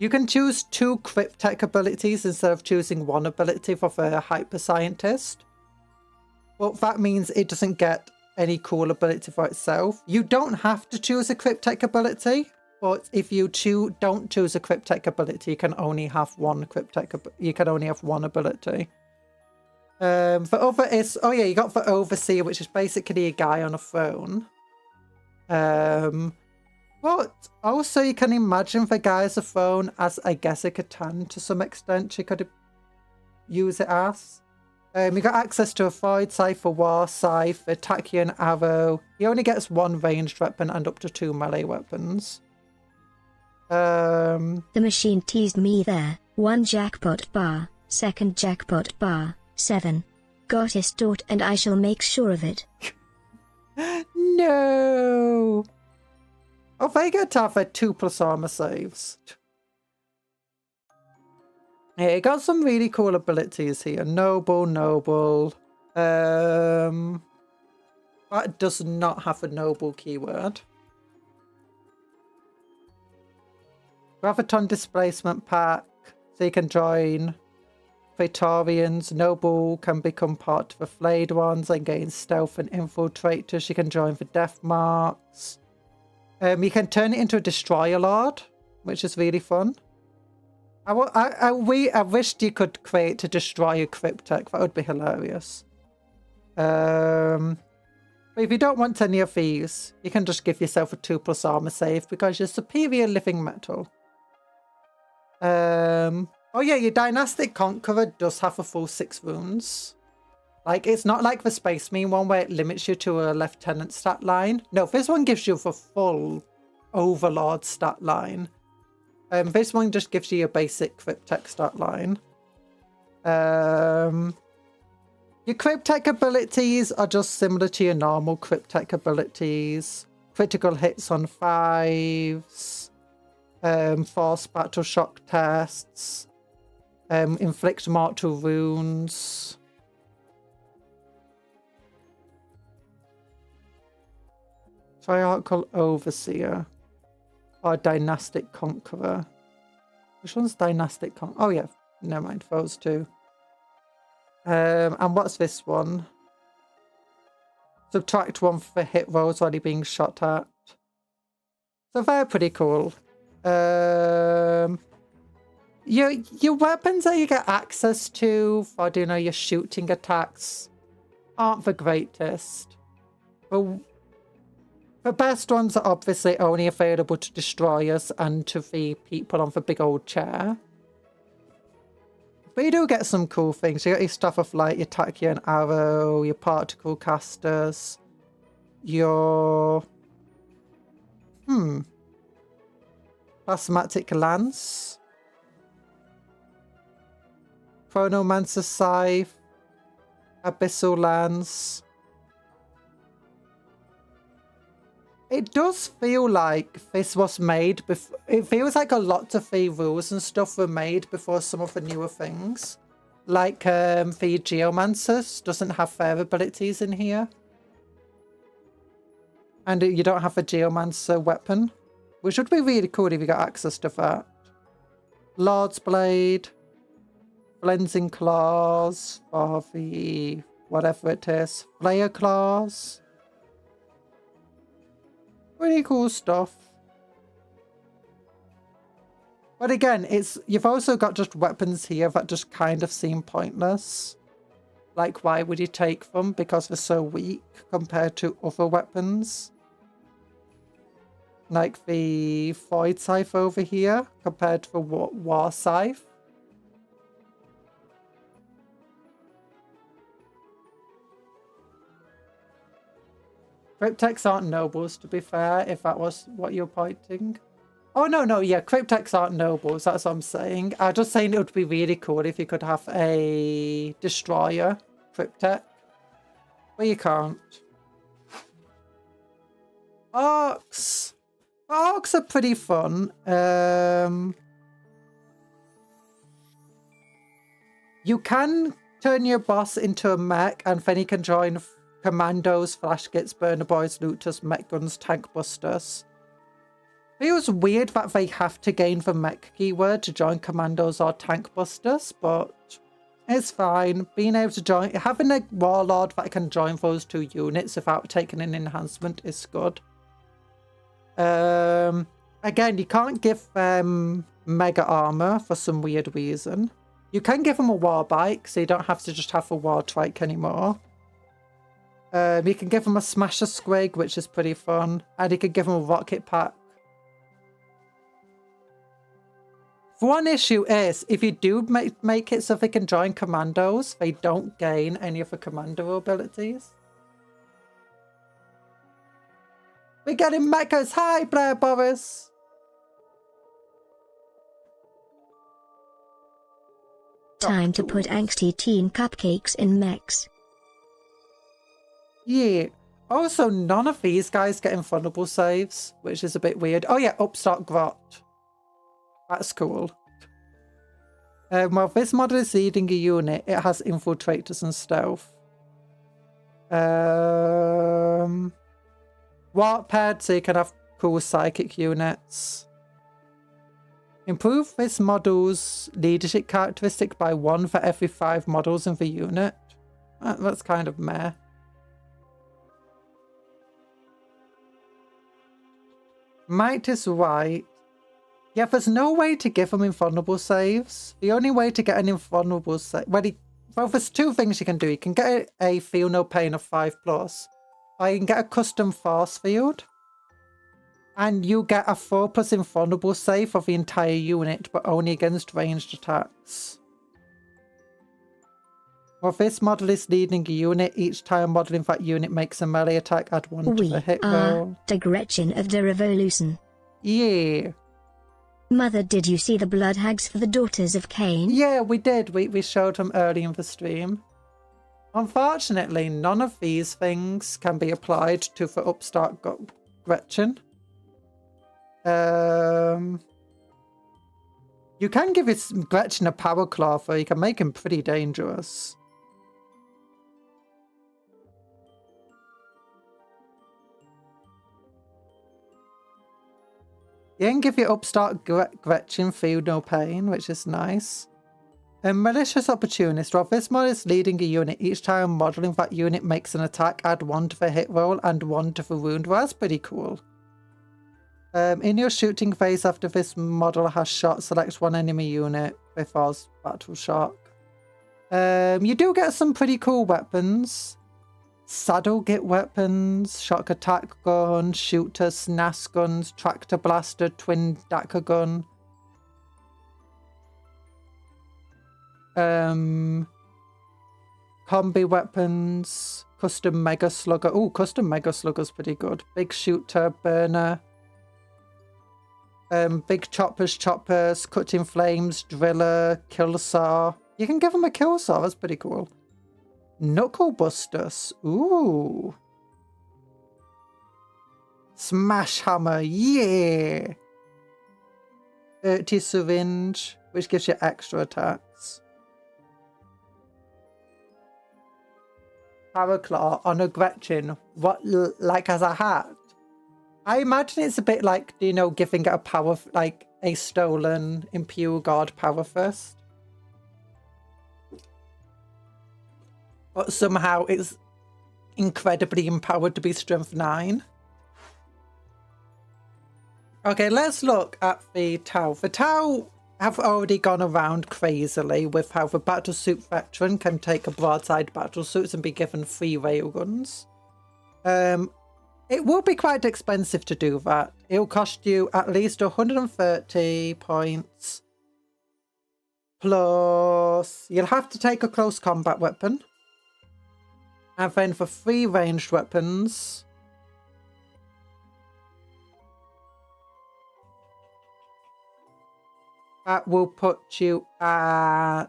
You can choose 2 Cryptech abilities instead of choosing 1 ability for the Hyper Scientist. But that means it doesn't get any cool ability for itself. You don't have to choose a Cryptech ability, but if you don't choose a Cryptech ability, you can only have 1 Cryptech. You can only have 1 ability. The other is, oh yeah, you got the Overseer, which is basically a guy on a throne. But also you can imagine the guy as a throne as, I guess, a Catan to some extent. You could use it as. You got access to a Void Scythe, a War Scythe, a Tachyon Arrow. He only gets 1 ranged weapon and up to 2 melee weapons. The machine teased me there. 1 jackpot bar, 2nd jackpot bar, 7. Got his thought and I shall make sure of it. No! Oh, they get to have their 2+ armor saves. Yeah, you got some really cool abilities here. Noble. That does not have a noble keyword. Graviton Displacement Pack. So you can join Praetorians. Noble can become part of the Flayed Ones and gain Stealth and Infiltrators. You can join the Death Marks. You can turn it into a Destroyer Lord, which is really fun. I wished you could create a Destroyer Cryptech. That would be hilarious. But if you don't want any of these, you can just give yourself a 2+ armor save because you're superior living metal. Oh yeah, your Dynastic Conqueror does have a full 6 wounds. Like, it's not like the Space Marine one where it limits you to a Lieutenant stat line. No, this one gives you the full Overlord stat line. This one just gives you a basic Cryptech stat line. Your Cryptech abilities are just similar to your normal Cryptech abilities. Critical hits on 5s. Force Battle Shock tests. Inflict mortal wounds. Triarchal Overseer. Or Dynastic Conqueror. Which one's Dynastic Conqueror? Oh yeah, never mind, those 2. And what's this one? Subtract 1 for hit rolls while you're being shot at. So they're pretty cool. Your weapons that you get access to for, you know, your shooting attacks aren't the greatest. But the best ones are obviously only available to destroyers and to the people on the big old chair. But you do get some cool things. You got your Staff of Light, your Tachyon Arrow, your Particle Casters, your Plasmatic Lance, Chronomancer Scythe, Abyssal Lance. It does feel like this was made before. It feels like a lot of the rules and stuff were made before some of the newer things. Like the Geomancers doesn't have their abilities in here. And you don't have a Geomancer weapon, which would be really cool if you got access to that. Lord's Blade, Cleansing Claws, or the whatever it is, Flayer Claws. Pretty cool stuff. But again, you've also got just weapons here that just kind of seem pointless. Like, why would you take them? Because they're so weak compared to other weapons. Like the Void Scythe over here compared to the War Scythe. Cryptechs aren't nobles, to be fair, if that was what you're pointing. Oh, no, yeah, Cryptechs aren't nobles, that's what I'm saying. I'm just saying it would be really cool if you could have a Destroyer Cryptech. But you can't. Orcs. Orcs are pretty fun. You can turn your boss into a mech, and then you can join Commandos, Flash Gits, Burner Boys, Looters, Mech Guns, Tank Busters. Feels weird that they have to gain the mech keyword to join commandos or tank busters, but it's fine. Being able to join, having a warlord that can join those 2 units without taking an enhancement is good. Again, you can't give them mega armor for some weird reason. You can give them a war bike, so you don't have to just have a war trike anymore. You can give them a smasher squig, which is pretty fun, and you can give them a rocket pack. One issue is, if you do make it so they can join commandos, they don't gain any of the commando abilities. We're getting mechas! Hi, Blair Boris! Time to put angsty teen cupcakes in mechs. Yeah. Also, none of these guys get invulnerable saves, which is a bit weird. Oh yeah, Upstart Grot. That's cool. Well, this model is leading a unit. It has infiltrators and stealth. Warp pad, so you can have cool psychic units. Improve this model's leadership characteristic by 1 for every 5 models in the unit. That's kind of meh. Might is right. Yeah, there's no way to give them invulnerable saves. The only way to get an invulnerable save... Well, there's 2 things you can do. You can get a feel no pain of 5+, or you can get a custom force field. And you get a 4+ invulnerable save for the entire unit, but only against ranged attacks. Well, this model is leading a unit. Each time modeling that unit makes a melee attack, add 1 to the hit roll. The Gretchen of the Revolution. Yeah. Mother, did you see the blood hags for the Daughters of Cain? Yeah, we did. We showed them early in the stream. Unfortunately, none of these things can be applied to the Upstart Gretchen. You can give Gretchen a power claw, though. You can make him pretty dangerous. You can give your Upstart Gretchen feel no pain, which is nice. A malicious opportunist. While this model is leading a unit, each time modeling that unit makes an attack, add 1 to the hit roll and 1 to the wound. Well, that's pretty cool. In your shooting phase, after this model has shot, select 1 enemy unit before battle shock. You do get some pretty cool weapons. Saddle get weapons, shock attack gun, shooter, SNAS guns, tractor blaster, twin Daka gun. Combi weapons, custom mega slugger. Oh, custom mega slugger's pretty good. Big shooter, burner. Big choppers, cutting flames, driller, kill saw. You can give them a kill saw, that's pretty cool. Knuckle busters. Ooh. Smash hammer. Yeah. 30 syringe, which gives you extra attacks. Power claw on a Gretchen. What, like as a hat? I imagine it's a bit like, you know, giving it a power, like a stolen Impure God power fist. But somehow it's incredibly empowered to be strength 9. Okay, let's look at the Tau. The Tau have already gone around crazily with how the battlesuit veteran can take a broadside battlesuits and be given 3 railguns. It will be quite expensive to do that. It'll cost you at least 130 points. Plus, you'll have to take a close combat weapon. And then for 3 ranged weapons, that will put you at,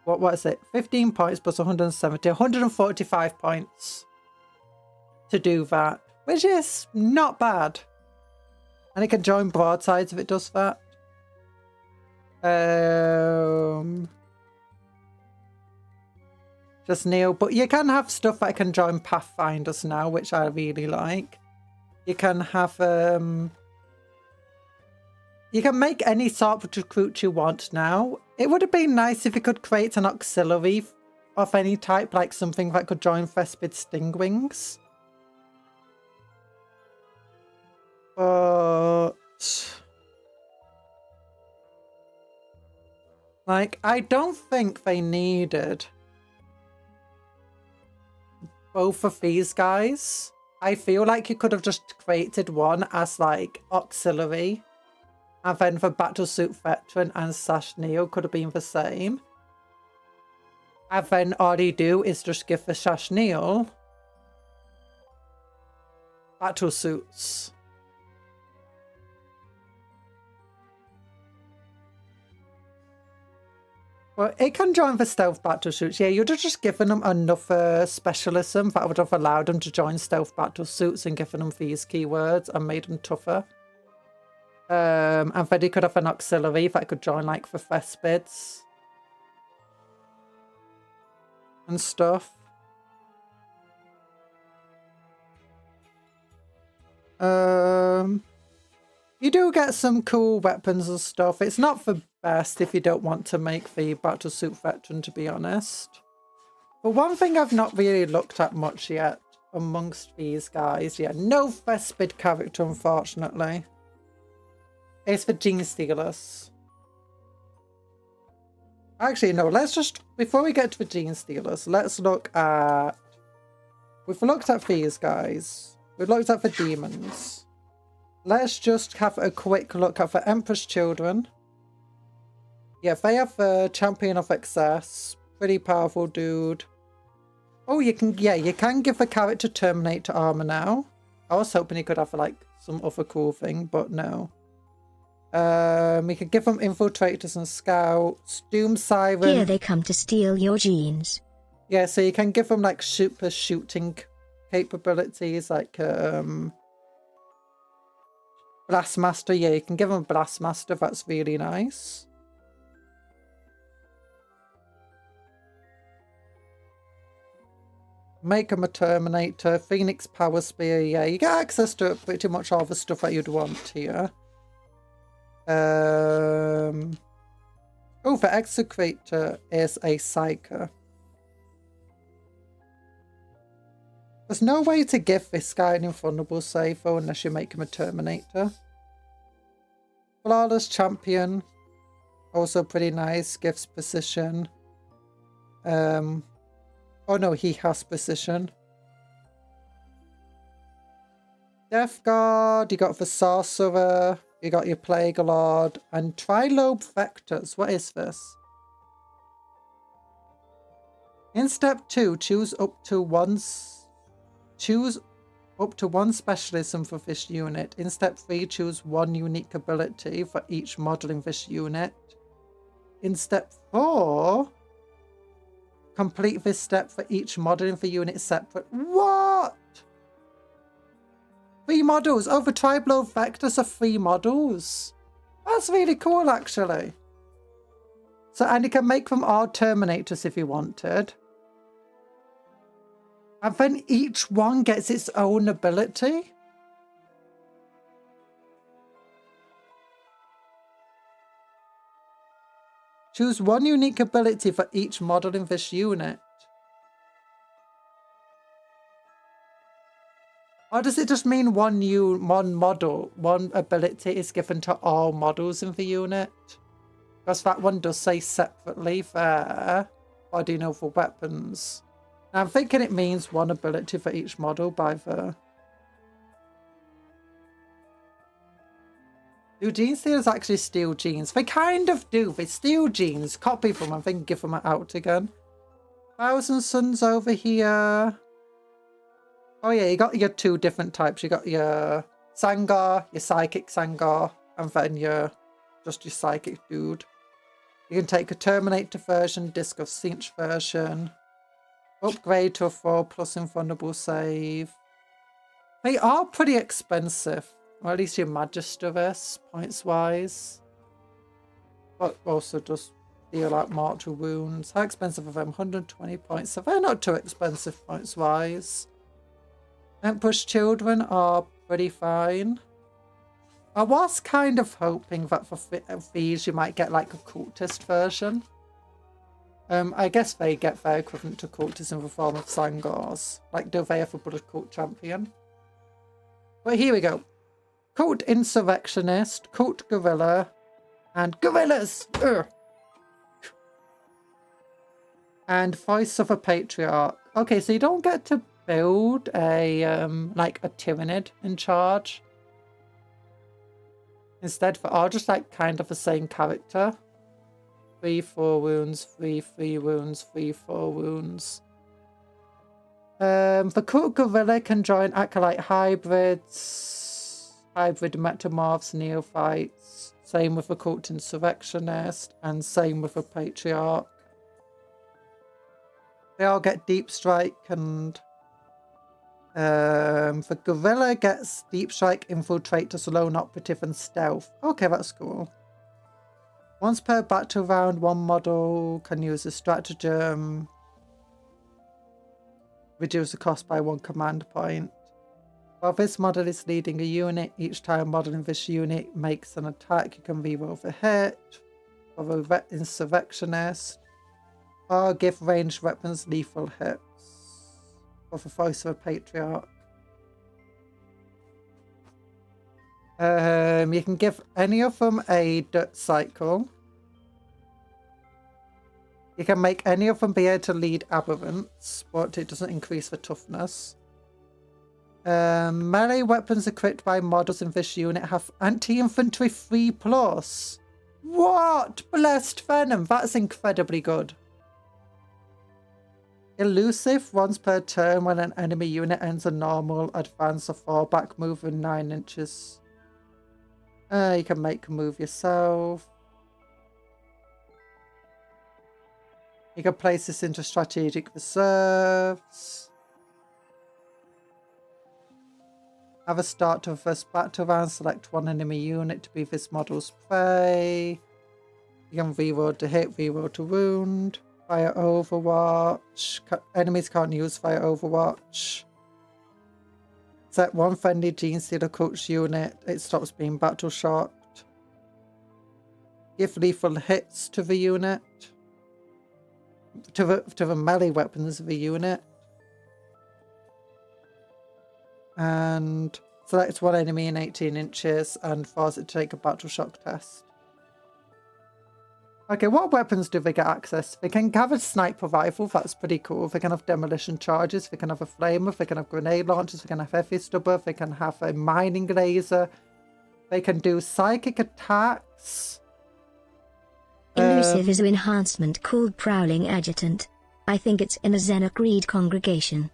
what is it? 15 points plus 170, 145 points to do that, which is not bad. And it can join broadsides if it does that. Just Neil, but you can have stuff that can join Pathfinders now, which I really like. You can have you can make any sort of recruit you want now. It would have been nice if you could create an auxiliary of any type, like something that could join Vespid Stingwings. But like, I don't think they needed both of these guys. I feel like you could have just created one as like auxiliary, and then the Battlesuit Veteran and Sash Neo could have been the same. And then all you do is just give the Sash Neo Battlesuits. Well, it can join the stealth battlesuits. Yeah, you'd have just given them another specialism that would have allowed them to join stealth battlesuits and given them these keywords and made them tougher. And then you could have an auxiliary that could join like the Vespids and stuff. You do get some cool weapons and stuff. It's not the best if you don't want to make the Battlesuit Veteran, to be honest. But one thing I've not really looked at much yet amongst these guys, yeah, no Vespid character, unfortunately. It's the Gene Stealers. Actually, no, let's just, before we get to the Gene Stealers, let's look at, we've looked at these guys. We've looked at the demons. Let's just have a quick look at the Emperor's Children. Yeah, they have the Champion of Excess. Pretty powerful dude. Oh, you can, yeah, you can give the character Terminator armor now. I was hoping he could have like some other cool thing, but no. We could give them Infiltrators and Scouts. Doom Siren. Here they come to steal your genes. Yeah, so you can give them like super shooting capabilities, like Blastmaster. Yeah, you can give them Blastmaster. That's really nice. Make them a Terminator. Phoenix Power Spear. Yeah, you get access to pretty much all the stuff that you'd want here. Oh, the Execrator is a Psyker. There's no way to give this guy an invulnerable save though, unless you make him a Terminator. Flawless Champion. Also pretty nice. Gives precision. Oh no, he has precision. Death Guard. You got the Sorcerer. You got your Plague Lord. And Trilobe Vectors. What is this? In step 2, choose up to one specialism for this unit. In step 3, choose one unique ability for each model in this unit. In step 4, complete this step for each model in the unit separate. What? 3 models. Oh, the Triblobe Vectors are 3 models. That's really cool, actually. So, and you can make them all Terminators if you wanted. And then each one gets its own ability. Choose one unique ability for each model in this unit. Or does it just mean one model, one ability is given to all models in the unit? Because that one does say separately there. Or do you know for weapons? Now I'm thinking it means one ability for each model by the... Do Gene Stealers actually steal genes? They kind of do. They steal genes, copy them, and then give them out again. Thousand Suns over here. Oh yeah, you got your 2 different types. You got your Sangar, your Psychic Sangar, and then just your Psychic dude. You can take a Terminator version, Disc of Cinch version. Upgrade to a 4+ invulnerable save. They are pretty expensive. Or at least your Magister is, points-wise. But also just deal out mortal wounds. How expensive are them? 120 points. So they're not too expensive points-wise. Emperor's Children are pretty fine. I was kind of hoping that for these you might get like a cultist version. I guess they get their equivalent to cultists in the form of Sangors. Like, do they have a Blood Cult champion? But here we go. Cult Insurrectionist, Cult Guerrilla, and Guerrillas! Ugh. And Voice of a Patriarch. Okay, so you don't get to build a, like, a Tyrannid in charge. Instead, they are just, like, kind of the same character. 3-4 wounds, 3-3 wounds, 3-4 wounds. The Cult Guerrilla can join Acolyte Hybrids, Hybrid Metamorphs, Neophytes. Same with the Cult Insurrectionist, and same with the Patriarch. They all get Deep Strike, and the Guerrilla gets Deep Strike, Infiltrate, to Lone Operative, and Stealth. Okay, that's cool. Once per battle round, one model can use a stratagem. Reduce the cost by 1 command point. While this model is leading a unit, each time a model in this unit makes an attack, you can reroll the hit for the Insurrectionist, or give ranged weapons lethal hits for the Voice of a Patriarch. You can give any of them a dirt cycle. You can make any of them be able to lead aberrants, but it doesn't increase the toughness. Melee weapons equipped by models in this unit have anti-infantry 3+. What? Blessed Venom. That's incredibly good. Elusive, once per turn when an enemy unit ends a normal, advance, or fallback move in 9 inches. You can make a move yourself. You can place this into strategic reserves. Have a start to a first battle round. Select one enemy unit to be this model's prey. You can reroll to hit, reroll to wound. Fire Overwatch. Enemies can't use Fire Overwatch. Set one friendly Gene Stealer Coach unit. It stops being battle shocked. Give lethal hits to the unit. To the melee weapons of the unit. And select one enemy in 18 inches and force it to take a battle shock test. Okay, what weapons do they get access? They can have a sniper rifle, that's pretty cool. They can have demolition charges, they can have a flamer, they can have grenade launchers, they can have Vtuber, they can have a mining laser. They can do psychic attacks. Elusive is an enhancement called Prowling Adjutant. I think it's in a Xena Creed congregation.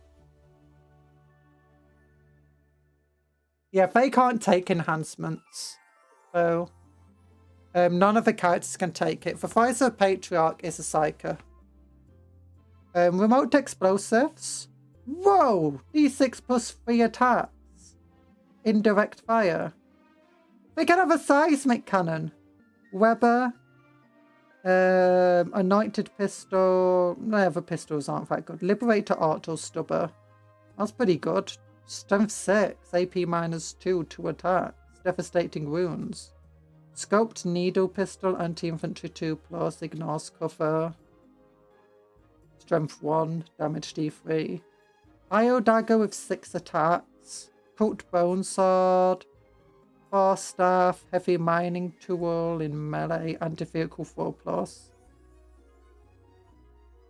Yeah, they can't take enhancements. So none of the characters can take it. The Voice of Patriarch is a Psyker. Remote explosives. Whoa! D6 plus 3 attacks. Indirect fire. They can have a seismic cannon. Weber. Anointed pistol. No, the pistols aren't that good. Liberator Auto Stubber. That's pretty good. Strength 6. AP -2 to attacks. Devastating wounds. Scoped Needle Pistol, Anti-Infantry 2+, ignores cover. Strength 1, damage D3. Io Dagger with 6 attacks. Cult Bone Sword. Force Staff, Heavy Mining Tool in melee, Anti-Vehicle 4+.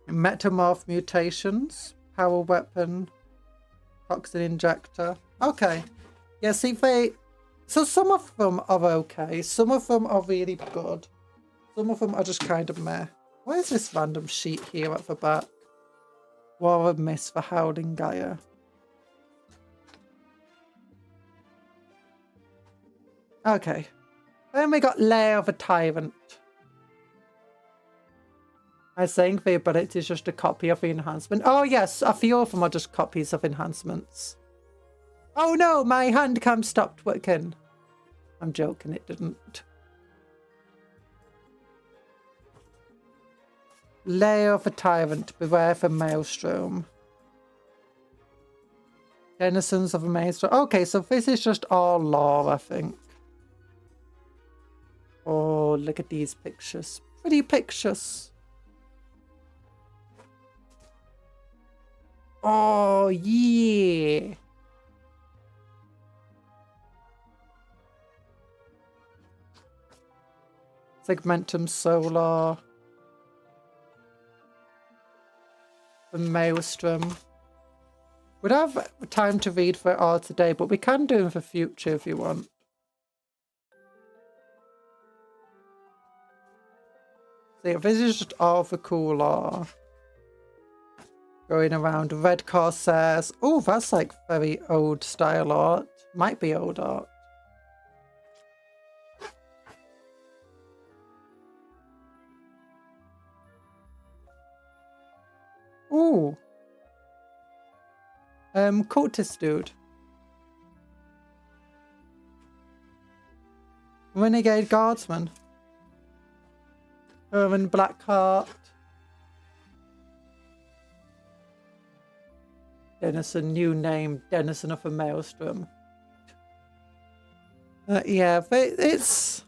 Metamorph Mutations, Power Weapon, Toxin Injector. Okay. Yeah, see, so some of them are okay. Some of them are really good. Some of them are just kind of meh. Why is this random sheet here at the back? War of Mist for Howling Gaia. Okay. Then we got Lair of a Tyrant. I think the ability is just a copy of the enhancement. Oh yes, a few of them are just copies of enhancements. Oh no, my handcam stopped working. I'm joking, it didn't. Lair of a Tyrant, beware for Maelstrom. Denizens of a Maelstrom. Okay, so this is just all lore, I think. Oh, look at these pictures. Pretty pictures. Oh, yeah. Segmentum Solar. The Maelstrom. We don't have time to read for it all today, but we can do them for future if you want. So this is just all the cool lore. Going around Red Corsairs. Oh, that's like very old style art. Might be old art. Ooh. Cultist dude. Renegade Guardsman. Herman Blackheart. Dennison, new name. Dennison of a Maelstrom. Yeah, but it's...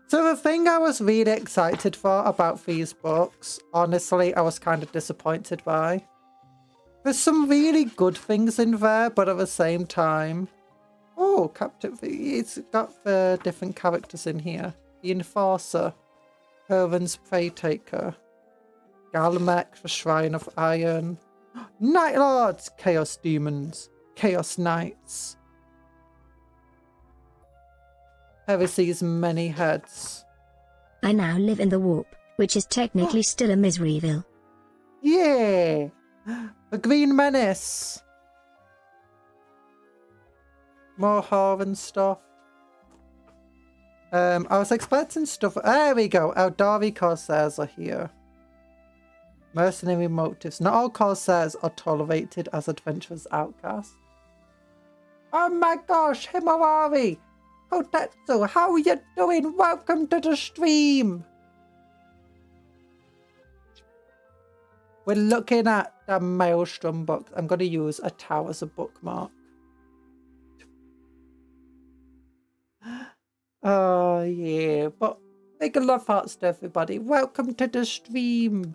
So the thing I was really excited for about these books, honestly, I was kind of disappointed by. There's some really good things in there, but at the same time... Oh, Captain... It's got the different characters in here. The Enforcer. Hervan's Prey Taker. Galmec, the Shrine of Iron. Night Lords! Chaos Demons. Chaos Knights. Heresy's Many Heads. I now live in the Warp, which is technically still a Miseryville. Yeah! The Green Menace. More horror and stuff. I was expecting stuff. There we go. Eldari Corsairs are here. Mercenary motives. Not all Corsairs are tolerated as adventurous outcasts. Oh my gosh, Himawari! Kotetsu, how are you doing? Welcome to the stream! We're looking at the Maelstrom book. I'm going to use a tower as a bookmark. Oh yeah, but big love hearts to everybody. Welcome to the stream.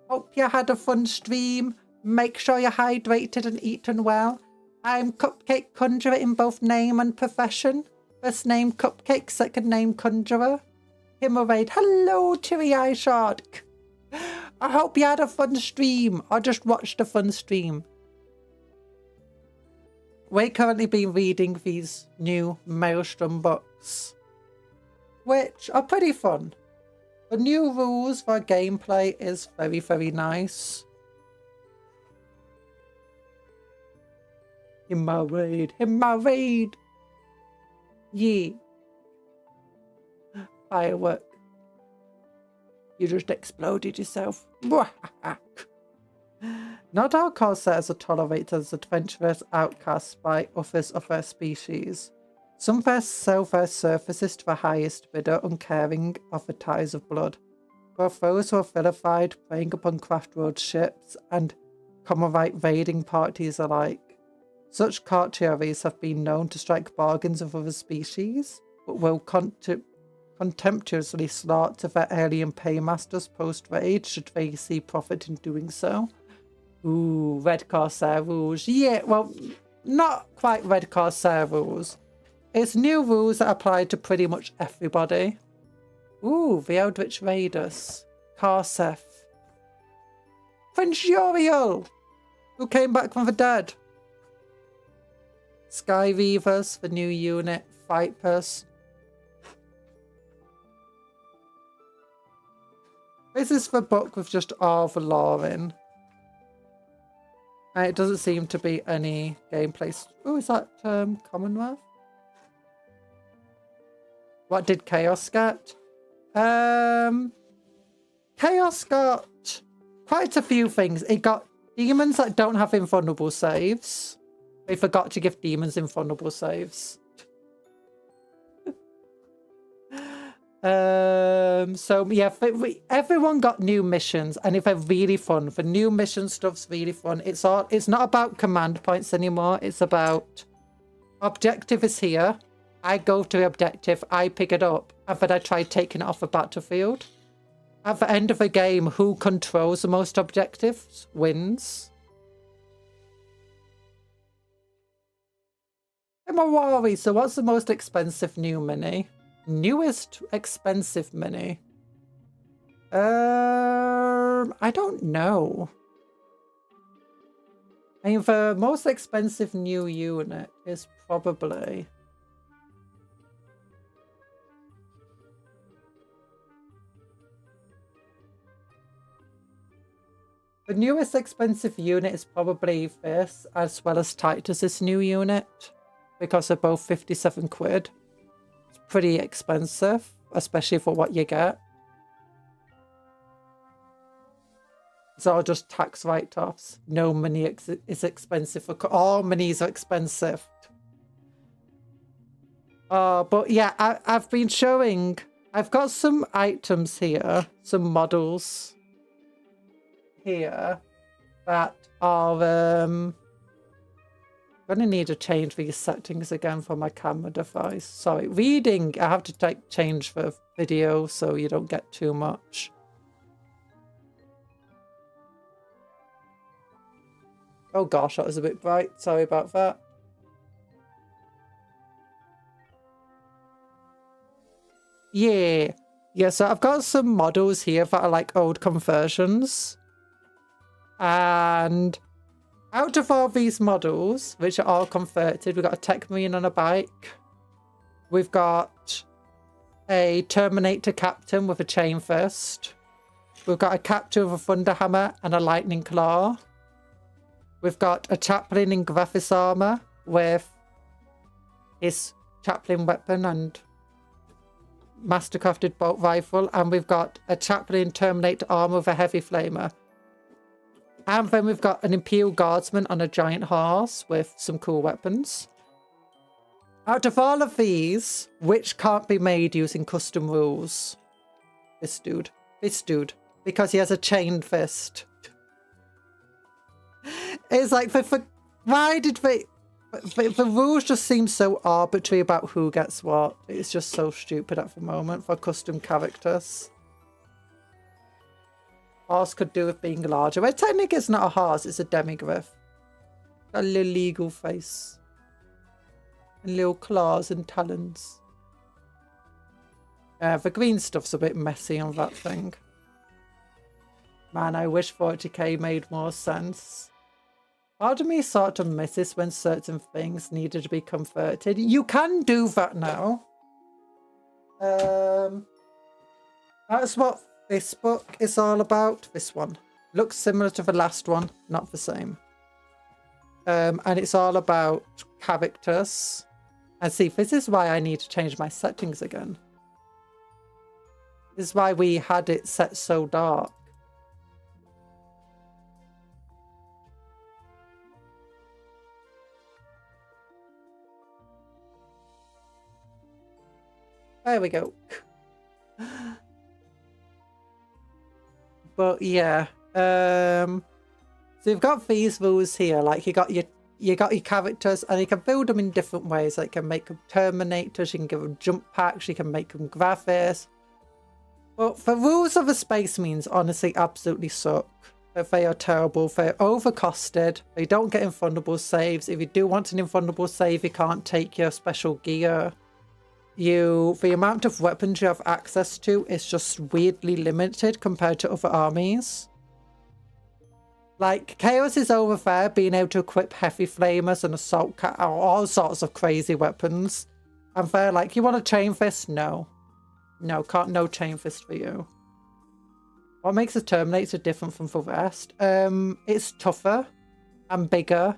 Hope you had a fun stream. Make sure you're hydrated and eaten well. I'm Cupcake Conjurer in both name and profession. First name Cupcake, second name Conjurer. Himmerade, hello Cheery Eye Shark. I hope you had a fun stream or just watched a fun stream. We've currently been reading these new Maelstrom books, which are pretty fun. The new rules for gameplay is very, very nice. Himmerade, Himmerade! Yeah. Firework. You just exploded yourself. Not all Corsairs are tolerated as adventurous outcasts by others of their species. Some sell their services to the highest bidder, uncaring of the ties of blood. Both those who are vilified, preying upon craft road ships, and Comorite raiding parties alike. Such courtiers have been known to strike bargains with other species, but will contemptuously slaughter their alien paymasters post-raid should they see profit in doing so. Ooh, Red Corsair rules. Yeah, well, not quite Red Corsair rules. It's new rules that apply to pretty much everybody. Ooh, the Eldritch Raiders. Karseth. Prince Uriel, who came back from the dead. Sky Reavers, the new unit. Vipers. This is the book with just all the lore in. And it doesn't seem to be any gameplay. Oh, is that Commonwealth? What did Chaos get? Chaos got quite a few things. It got demons that don't have invulnerable saves. They forgot to give demons invulnerable saves. So yeah, everyone got new missions, and if they're really fun, the new mission stuff's really fun. It's not about command points anymore. It's about Objective is here. I go to the objective, I pick it up, and then I try taking it off the battlefield. At the end of the game, who controls the most objectives wins. I'm a worry, so what's the most expensive new mini? Newest expensive mini? I don't know. I mean, the most expensive new unit is probably... The newest expensive unit is probably this, as well as Titus's new unit, because they're both 57 quid. It's pretty expensive, especially for what you get. It's all just tax write-offs. No money is expensive. All monies are expensive. But yeah, I've been showing... I've got some items here, some models here that are gonna need to change these settings again for my camera device. Sorry, reading, I have to change the video so you don't get too much. Oh gosh, that was a bit bright. Sorry about that. Yeah, so I've got some models here that are like old conversions. And out of all these models, which are all converted, we've got a Tech Marine on a bike. We've got a Terminator Captain with a chain fist. We've got a Captain with a Thunder Hammer and a Lightning Claw. We've got a Chaplain in Graphis armor with his Chaplain weapon and mastercrafted bolt rifle. And we've got a Chaplain Terminator armor with a heavy flamer. And then we've got an Imperial Guardsman on a giant horse with some cool weapons. Out of all of these, which can't be made using custom rules? This dude. Because he has a chain fist. It's like, why did they... The rules just seem so arbitrary about who gets what. It's just so stupid at the moment for custom characters. Horse could do with being larger. Well, technically it's not a horse, it's a demigryph. Got a little eagle face. And little claws and talons. The green stuff's a bit messy on that thing. Man, I wish 40k made more sense. Part of me sort of misses when certain things needed to be converted. You can do that now. That's what this book is all about. This one looks similar to the last one, not the same. And it's all about characters. And see, this is why I need to change my settings again. This is why we had it set so dark. There we go. But yeah, so you've got these rules here. Like you got your characters, and you can build them in different ways. Like you can make them Terminators, you can give them jump packs, you can make them Graphis. But the rules of the Space Marines honestly absolutely suck. They are terrible. They're overcosted. They don't get infundable saves. If you do want an infundable save, you can't take your special gear. The amount of weapons you have access to is just weirdly limited compared to other armies. Like, Chaos is over there being able to equip heavy flamers and assault all sorts of crazy weapons. And they're like, you want a chain fist? No. No chain fist for you. What makes a Terminator different from the rest? It's tougher and bigger.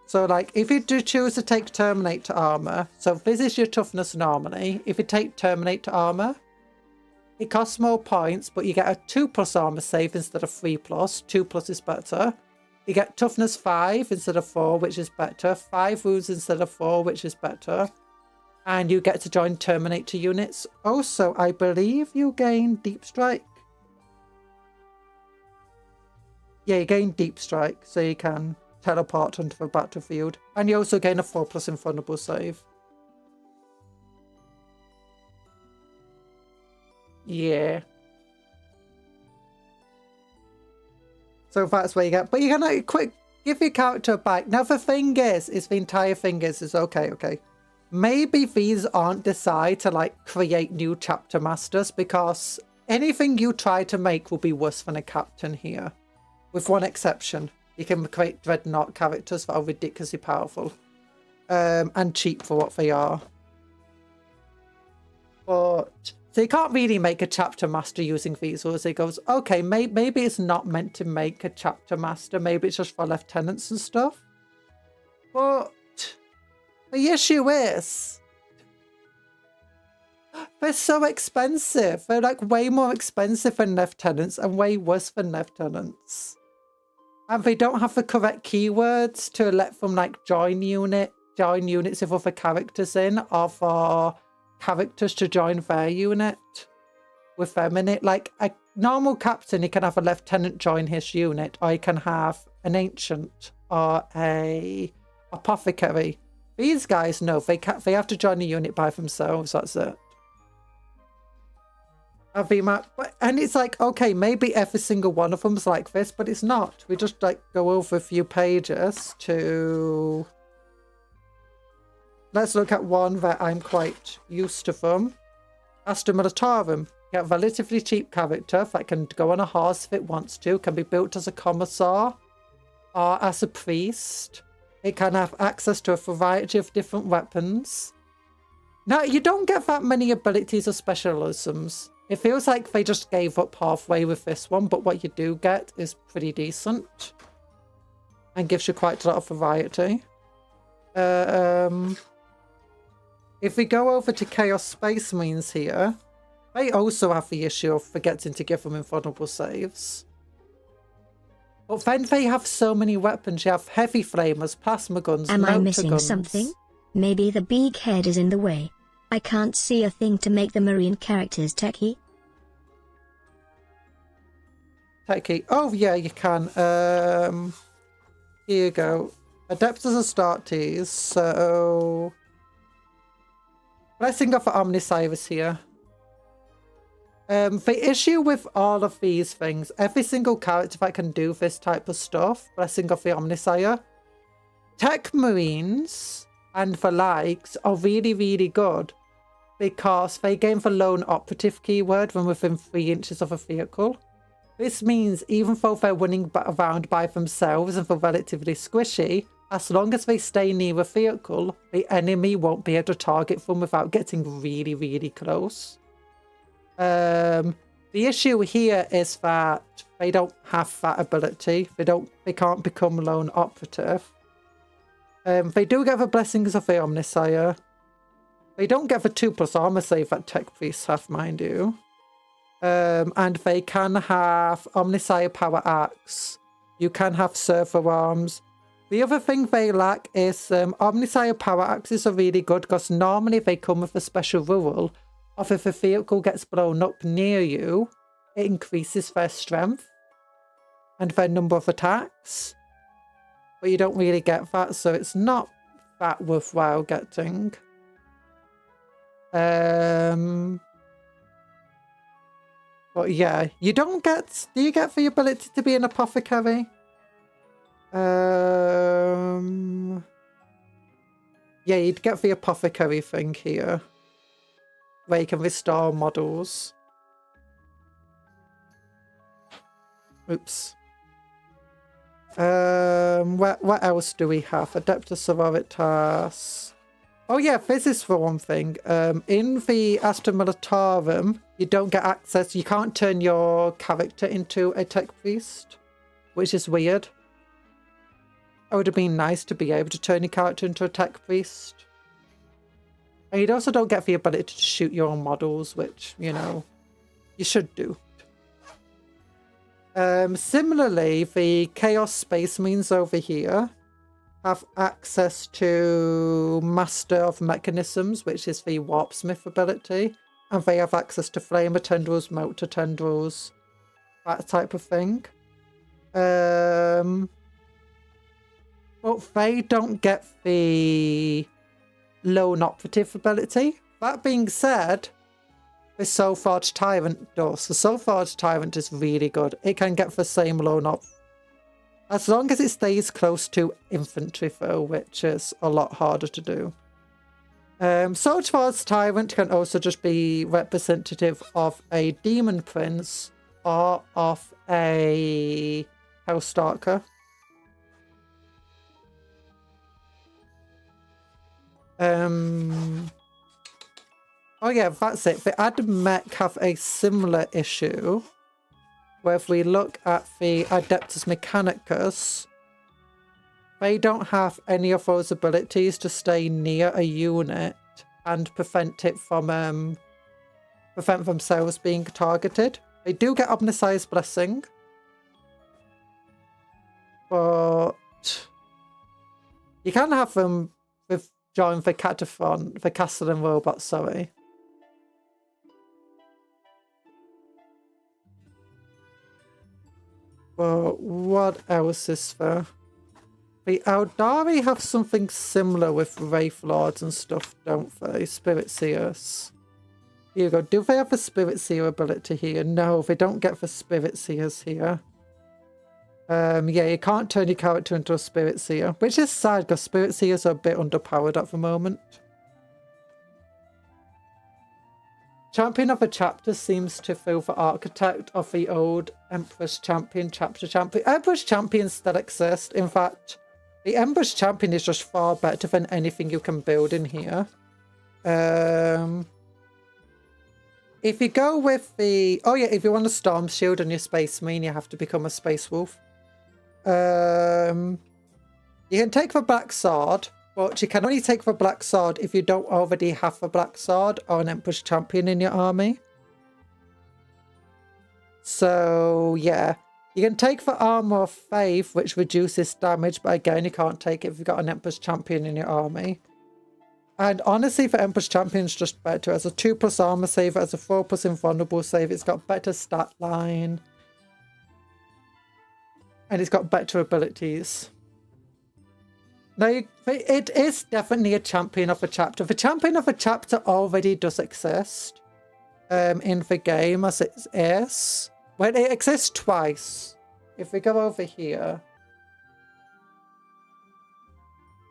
So, like, if you do choose to take Terminator armor, so this is your toughness normally. If you take Terminator armor, it costs more points, but you get a 2+ armor save instead of 3+. 2+ is better. You get toughness 5 instead of 4, which is better. 5 wounds instead of 4, which is better. And you get to join Terminator units. Also, I believe you gain Deep Strike. Yeah, you gain Deep Strike, so you can teleport onto the battlefield. And you also gain a 4+ invulnerable save. Yeah. So that's where you get, but you're gonna give your character a bike. Now the thing is the entire thing is okay. Maybe these aren't decide to like create new chapter masters, because anything you try to make will be worse than a captain here. With one exception. You can create dreadnought characters that are ridiculously powerful. And cheap for what they are. But so you can't really make a chapter master using these rules. It goes, okay, maybe it's not meant to make a chapter master. Maybe it's just for lieutenants and stuff. But the issue is, they're so expensive. They're like way more expensive than lieutenants and way worse than lieutenants. And they don't have the correct keywords to let them like join units with other characters in, or for characters to join their unit with them in it. Like a normal captain, he can have a lieutenant join his unit, or he can have an ancient or a apothecary. These guys, no, they have to join the unit by themselves. That's it. And it's like, okay, maybe every single one of them is like this, but it's not. We just like go over a few pages to... Let's look at one that I'm quite used to from. Astra Militarum. Get a relatively cheap character that can go on a horse if it wants to, can be built as a commissar or as a priest. It can have access to a variety of different weapons. Now, you don't get that many abilities or specialisms. It feels like they just gave up halfway with this one, but what you do get is pretty decent. And gives you quite a lot of variety. If we go over to Chaos Space Marines here, they also have the issue of forgetting to give them invulnerable saves. But then they have so many weapons. You have heavy flamers, plasma guns, Am I missing guns. something? Maybe the big head is in the way. I can't see a thing to make the marine characters techie. Techie. Oh yeah, you can. Here you go. Adeptus Astartes. So Blessing of Omnisirus here. The issue with all of these things, every single character that can do this type of stuff, Blessing of the Omnisire, Tech Marines and the likes are really, really good because they gain the lone operative keyword when within 3 inches of a vehicle. This means even though they're running around by themselves and they're relatively squishy, as long as they stay near a vehicle, the enemy won't be able to target them without getting really, really close. The issue here is that they don't have that ability. They can't become lone operative. They do get the Blessings of the Omnisire. They don't get the 2+ armor save that Tech Priests have, mind you. And they can have Omnisire Power Axe. You can have Servo Arms. The other thing they lack is Omnisire Power Axes are really good because normally they come with a special rule of if a vehicle gets blown up near you, it increases their strength and their number of attacks. But you don't really get that, so it's not that worthwhile getting. But yeah, you don't get... Do you get the ability to be an apothecary? Yeah, you'd get the apothecary thing here, where you can restore models. Oops. What else do we have? Adeptus Sororitas. Oh yeah, this is for one thing. In the Astra Militarum, you don't get access. You can't turn your character into a tech priest, which is weird. It would have been nice to be able to turn your character into a tech priest. And you also don't get the ability to shoot your own models, which, you know, you should do. Similarly, the Chaos Space Marines over here have access to Master of Mechanisms, which is the Warpsmith ability. And they have access to Flamer Tendrils, Motor Tendrils, that type of thing. But they don't get the lone operative ability. That being said, the Soulforged Tyrant does. The Soulforged Tyrant is really good. It can get the same lone op. As long as it stays close to infantry though, which is a lot harder to do. Soulforged Tyrant can also just be representative of a Demon Prince or of a Hellstalker. Oh yeah, that's it. The Admech have a similar issue, where if we look at the Adeptus Mechanicus, they don't have any of those abilities to stay near a unit and prevent themselves being targeted. They do get Omniscience Blessing, but you can have them with join the Cataphon, the Castellan robot, sorry. But what else is there? The Eldari have something similar with Wraith Lords and stuff, don't they? Spirit Seers. Here you go. Do they have a Spirit Seer ability here? No, they don't get the Spirit Seers here. Yeah, you can't turn your character into a Spirit Seer, which is sad because Spirit Seers are a bit underpowered at the moment. Champion of a chapter seems to fill the archetype of the old Emperor's Champion, Chapter Champion. Emperor's Champions still exist. In fact, the Emperor's Champion is just far better than anything you can build in here. If you go with the... Oh yeah, if you want a Storm Shield on your Space Marine, you have to become a Space Wolf. You can take the Black Sword, but you can only take the Black Sword if you don't already have the Black Sword or an Emperor's Champion in your army. So, yeah. You can take the Armor of Faith, which reduces damage, but again, you can't take it if you've got an Emperor's Champion in your army. And honestly, the Emperor's Champion is just better. As a 2+ armor save, as a 4+ invulnerable save, it's got better stat line. And it's got better abilities. Now, it is definitely a Champion of a Chapter. The Champion of a Chapter already does exist in the game as it is. Well, it exists twice. If we go over here...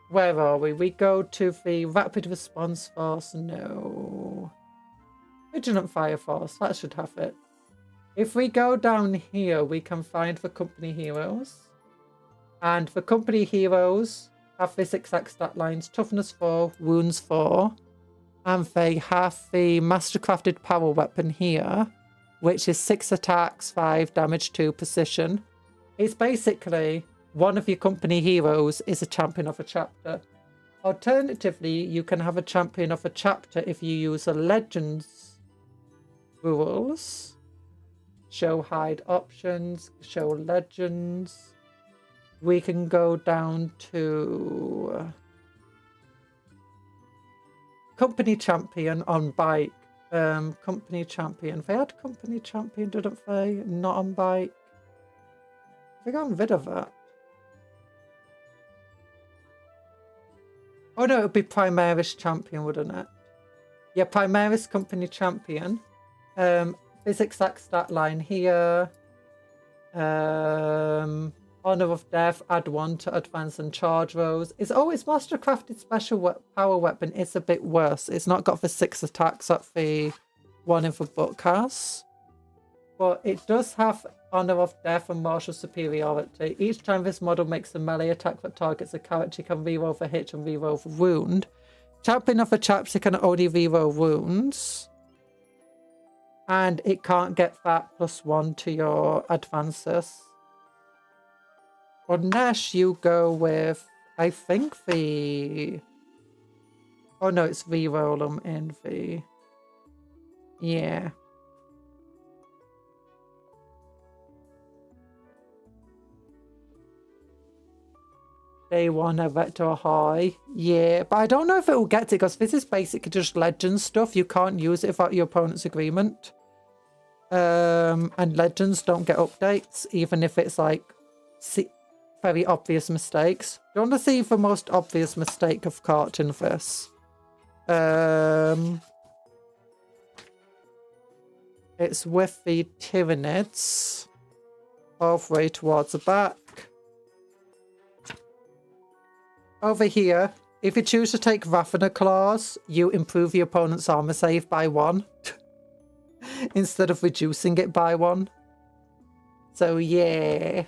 Where are we? We go to the Rapid Response Force. No. Vigilant Fire Force. That should have it. If we go down here, we can find the Company Heroes. And the Company Heroes have this exact stat lines. Toughness 4, Wounds 4. And they have the Mastercrafted Power Weapon here, which is 6 attacks, 5 damage, 2 precision. It's basically... one of your company heroes is a champion of a chapter. Alternatively, you can have a champion of a chapter if you use a Legends rules. Show hide options, show legends. We can go down to company champion on bike. Company champion. They had company champion, didn't they? Not on bike. They got rid of that. Oh no, it would be Primaris Champion, wouldn't it? Yeah, Primaris Company Champion. This exact stat line here. Honor of Death, add 1 to advance and charge rolls. It's always Mastercrafted Special Power Weapon. It's a bit worse. It's not got the 6 attacks that the one in the book has. But it does have Honor of Death and Martial Superiority. Each time this model makes a melee attack that targets a character, you can reroll the hit and reroll the wound. Champion of a chapter can only reroll wounds. And it can't get that +1 to your advances. Unless you go with, I think the... Oh no, it's reroll them in the... Yeah. Day 1, a Vector High. Yeah, but I don't know if it will get it because this is basically just legend stuff. You can't use it without your opponent's agreement. And legends don't get updates, even if it's like... very obvious mistakes. Do you want to see the most obvious mistake I've caught in this? It's with the Tyranids. Halfway towards the back. Over here, if you choose to take Raffiner Claws, you improve your opponent's armor save by 1. Instead of reducing it by 1. So yeah.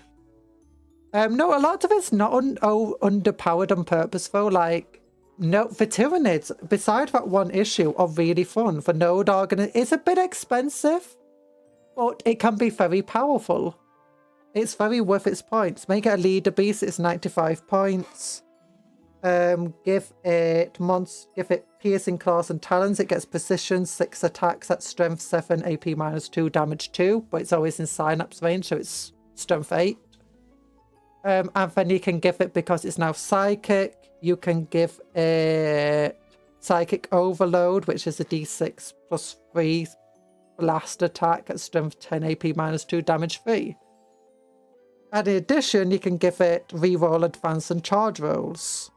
No, a lot of it's not underpowered on purpose though. Like, no, the Tyranids, beside that one issue, are really fun. The node organ is a bit expensive, but it can be very powerful. It's very worth its points. Make it a leader beast, it's 95 points. Give it piercing claws and talons. It gets precision 6 attacks at strength 7, AP -2, damage 2, but it's always in synapse range, so it's strength 8. And then you can give it, because it's now psychic, you can give it psychic overload, which is a d6 +3 blast attack at strength 10, AP -2, damage 3. And in addition, you can give it reroll advance and charge rolls.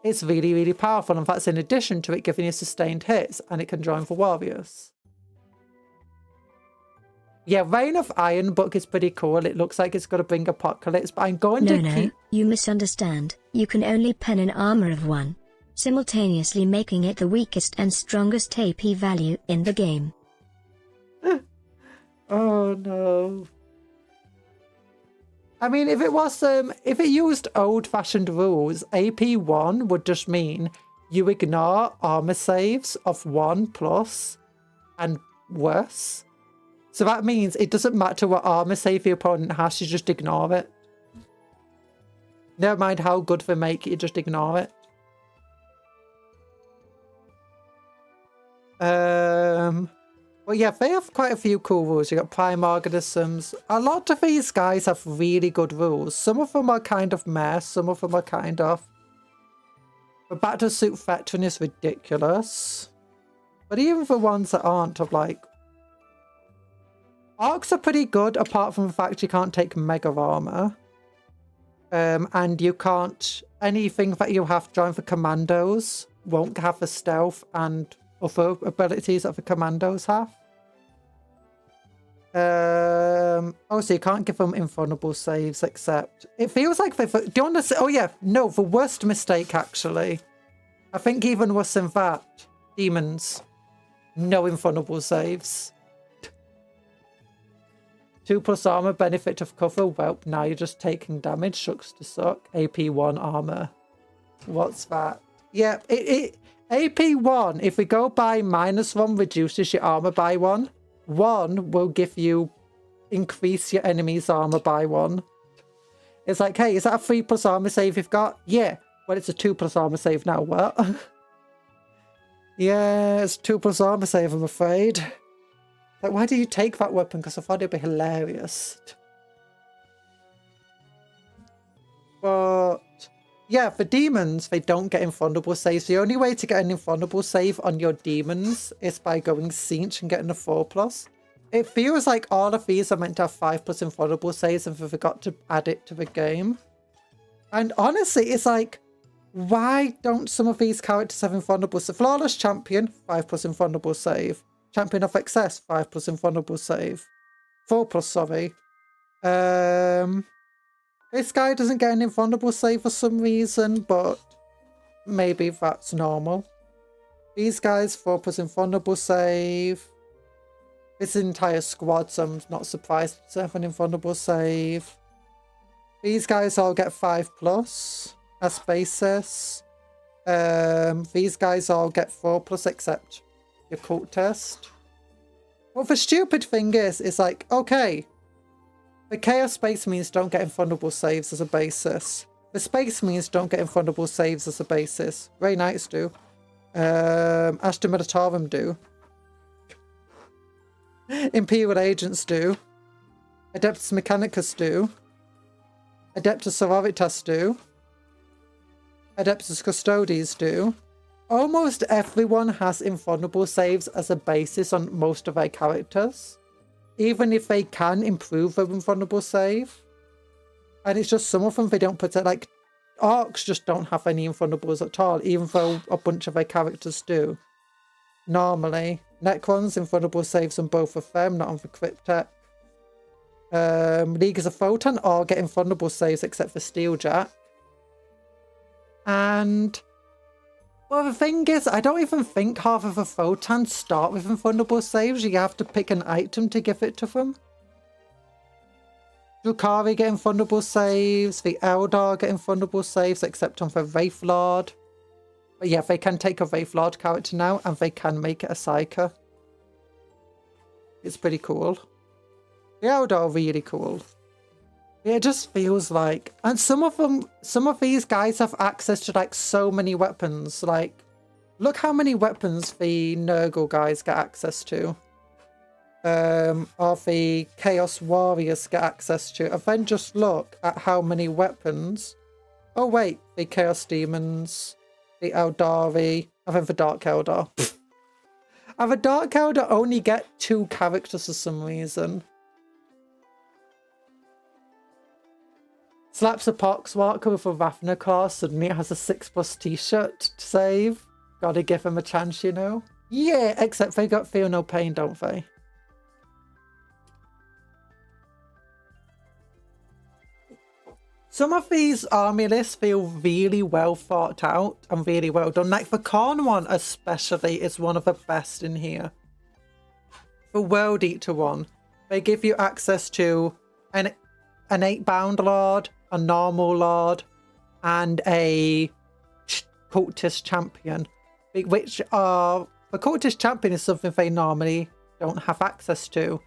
It's really, really powerful, and that's in addition to it giving you sustained hits, and it can join for warriors. Yeah, Reign of Iron book is pretty cool. It looks like it's got to bring Apocalypse, but I'm going to keep... No, you misunderstand. You can only pen an armor of 1, simultaneously making it the weakest and strongest AP value in the game. Oh no. I mean, if it was, if it used old-fashioned rules, AP1 would just mean you ignore armor saves of 1+ and worse. So that means it doesn't matter what armor save your opponent has, you just ignore it. Never mind how good they make it, you just ignore it. Well, yeah, they have quite a few cool rules. You got prime organisms. A lot of these guys have really good rules. Some of them are kind of meh, some of them are kind of... The Battlesuit Veteran is ridiculous. But even the ones that aren't are like... Arcs are pretty good, apart from the fact you can't take mega armor. And you can't... Anything that you have joined for commandos won't have the stealth and other abilities that the commandos have. Also, you can't give them invulnerable saves, except it feels like they've... Do you want to say? Oh yeah, no, the worst mistake actually. I think even worse than that. Demons, no invulnerable saves. 2+ armor, benefit of cover. Well, now you're just taking damage. Shucks to suck. AP1 armor. What's that? Yeah, AP1, if we go by -1, reduces your armor by 1. 1 will give you increase your enemy's armor by 1. It's like, hey, is that a 3+ armor save you've got? Yeah. Well, it's a 2+ armor save now. What? Yeah, it's 2+ armor save, I'm afraid. Like, why did you take that weapon? Because I thought it'd be hilarious. But yeah, for demons, they don't get invulnerable saves. The only way to get an invulnerable save on your demons is by going Siege and getting a 4+. It feels like all of these are meant to have 5+ invulnerable saves and they forgot to add it to the game. And honestly, it's like, why don't some of these characters have invulnerable save? Flawless Champion, 5+ invulnerable save. Champion of Excess, 5+ invulnerable save. 4+, sorry. This guy doesn't get an invulnerable save for some reason, but maybe that's normal. These guys, 4+ invulnerable save. This entire squad, so I'm not surprised to have an invulnerable save. These guys all get 5+ as basis. These guys all get 4+ except your cult test. Well, the stupid thing is, it's like, okay, the Chaos Space Marines don't get invulnerable saves as a basis. The Space Marines don't get invulnerable saves as a basis. Grey Knights do. Astra Militarum do. Imperial Agents do. Adeptus Mechanicus do. Adeptus Sororitas do. Adeptus Custodes do. Almost everyone has invulnerable saves as a basis on most of their characters. Even if they can improve their invulnerable save. And it's just some of them they don't put it, like Orcs just don't have any Invulnerables at all, even though a bunch of their characters do. Normally. Necrons, Invulnerable saves on both of them, not on the Cryptek. Leaguers of Photon all get Invulnerable saves except for Steeljack. And well, the thing is, I don't even think half of the Photons start with Invulnerable saves. You have to pick an item to give it to them. Drukhari get Invulnerable saves, the Eldar get Invulnerable saves except on the Wraith Lord. But yeah, they can take a Wraith Lord character now and they can make it a Psyker. It's pretty cool. The Eldar are really cool. It just feels like, and some of these guys have access to like so many weapons. Like, look how many weapons the Nurgle guys get access to. Or the Chaos Warriors get access to. And then just look at how many weapons. Oh wait, the Chaos Demons, the Eldari, and then the Dark Eldar. And the Dark Eldar only get 2 characters for some reason. Slaps a Poxwalker with a Ravna class, suddenly it has a 6+ t-shirt to save. Gotta give him a chance, you know? Yeah, except they got Feel No Pain, don't they? Some of these army lists feel really well thought out and really well done. Like the Khorne one especially is one of the best in here. The World Eater one, they give you access to an 8-bound Lord, a normal Lord, and a Cultist Champion. Which are... The Cultist Champion is something they normally don't have access to.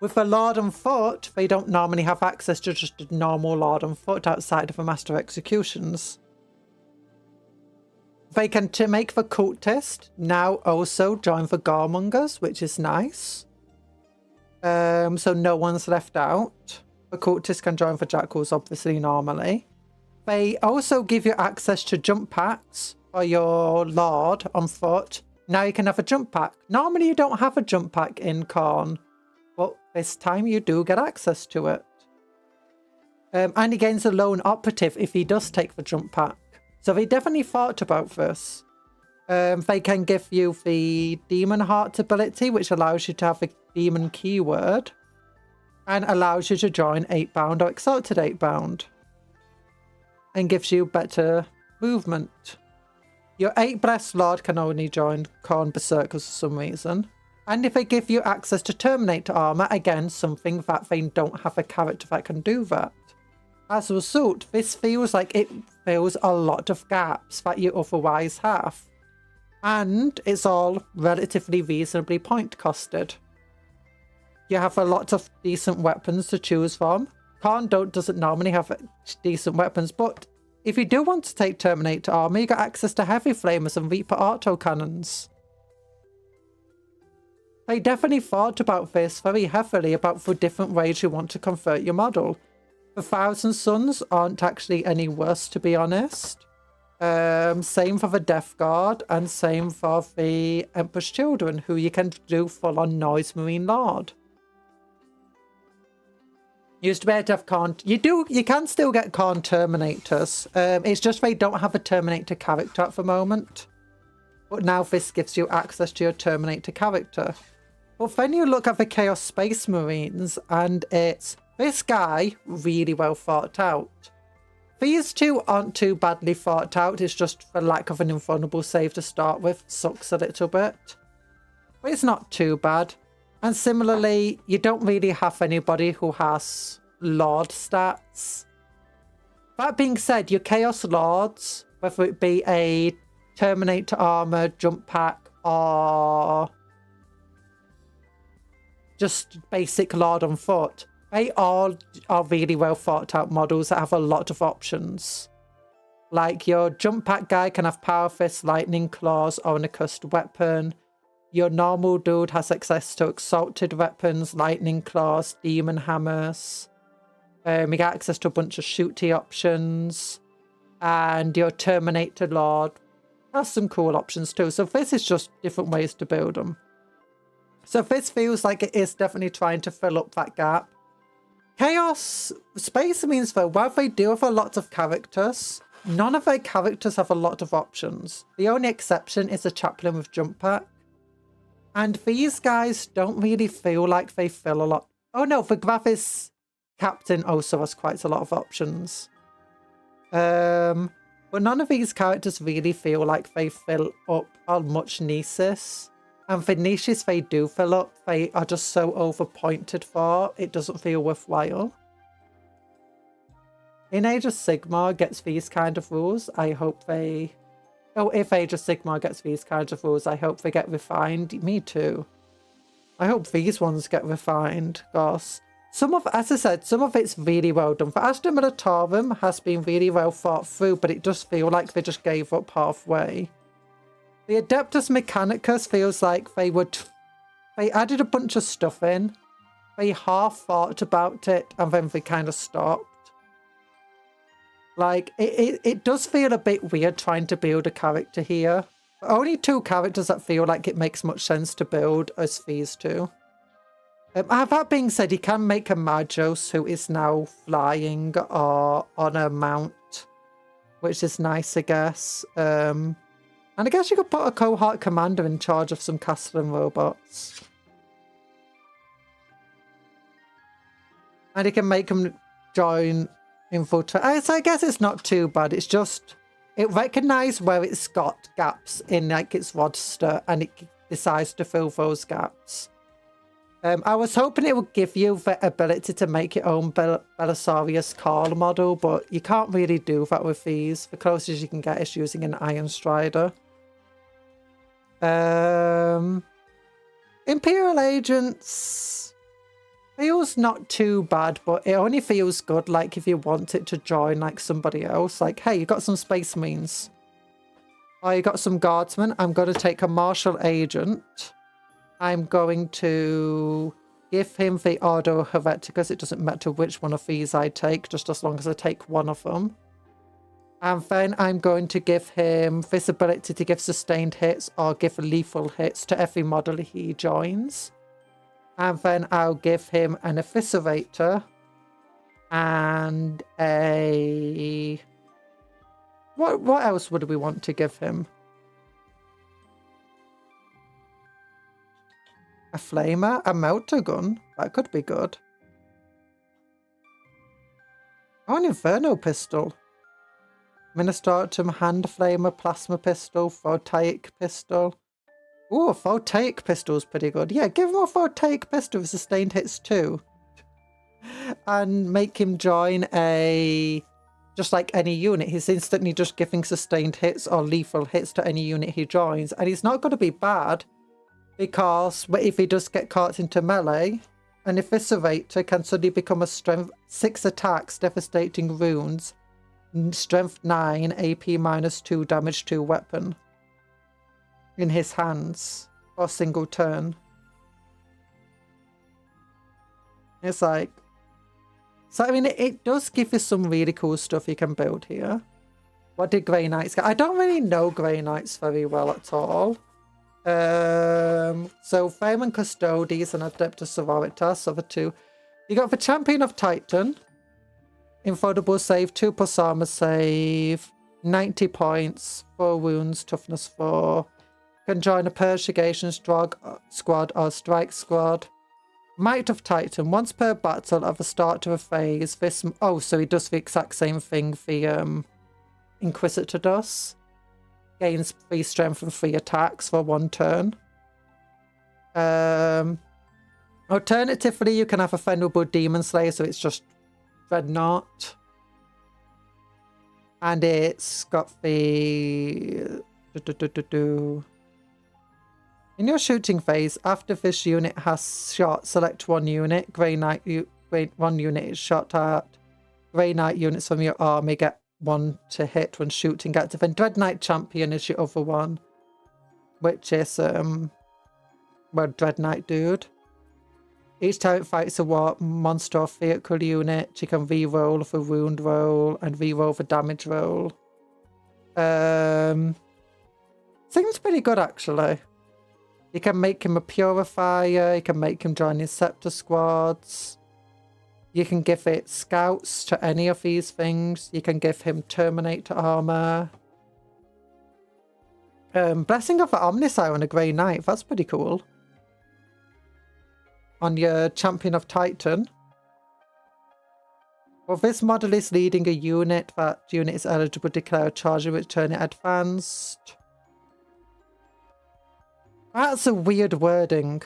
With a Lord on Foot, they don't normally have access to just a normal Lord on Foot outside of the Master Executions. They can make the Cultist now also join the Goremongers, which is nice. So no one's left out. The Cultist can join the Jackals, obviously, normally. They also give you access to jump packs for your Lord on Foot. Now you can have a jump pack. Normally you don't have a jump pack in Khorne, but this time you do get access to it. And he gains a lone operative if he does take the jump pack. So they definitely thought about this. They can give you the Demon Heart ability, which allows you to have a demon keyword. And allows you to join 8-bound or Exalted 8-bound. And gives you better movement. Your 8 Blessed Lord can only join Khorne Berserkers for some reason. And if they give you access to Terminator armor, again, something that they don't have a character that can do that. As a result, this feels like it fills a lot of gaps that you otherwise have. And it's all relatively reasonably point costed. You have a lot of decent weapons to choose from. Khorne doesn't normally have decent weapons, but if you do want to take Terminator armor, you got access to Heavy Flamers and Reaper autocannons. They definitely thought about this very heavily, about the different ways you want to convert your model. The Thousand Sons aren't actually any worse, to be honest. Same for the Death Guard, and same for the Emperor's Children, who you can do full-on Noise Marine Lord. Used to be able to have Khorne. You can still get Khorne Terminators. It's just they don't have a Terminator character at the moment. But now this gives you access to your Terminator character. But then you look at the Chaos Space Marines, and it's this guy really well thought out. These two aren't too badly thought out. It's just the lack of an invulnerable save to start with sucks a little bit. But it's not too bad. And similarly, you don't really have anybody who has Lord stats. That being said, your Chaos Lords, whether it be a Terminator armor, jump pack, or just basic Lord on Foot, they all are really well thought out models that have a lot of options. Like your jump pack guy can have Power Fist, Lightning Claws, or an accursed weapon. Your normal dude has access to Exalted weapons, Lightning Claws, Demon Hammers. You get access to a bunch of shooty options. And your Terminator Lord has some cool options too. So this is just different ways to build them. So this feels like it is definitely trying to fill up that gap. Chaos Space Marines, though, while they do have a lot of characters, none of their characters have a lot of options. The only exception is a chaplain with jump pack. And these guys don't really feel like they fill a lot. Oh no, the Gravis captain also has quite a lot of options. But none of these characters really feel like they fill up on much Nesis. And the niches they do fill up, they are just so overpointed for, it doesn't feel worthwhile. In Age of Sigmar gets these kind of rules, I hope they... Oh, if Age of Sigmar gets these kinds of rules, I hope they get refined. Me too. I hope these ones get refined, because some of, as I said, some of it's really well done. The Astra Militarum has been really well thought through, but it does feel like they just gave up halfway. The Adeptus Mechanicus feels like they added a bunch of stuff in, they half thought about it, and then they kind of stopped. Like, it does feel a bit weird trying to build a character here. Only 2 characters that feel like it makes much sense to build as these 2. That being said, you can make a Magos who is now flying or on a mount, which is nice, I guess. And I guess you could put a cohort commander in charge of some Castellan robots. And you can make them join ENvtuber. So I guess it's not too bad. It's just, it recognises where it's got gaps in like its roster and it decides to fill those gaps. I was hoping it would give you the ability to make your own Belisarius Carl model, but you can't really do that with these. The closest you can get is using an Iron Strider. Imperial Agents feels not too bad, but it only feels good like if you want it to join like somebody else. Like, hey, you got some Space Marines. Oh, you got some Guardsmen. I'm going to take a Martial Agent. I'm going to give him the Ordo Hereticus. It doesn't matter which one of these I take, just as long as I take one of them. And then I'm going to give him this ability to give sustained hits or give lethal hits to every model he joins. And then I'll give him an Eviscerator and a... What else would we want to give him? A Flamer? A Melter Gun? That could be good. Oh, an Inferno Pistol. Ministratum, Hand Flamer, Plasma Pistol, Voltaic Pistol. Ooh, a Voltaic Pistol's pretty good. Yeah, give him a Voltaic Pistol with sustained hits too. And make him join a... just like any unit. He's instantly just giving sustained hits or lethal hits to any unit he joins. And he's not going to be bad, because if he does get caught into melee, an Eviscerator can suddenly become a strength 6 attacks, devastating wounds, strength 9, AP -2, damage 2 weapon in his hands for a single turn. It's like, so I mean, it does give you some really cool stuff you can build here. What did Grey Knights get? I don't really know Grey Knights very well at all. So Fireman Custodes and Adeptus Sororitas are the 2. You got the Champion of Titan. Infallible save, 2+ armor save, 90 points, 4 wounds, toughness 4. Can join a Purgation squad or Strike squad. Might of Titan, once per battle at the start of a phase. This, oh, so he does the exact same thing the Inquisitor does. Gains 3 strength and 3 attacks for 1 turn. Alternatively, you can have a Venerable Demon Slayer, so it's just Dreadnought. And it's got the... In your shooting phase, after this unit has shot, select 1 unit. Grey Knight, 1 unit is shot at. Grey Knight units from your army get 1 to hit when shooting active. And Dread Knight Champion is your other one, which is, well, Dread Knight dude. Each time it fights a war monster or vehicle unit, you can re-roll the wound roll and re-roll the damage roll. Seems pretty good, actually. You can make him a Purifier, you can make him join his Scepter squads. You can give it scouts to any of these things. You can give him Terminator armor. Blessing of the Omnisire on a Grey Knight. That's pretty cool. On your Champion of Titan. Well, this model is leading a unit. That unit is eligible to declare a charge and return it advanced. That's a weird wording.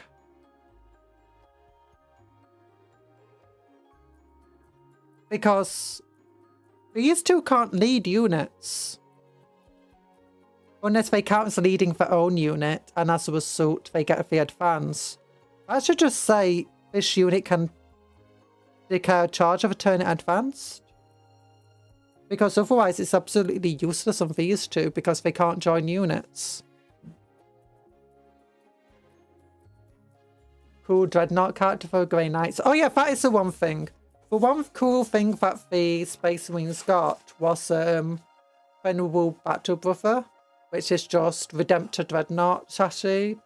Because these two can't lead units. Unless they count as leading their own unit, and as a result, they get the advance. I should just say this unit can declare a charge of a turn it advanced. Because otherwise it's absolutely useless on these two because they can't join units. Cool Dreadnought character for Grey Knights. Oh yeah, that is the one thing. The one cool thing that the Space Marines got was Venerable Battle Brother, which is just Redemptor Dreadnought chassis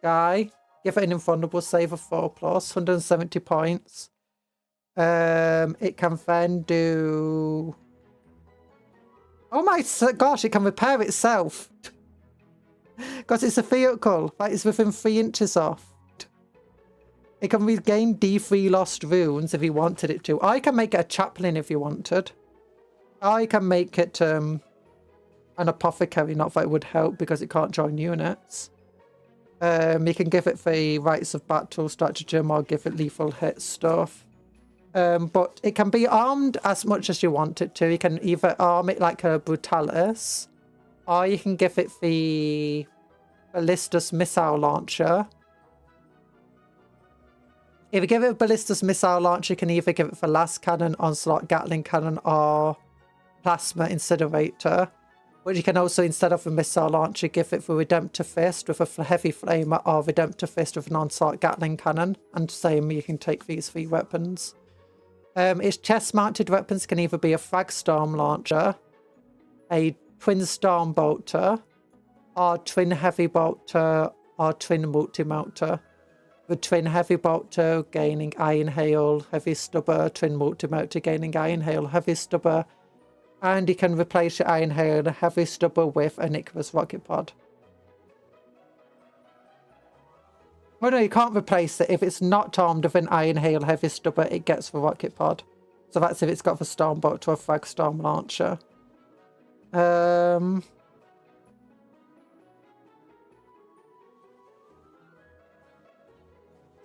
guy. Give it an invulnerable save of 4+, 170 points. It can then do... Oh my gosh, it can repair itself. Because it's a vehicle that is within 3 inches off. It can regain D3 lost runes if you wanted it to. I can make it a chaplain if you wanted. I can make it an apothecary, not that it would help because it can't join units. You can give it the rights of battle, stratagem, or give it lethal hit stuff. But it can be armed as much as you want it to. You can either arm it like a Brutalis, or you can give it the Ballistus Missile Launcher. If you give it a Ballistus Missile Launcher, you can either give it the Last Cannon, Onslaught Gatling Cannon, or Plasma Incinerator. But you can also, instead of a Missile Launcher, give it the Redemptor Fist with a Heavy Flamer, or Redemptor Fist with an Onslaught Gatling Cannon. And same, you can take these 3 weapons. Its chest-mounted weapons can either be a Frag Storm Launcher, a Twin Storm Bolter, or Twin Heavy Bolter, or Twin Multi-Melter. The Twin Heavy Bolter gaining Iron Hail, Heavy Stubber, Twin Multi-Melter gaining Iron Hail, Heavy Stubber, and you can replace your Iron Hail and Heavy Stubber with an Icarus Rocket Pod. Well, no, you can't replace it. If it's not armed with an Iron Hail Heavy Stubber, it gets the Rocket Pod. So that's if it's got the Storm Bolter or Frag Storm Launcher.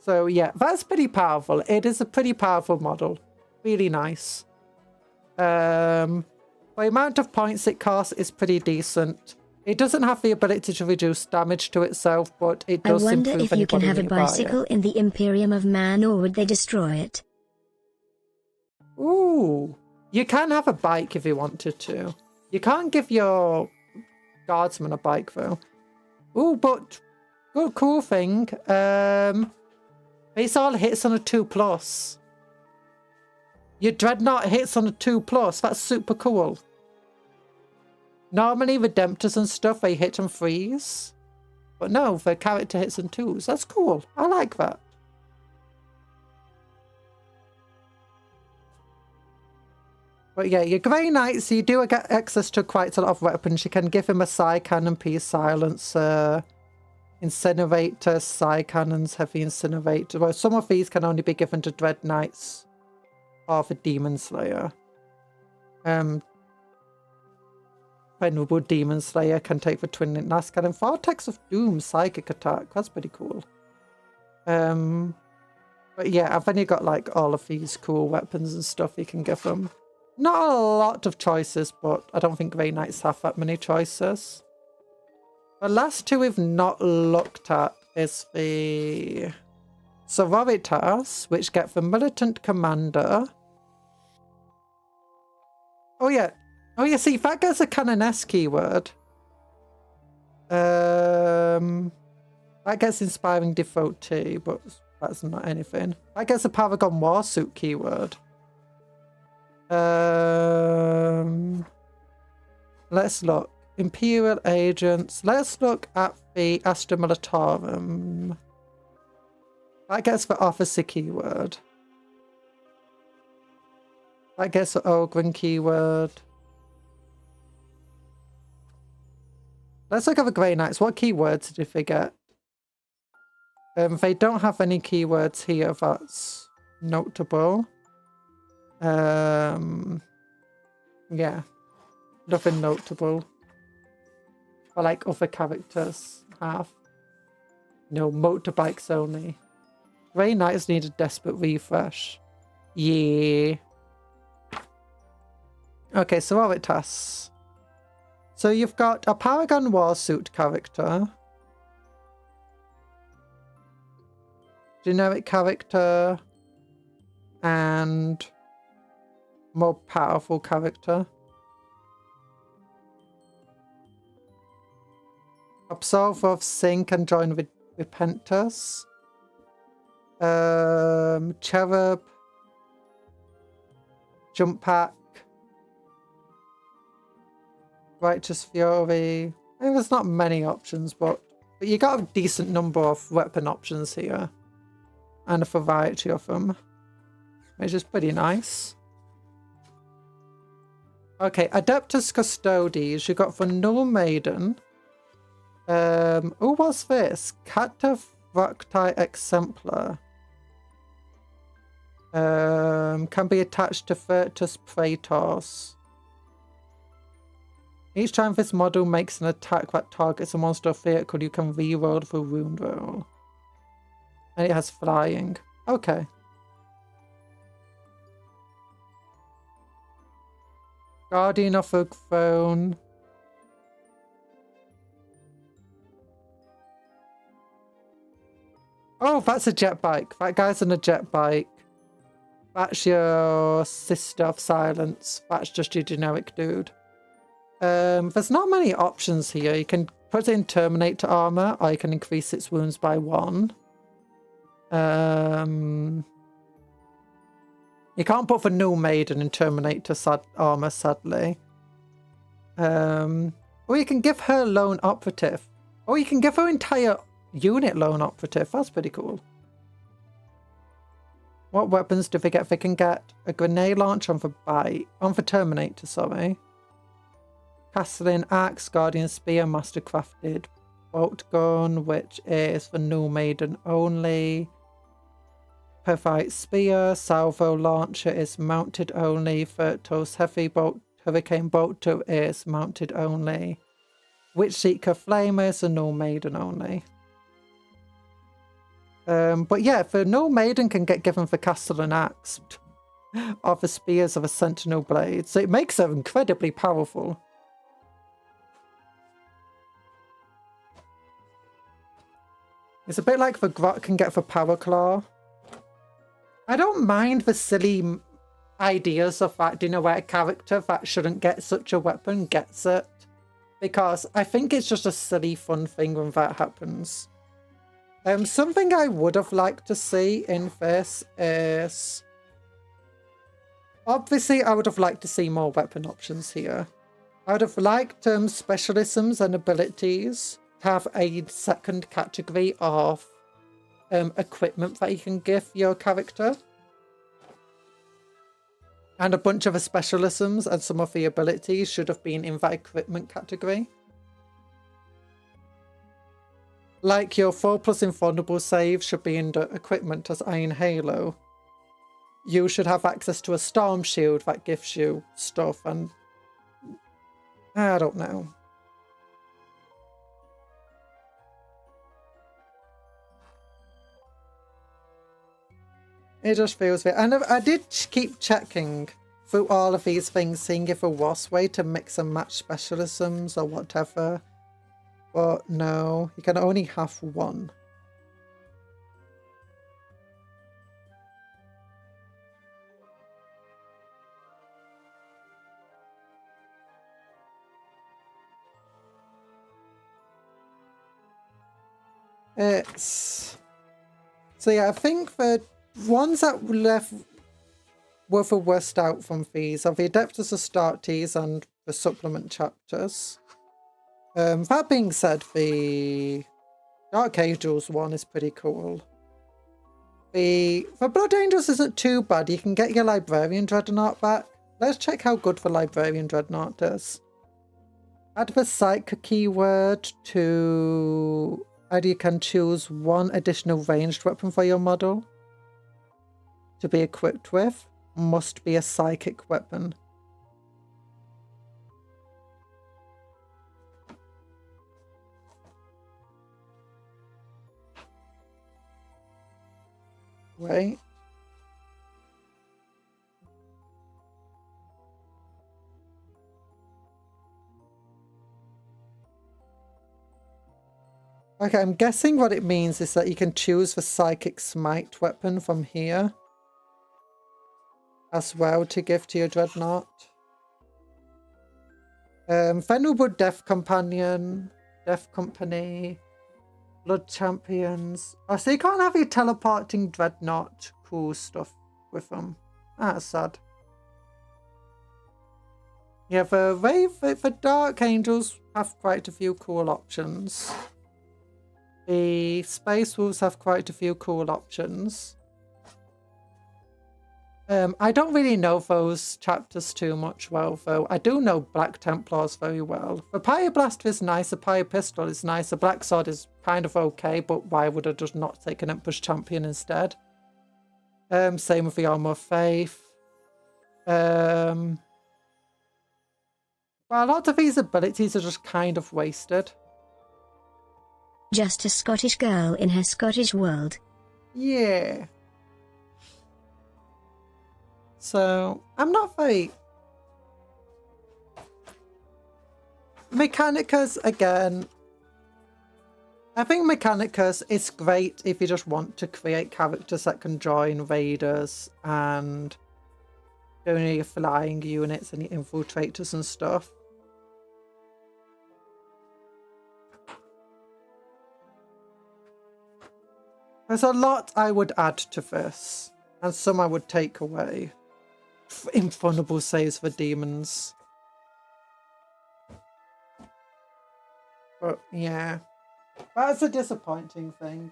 So yeah, that's pretty powerful. It is a pretty powerful model. Really nice. The amount of points it costs is pretty decent. It doesn't have the ability to reduce damage to itself, but it does improve I wonder if you can have a bicycle in the Imperium of Man, or would they destroy it? Ooh. You can have a bike if you wanted to. You can't give your guardsman a bike though. Ooh, but good cool thing. It's all hits on a 2+. Your Dreadnought hits on a 2+. That's super cool. Normally, Redemptors and stuff, they hit on 3s. But no, the character hits on 2s. That's cool. I like that. But yeah, your Grey Knights, you do get access to quite a lot of weapons. You can give him a Psy Cannon, Peace Silencer, Incinerator, Psy Cannons, Heavy Incinerator. Well, some of these can only be given to Dread Knights or the Demon Slayer. Venerable Demon Slayer can take the Twin Link Last Cannon. Vortex of Doom, Psychic Attack. That's pretty cool. But yeah, I've only got like all of these cool weapons and stuff you can give them. Not a lot of choices, but I don't think Grey Knights have that many choices. The last two we've not looked at is the Sororitas, which get the Militant Commander. Oh yeah, see, that gets a Canoness keyword. That gets Inspiring Devotee, but that's not anything. That gets a Paragon Warsuit keyword. Let's look. Imperial Agents. Let's look at the Astra Militarum. That gets the Officer keyword. That gets an Ogren keyword. Let's look at the Grey Knights. What keywords did they get? They don't have any keywords here that's notable. Yeah. Nothing notable. Or like other characters have. No, motorbikes only. Grey Knights need a desperate refresh. Yeah. Okay, so what are tasks? So you've got a Paragon Warsuit character. Generic character. And more powerful character. Absolve of Sync and join with Repentus. Cherub. Jump Pack. Righteous Fury. I mean, there's not many options, but you got a decent number of weapon options here. And a variety of them. Which is pretty nice. Okay, Adeptus Custodes. You got for Null Maiden. Oh, what's this? Cataphracti Exemplar. Can be attached to Virtus Praetors. Each time this model makes an attack that targets a monster or vehicle, you can reroll the wound roll. And it has flying. Okay. Guardian of the Throne. Oh, that's a jet bike. That guy's on a jet bike. That's your Sister of Silence. That's just your generic dude. There's not many options here. You can put in Terminator armor, or you can increase its wounds by 1. You can't put for Null Maiden in Terminator armor, sadly. Or you can give her Lone Operative. Or you can give her entire unit Lone Operative. That's pretty cool. What weapons do they get? They can get a grenade launcher on the Terminator, sorry. Castellan Axe, Guardian Spear, Mastercrafted Bolt Gun, which is for Null Maiden only. Perfect Spear, Salvo Launcher is mounted only. Virtus Heavy Bolt, Hurricane Bolter is mounted only. Witch Seeker Flamer is a Null Maiden only. But yeah, the Null Maiden can get given the Castellan Axe or the Spears of a Sentinel Blade, so it makes her incredibly powerful. It's a bit like the Grot can get the Power Claw. I don't mind the silly ideas of that, you know, where a character that shouldn't get such a weapon gets it. Because I think it's just a silly, fun thing when that happens. Something I would have liked to see in this is... Obviously, I would have liked to see more weapon options here. I would have liked specialisms and abilities to have a second category of equipment that you can give your character. And a bunch of the specialisms and some of the abilities should have been in that equipment category. Like your 4+ invulnerable save should be in the equipment as Iron Halo. You should have access to a Storm Shield that gives you stuff, and I don't know. It just feels weird. And I did keep checking through all of these things, seeing if there was a way to mix and match specialisms or whatever. But no, you can only have one. It's... So yeah, I think the ones that left were the worst out from these are the Adeptus Astartes and the supplement chapters. That being said, the Dark Angels one is pretty cool. The Blood Angels isn't too bad. You can get your Librarian Dreadnought back. Let's check how good the Librarian Dreadnought does. Add the Psychic keyword to... And you can choose one additional ranged weapon for your model to be equipped with. Must be a psychic weapon. Wait. Okay, I'm guessing what it means is that you can choose the Psychic Smite weapon from here as well to give to your Dreadnought. Venerable Death Companion, Death Company, Blood Champions. Oh, so you can't have your teleporting Dreadnought cool stuff with them. That's sad. Yeah, the Dark Angels have quite a few cool options. The Space Wolves have quite a few cool options. I don't really know those chapters too much well, though. I do know Black Templars very well. The Pyroblast is nice, the Pyropistol is nice, the Black Sword is kind of okay, but why would I just not take an Emperor's Champion instead? Same with the Armor of Faith. Well, a lot of these abilities are just kind of wasted. Just a Scottish girl in her Scottish world. Yeah. So, I'm not very... Mechanicus, again. I think Mechanicus is great if you just want to create characters that can join raiders and doing your flying units and your infiltrators and stuff. There's a lot I would add to this, and some I would take away. Invulnerable saves for demons. But yeah, that's a disappointing thing.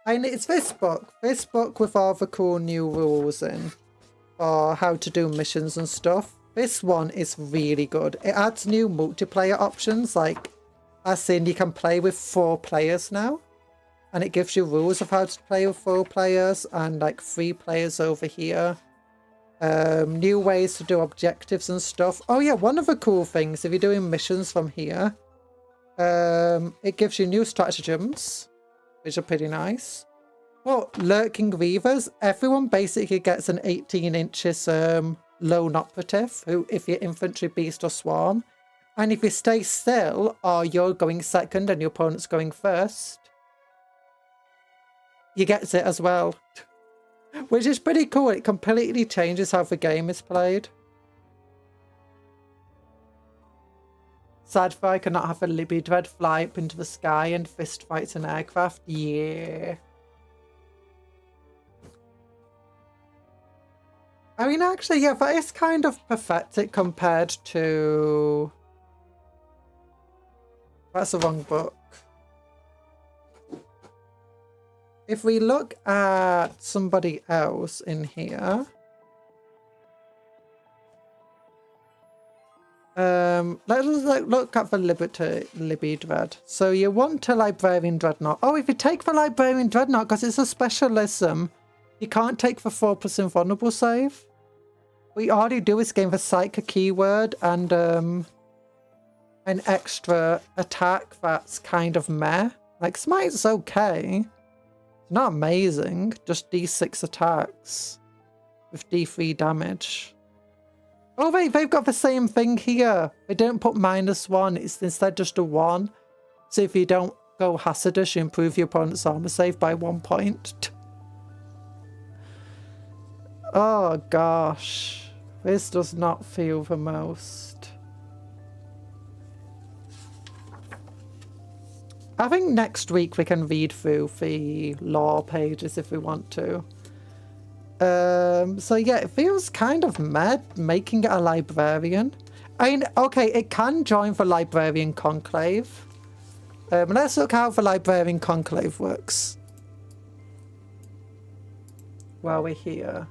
And it's this book with all the cool new rules in for how to do missions and stuff. This one is really good. It adds new multiplayer options, like as in you can play with 4 players now. And it gives you rules of how to play with 4 players and like 3 players over here. New ways to do objectives and stuff. Oh yeah, one of the cool things, if you're doing missions from here, it gives you new stratagems, which are pretty nice. Well, Lurking Reavers, everyone basically gets an 18 inches lone operative, who if you're infantry, beast or swarm. And if you stay still, or you're going second and your opponent's going first, you get it as well, which is pretty cool. It completely changes how the game is played. Sad for I cannot have a Libby Dread fly up into the sky and fist fights an aircraft. Yeah. I mean, actually, yeah, that is kind of pathetic compared to... That's the wrong book. If we look at somebody else in here, let's look at the Libby Dread. So you want a Librarian Dreadnought. Oh, if you take the Librarian Dreadnought, because it's a specialism, you can't take the 4+ invulnerable save. We already do is gain the Psychic keyword and an extra attack that's kind of meh. Like, Smite's okay. It's not amazing, just D6 attacks with D3 damage. Oh wait, they've got the same thing here. They don't put -1, it's instead just a 1. So if you don't go hazardous, you improve your opponent's armor save by 1 point. Oh gosh, this does not feel the most. I think next week we can read through the lore pages if we want to. So yeah, it feels kind of mad making it a librarian. I mean, okay, it can join the Librarian Conclave. Let's look how the Librarian Conclave works. while we're here.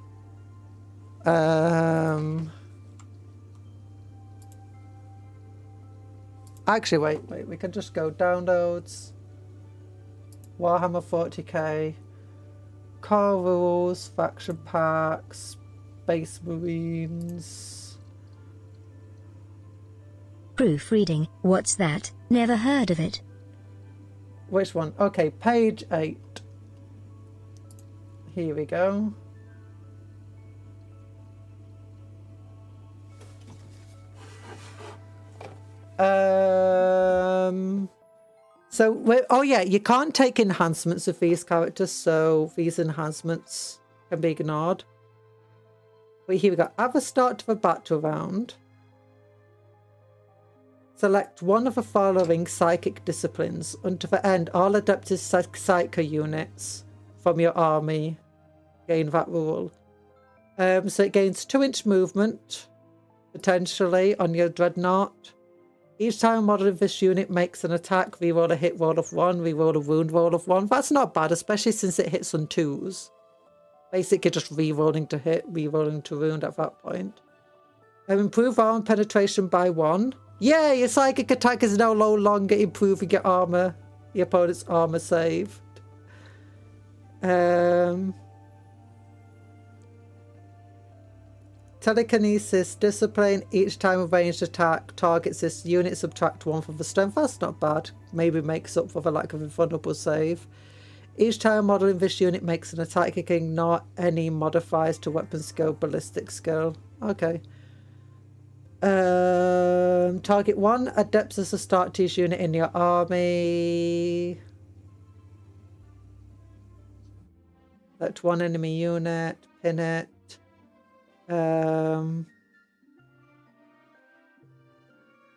Actually, wait. We can just go downloads. Warhammer 40k. Core rules, faction packs, Space Marines. Proofreading. What's that? Never heard of it. Which one? Okay, page 8. Here we go. So, oh yeah, you can't take enhancements of these characters, so these enhancements can be ignored. But here we go. At the start of a battle round, select one of the following psychic disciplines. Until the end, all adapted psycho units from your army gain that rule. So it gains 2-inch movement, potentially, on your dreadnought. Each time a model of this unit makes an attack, reroll a hit roll of 1, reroll a wound roll of 1. That's not bad, especially since it hits on 2s. Basically just rerolling to hit, rerolling to wound at that point. Improve armor penetration by 1. Yay! Your psychic attack is no longer improving your armor, the opponent's armor saved. Telekinesis discipline. Each time a ranged attack targets this unit, subtract 1 from the strength. That's not bad. Maybe makes up for the lack of a vulnerable save. Each time a model in this unit makes an attack, it can ignore any modifiers to weapon skill, ballistic skill. Okay. Target 1 adepts as a start to each unit in your army. Select 1 enemy unit, pin it.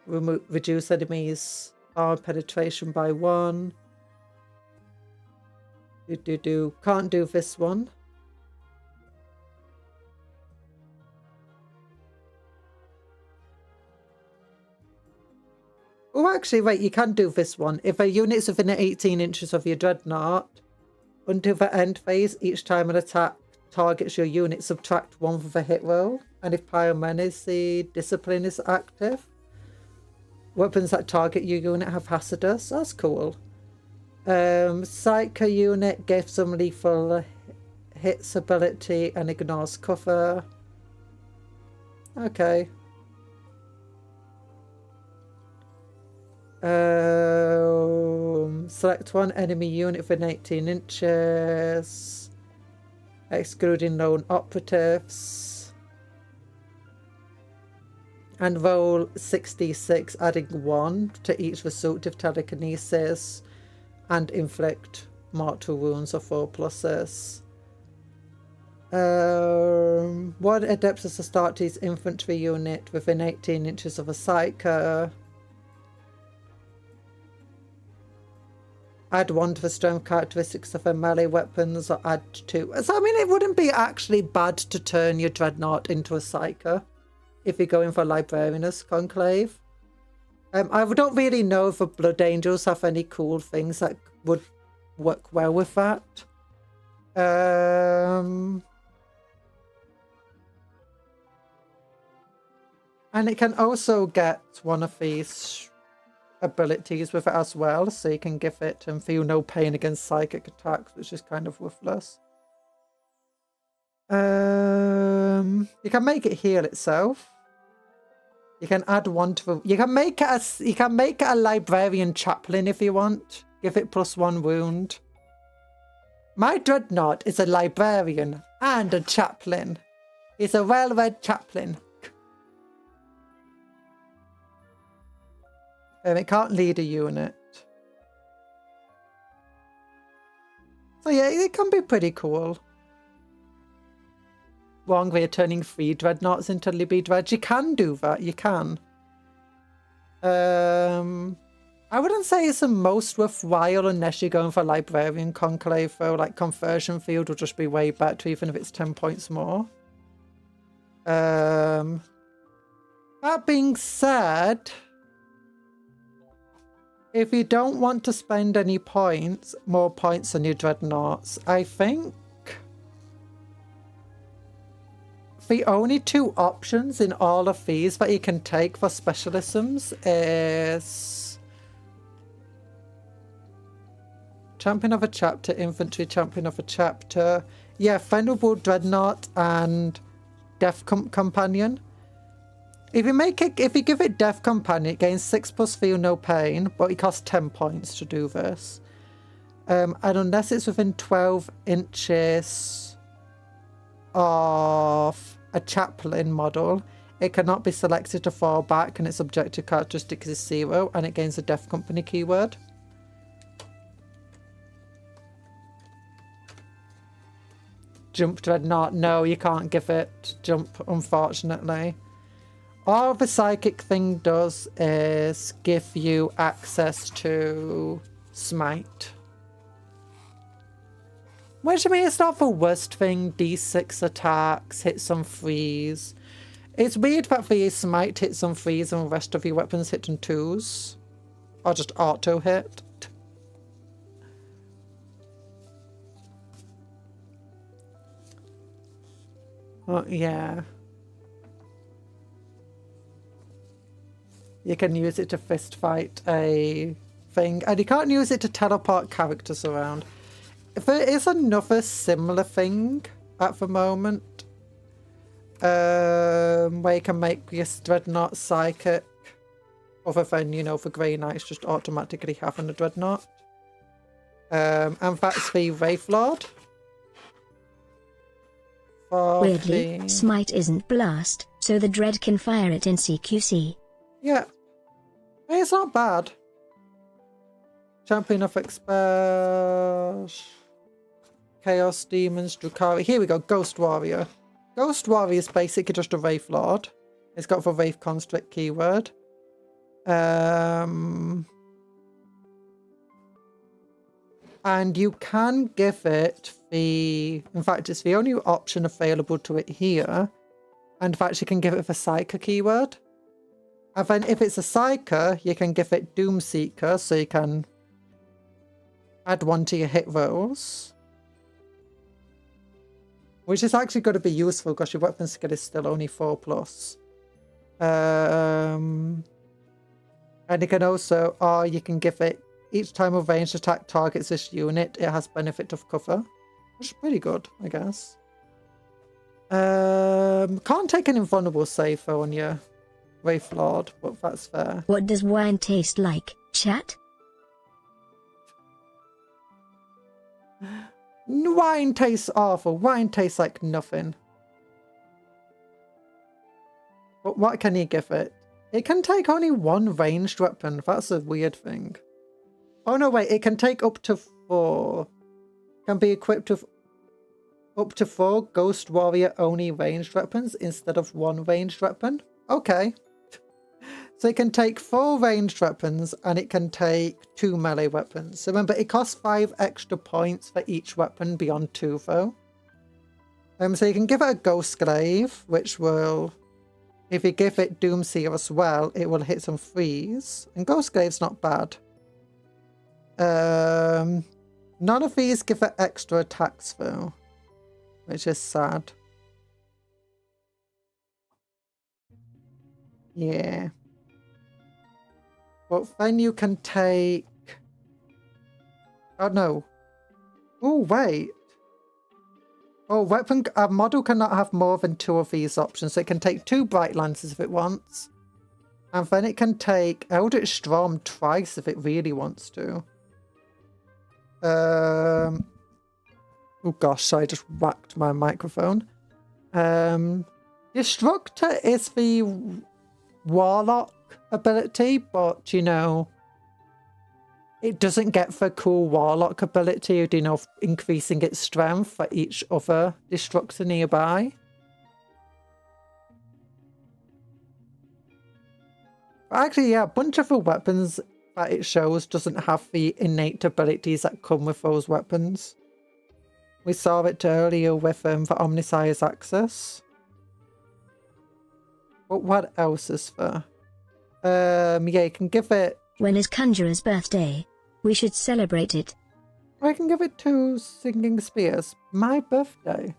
Reduce enemies armor penetration by 1. Can't do this one. Oh, actually, wait, you can do this one. If a unit's within 18 inches of your dreadnought, until the end phase, each time an attack targets your unit, subtract 1 for the hit roll. And if pyromancy discipline is active, weapons that target your unit have hazardous. That's cool. Psycho unit gives some lethal hits ability and ignores cover. Okay. Select 1 enemy unit within 18 inches. Excluding known operatives. And roll 66, adding 1 to each resultive telekinesis. And inflict mortal wounds of 4 pluses. 1 adepts as a start to his infantry unit within 18 inches of a psycho. Add 1 to the strength characteristics of their melee weapons, or add 2. So, I mean, it wouldn't be actually bad to turn your dreadnought into a psycho if you're going for Librarianus Conclave. I don't really know if the Blood Angels have any cool things that would work well with that. And it can also get one of these abilities with it as well, so you can give it and feel no pain against psychic attacks, which is kind of worthless. You can make it heal itself. You can add 1 to the, you can make it a librarian chaplain if you want. Give it +1 wound. My dreadnought is a librarian and a chaplain. He's a well-read chaplain. It can't lead a unit. So yeah, it can be pretty cool. Wrong way of turning 3 dreadnoughts into Libby Dreads. You can do that, you can. I wouldn't say it's the most worthwhile unless you're going for Librarian Conclave, though. Like, Conversion Field will just be way better, even if it's 10 points more. That being said, if you don't want to spend any points, more points on your dreadnoughts, I think the only two options in all of these that you can take for specialisms is Champion of a Chapter, Infantry Champion of a Chapter. Yeah, Venerable Dreadnought and Death Companion. If you give it Death Companion, it gains 6+ feel no pain, but it costs 10 points to do this. And unless it's within 12 inches of a chaplain model, it cannot be selected to fall back, and its objective characteristic is 0, and it gains a Death Company keyword. Jump Dreadnought, no, you can't give it Jump, unfortunately. All the psychic thing does is give you access to Smite. Which, I mean, it's not the worst thing. D6 attacks, hits on 3s. It's weird that the Smite hits on 3s and the rest of your weapons hit on 2s. Or just auto hit. Oh, yeah. You can use it to fist fight a thing. And you can't use it to teleport characters around. There is another similar thing at the moment. Where you can make your Dreadnought psychic. Other than, you know, the Grey Knights just automatically having a Dreadnought. And that's the Wraith Lord. Weirdly, Smite isn't Blast, so the Dread can fire it in CQC. Yeah. It's not bad. Champion of Expert. Chaos Demons, Drukhari. Here we go, Ghost Warrior. Ghost Warrior is basically just a Wraith Lord. It's got the Wraith Construct keyword. And you can give it the... In fact, it's the only option available to it here. And in fact, you can give it the Psyker keyword. And then if it's a Psyker, you can give it Doom Seeker, so you can add 1 to your hit rolls. Which is actually going to be useful because your weapon skill is still only 4+. And you can also, or you can give it, each time a ranged attack targets this unit, it has benefit of cover. Which is pretty good, I guess. Can't take an invulnerable save though on your Wraith Lord, but that's fair. What does wine taste like, chat? Wine tastes awful. Wine tastes like nothing. But what can you give it? It can take only 1 ranged weapon. That's a weird thing. Oh no, wait. It can take up to 4. Can be equipped with up to 4 Ghost Warrior only ranged weapons instead of 1 ranged weapon. Okay. So it can take 4 ranged weapons and it can take 2 melee weapons. So remember, it costs 5 extra points for each weapon beyond 2 though. So you can give it a Ghost Glaive, which will, if you give it Doomseer as well, it will hit some 3s. And Ghost Glaive's not bad. None of these give it extra attacks though, which is sad. Yeah. But then you can take... Oh no. Oh wait. Oh, a model cannot have more than 2 of these options. So it can take 2 Bright Lances if it wants. And then it can take Eldritch Storm twice if it really wants to. Oh gosh, sorry, I just whacked my microphone. Destructor is the Warlock ability, but you know, it doesn't get the cool Warlock ability of, you know, increasing its strength for each other Destructor nearby. But actually, yeah, a bunch of the weapons that it shows doesn't have the innate abilities that come with those weapons. We saw it earlier with the Omnissiah's Axis. But what else is there? Yeah, you can give it... When is Conjurer's birthday? We should celebrate it. I can give it 2 Singing Spears. My birthday.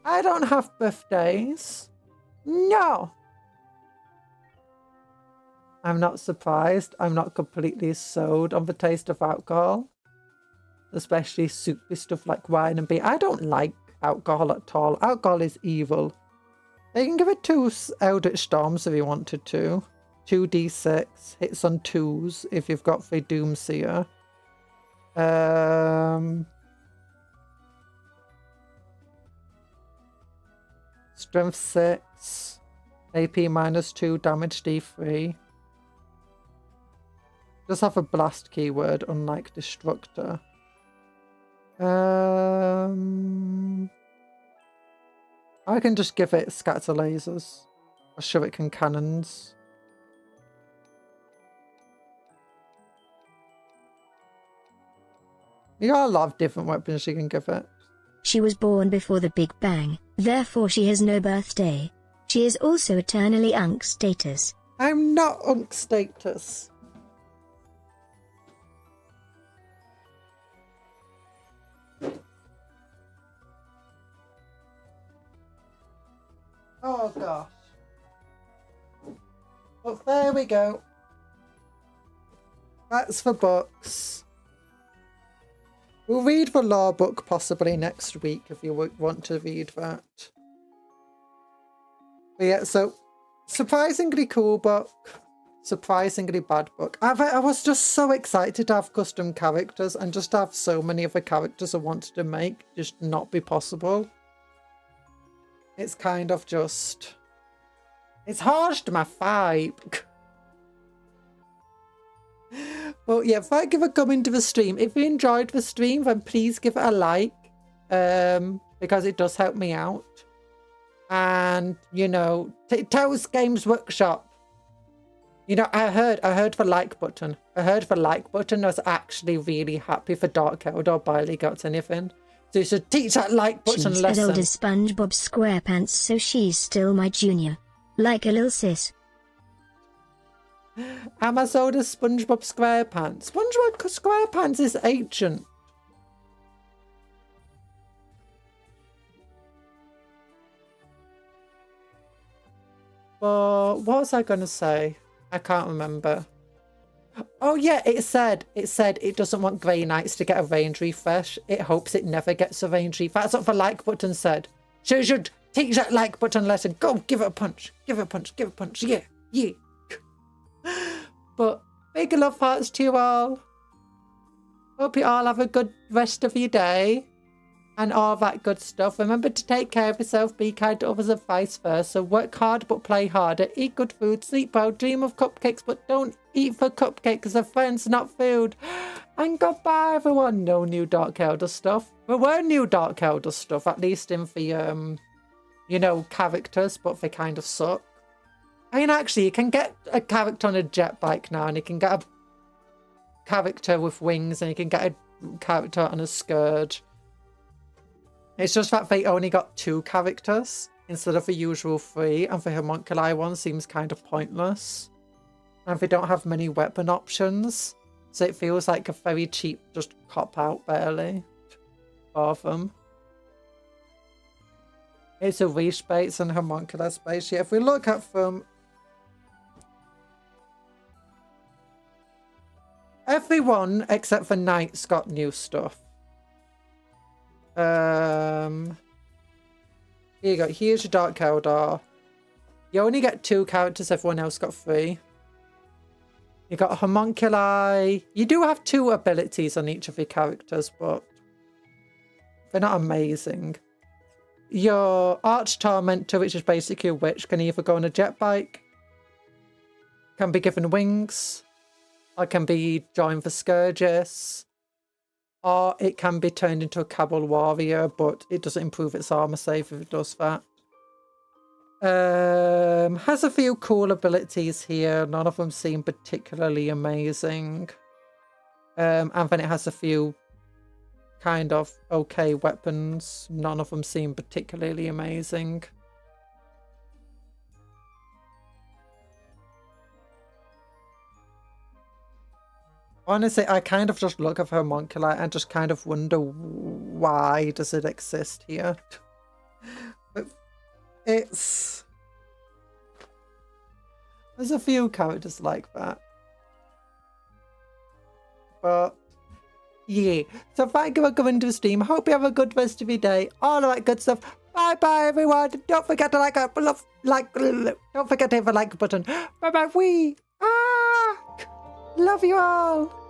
I don't have birthdays. No. I'm not surprised. I'm not completely sold on the taste of alcohol. Especially soupy stuff like wine and beer. I don't like alcohol at all. Alcohol is evil. You can give it 2 Eldritch Storms if you wanted to. 2d6. Hits on 2s if you've got the Doomseer. Strength 6. AP -2. Damage D3. Does have a blast keyword, unlike Destructor. I can just give it scatter lasers. Or shuriken cannons. You got a lot of different weapons you can give it. She was born before the Big Bang, therefore she has no birthday. She is also eternally Unk status. I'm not Unk status. Oh gosh. But there we go. That's for books. We'll read the law book possibly next week if you want to read that. But yeah, so surprisingly cool book. Surprisingly bad book. I was just so excited to have custom characters and just have so many of the characters I wanted to make just not be possible. It's kind of just... It's harsh to my vibe. But yeah, thank you for coming to the stream. If you enjoyed the stream, then please give it a like. Because it does help me out. And, you know, Tell's Games Workshop. You know, I heard the like button. I heard the like button. I was actually really happy for Dark Eldar barely got anything. So you should teach that like button She's lesson. as old as SpongeBob SquarePants, so she's still my junior. Like a little sis. I'm as old as SpongeBob SquarePants. SpongeBob SquarePants is ancient. But what was I going to say? I can't remember. Oh yeah, it said it doesn't want Grey Knights to get a range refresh. It hopes it never gets a range refresh. That's what the like button said. So you should teach that like button lesson. Go, give it a punch. Give it a punch. Give it a punch. Yeah, yeah. But big love hearts to you all. Hope you all have a good rest of your day. And all that good stuff. Remember to take care of yourself, be kind to others and vice versa. Work hard but play harder. Eat good food, sleep well, dream of cupcakes but don't eat for cupcakes. They're friends, not food. And goodbye everyone. No new Dark Elder stuff. There were new Dark Elder stuff, at least in the, you know, characters, but they kind of suck. I mean, actually, you can get a character on a jet bike now, and you can get a character with wings, and you can get a character on a scourge. It's just that they only got 2 characters instead of the usual 3, and the homunculi one seems kind of pointless. And they don't have many weapon options, so it feels like a very cheap just cop-out, barely, for them. It's a Reach base and homuncular space. Yeah, if we look at them, everyone except for Knights got new stuff. Here you go. Here's your Dark Eldar. You only get 2 characters, everyone else got 3. You got a homunculi. You do have 2 abilities on each of your characters, but they're not amazing. Your Arch Tormentor, which is basically a witch, can either go on a jet bike, can be given wings, or can be joined for Scourges, or it can be turned into a Cabal Warrior, but it doesn't improve its armor save if it does that. Has a few cool abilities here. None of them seem particularly amazing. And then it has a few kind of okay weapons. None of them seem particularly amazing. Honestly, I kind of just look at homunculi and just kind of wonder why does it exist here. It's... There's a few characters like that. But... yeah. So thank you for coming to the stream. Hope you have a good rest of your day. All that good stuff. Bye bye everyone. Don't forget to don't forget to hit the like button. Bye bye. Love you all.